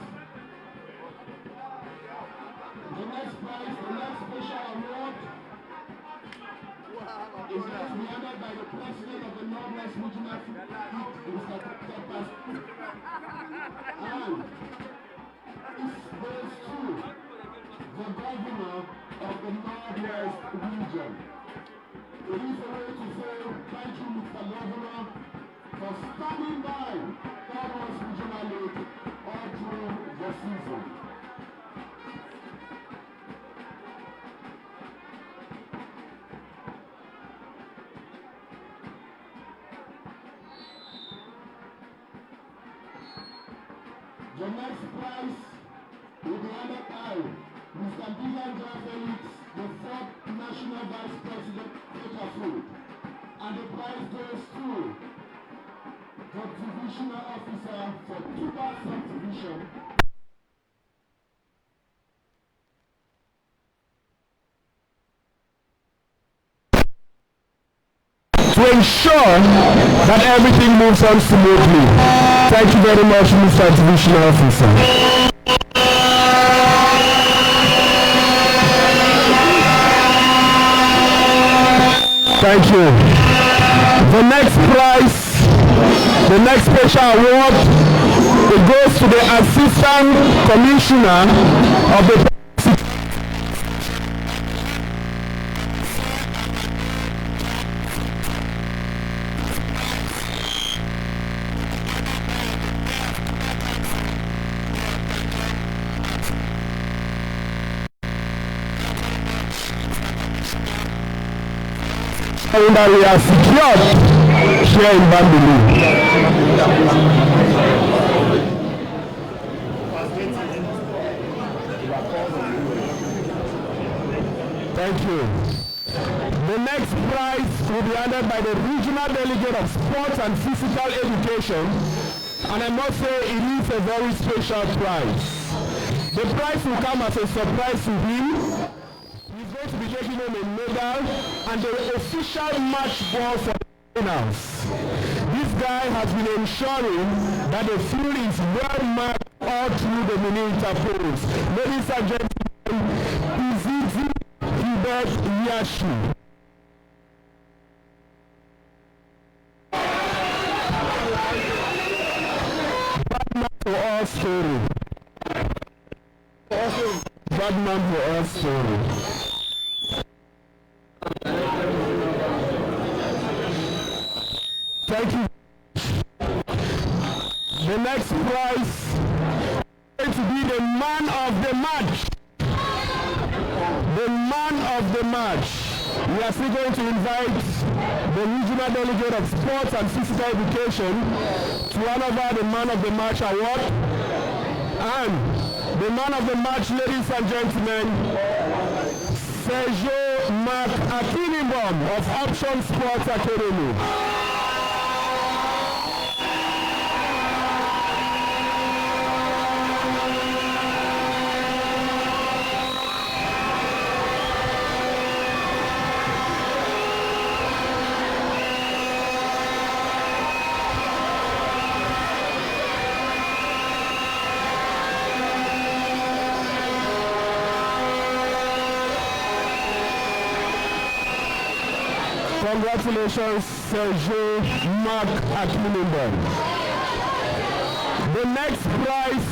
the next special award is going to be honored by the President of the Northwest Regional Mr. Tapas. And this goes to the Governor of the Northwest Region. It is a way to say thank you, Mr. Governor, for standing by Northwest Regional League all through the season. The next prize will be honored by Mr. Dylan Felix, the fourth National Vice President, Fekafut. And the prize goes to the Divisional Officer for Tuba Subdivision. To ensure that everything moves on smoothly. Thank you very much, Mr. Divisional Officer. Thank you. The next prize, the next special award, it goes to the Assistant Commissioner of the that we are secured here in Bambili. Thank you. The next prize will be honored by the Regional Delegate of Sports and Physical Education, and I must say it is a very special prize. The prize will come as a surprise to him. He's going to be taking home a medal and the official match ball for the finals. This guy has been ensuring that the field is well marked all through the mini interpools. Ladies and gentlemen, Izizi Hubert Yashi. Bad man for all story. hard man for us to. Thank you. The next prize is going to be the man of the match. The man of the match. We are still going to invite the regional delegate of sports and physical education to hand over the man of the match award. And the man of the match, ladies and gentlemen, Sergio Mark Akinibom of Option Sports Academy. Congratulations, Sergio Mark Akinibom. The next prize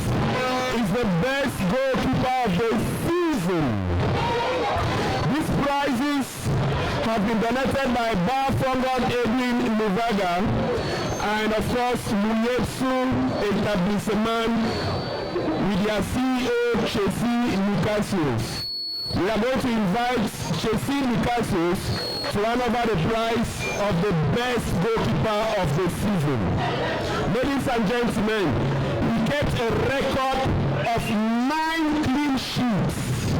is the best goalkeeper of the season. These prizes have been donated by Bar Fongon Edwin Luvaga and of course Muyetsu Etablissement with their CEO Chesi Lucasius. We are going to invite Chesi Lucasius to hand over the prize of the best goalkeeper of the season. Ladies and gentlemen, he kept a record of 9 clean sheets.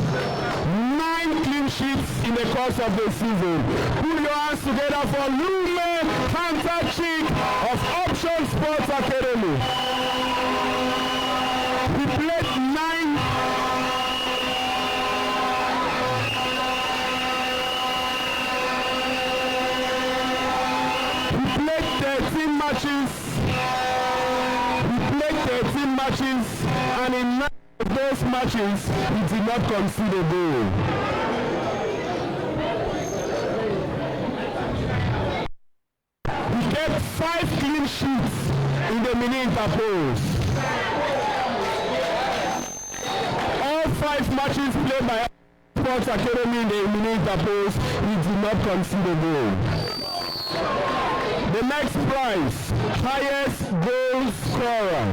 9 clean sheets in the course of the season. Put your hands together for Lume Hunter-Chick of Option Sports Academy. He played 9 matches. He played 13 matches, and in 9 of those matches, he did not concede a goal. He kept 5 clean sheets in the mini interpose. All 5 matches played by Sports Academy in the mini interpose, he did not concede a goal. The next prize, highest goal scorer.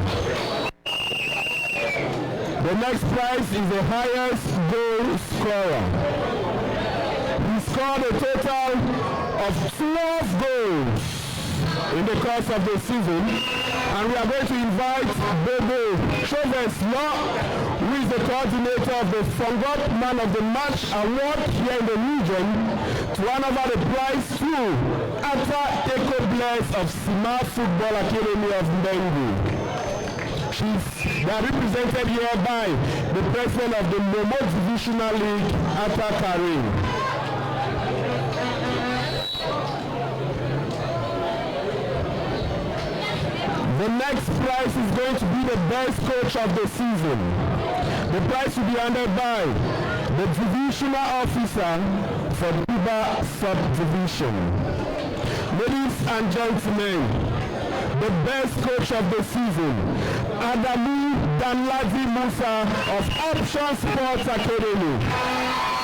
The next prize is the highest goal scorer. He scored a total of 12 goals in the course of the season, and we are going to invite Bobo Chauveslo, who is the coordinator of the Fongot Man of the Match Award here in the region, to hand over the prize to Ata Eko Bless of Sima Football Academy of Mbengu. They are represented here by the president of the Momo Divisional League, Ata Karim. The next prize is going to be the best coach of the season. The prize will be handed by the divisional officer for Duba subdivision. Ladies and gentlemen, the best coach of the season, Adamu Danladi Musa of Option Sports Academy.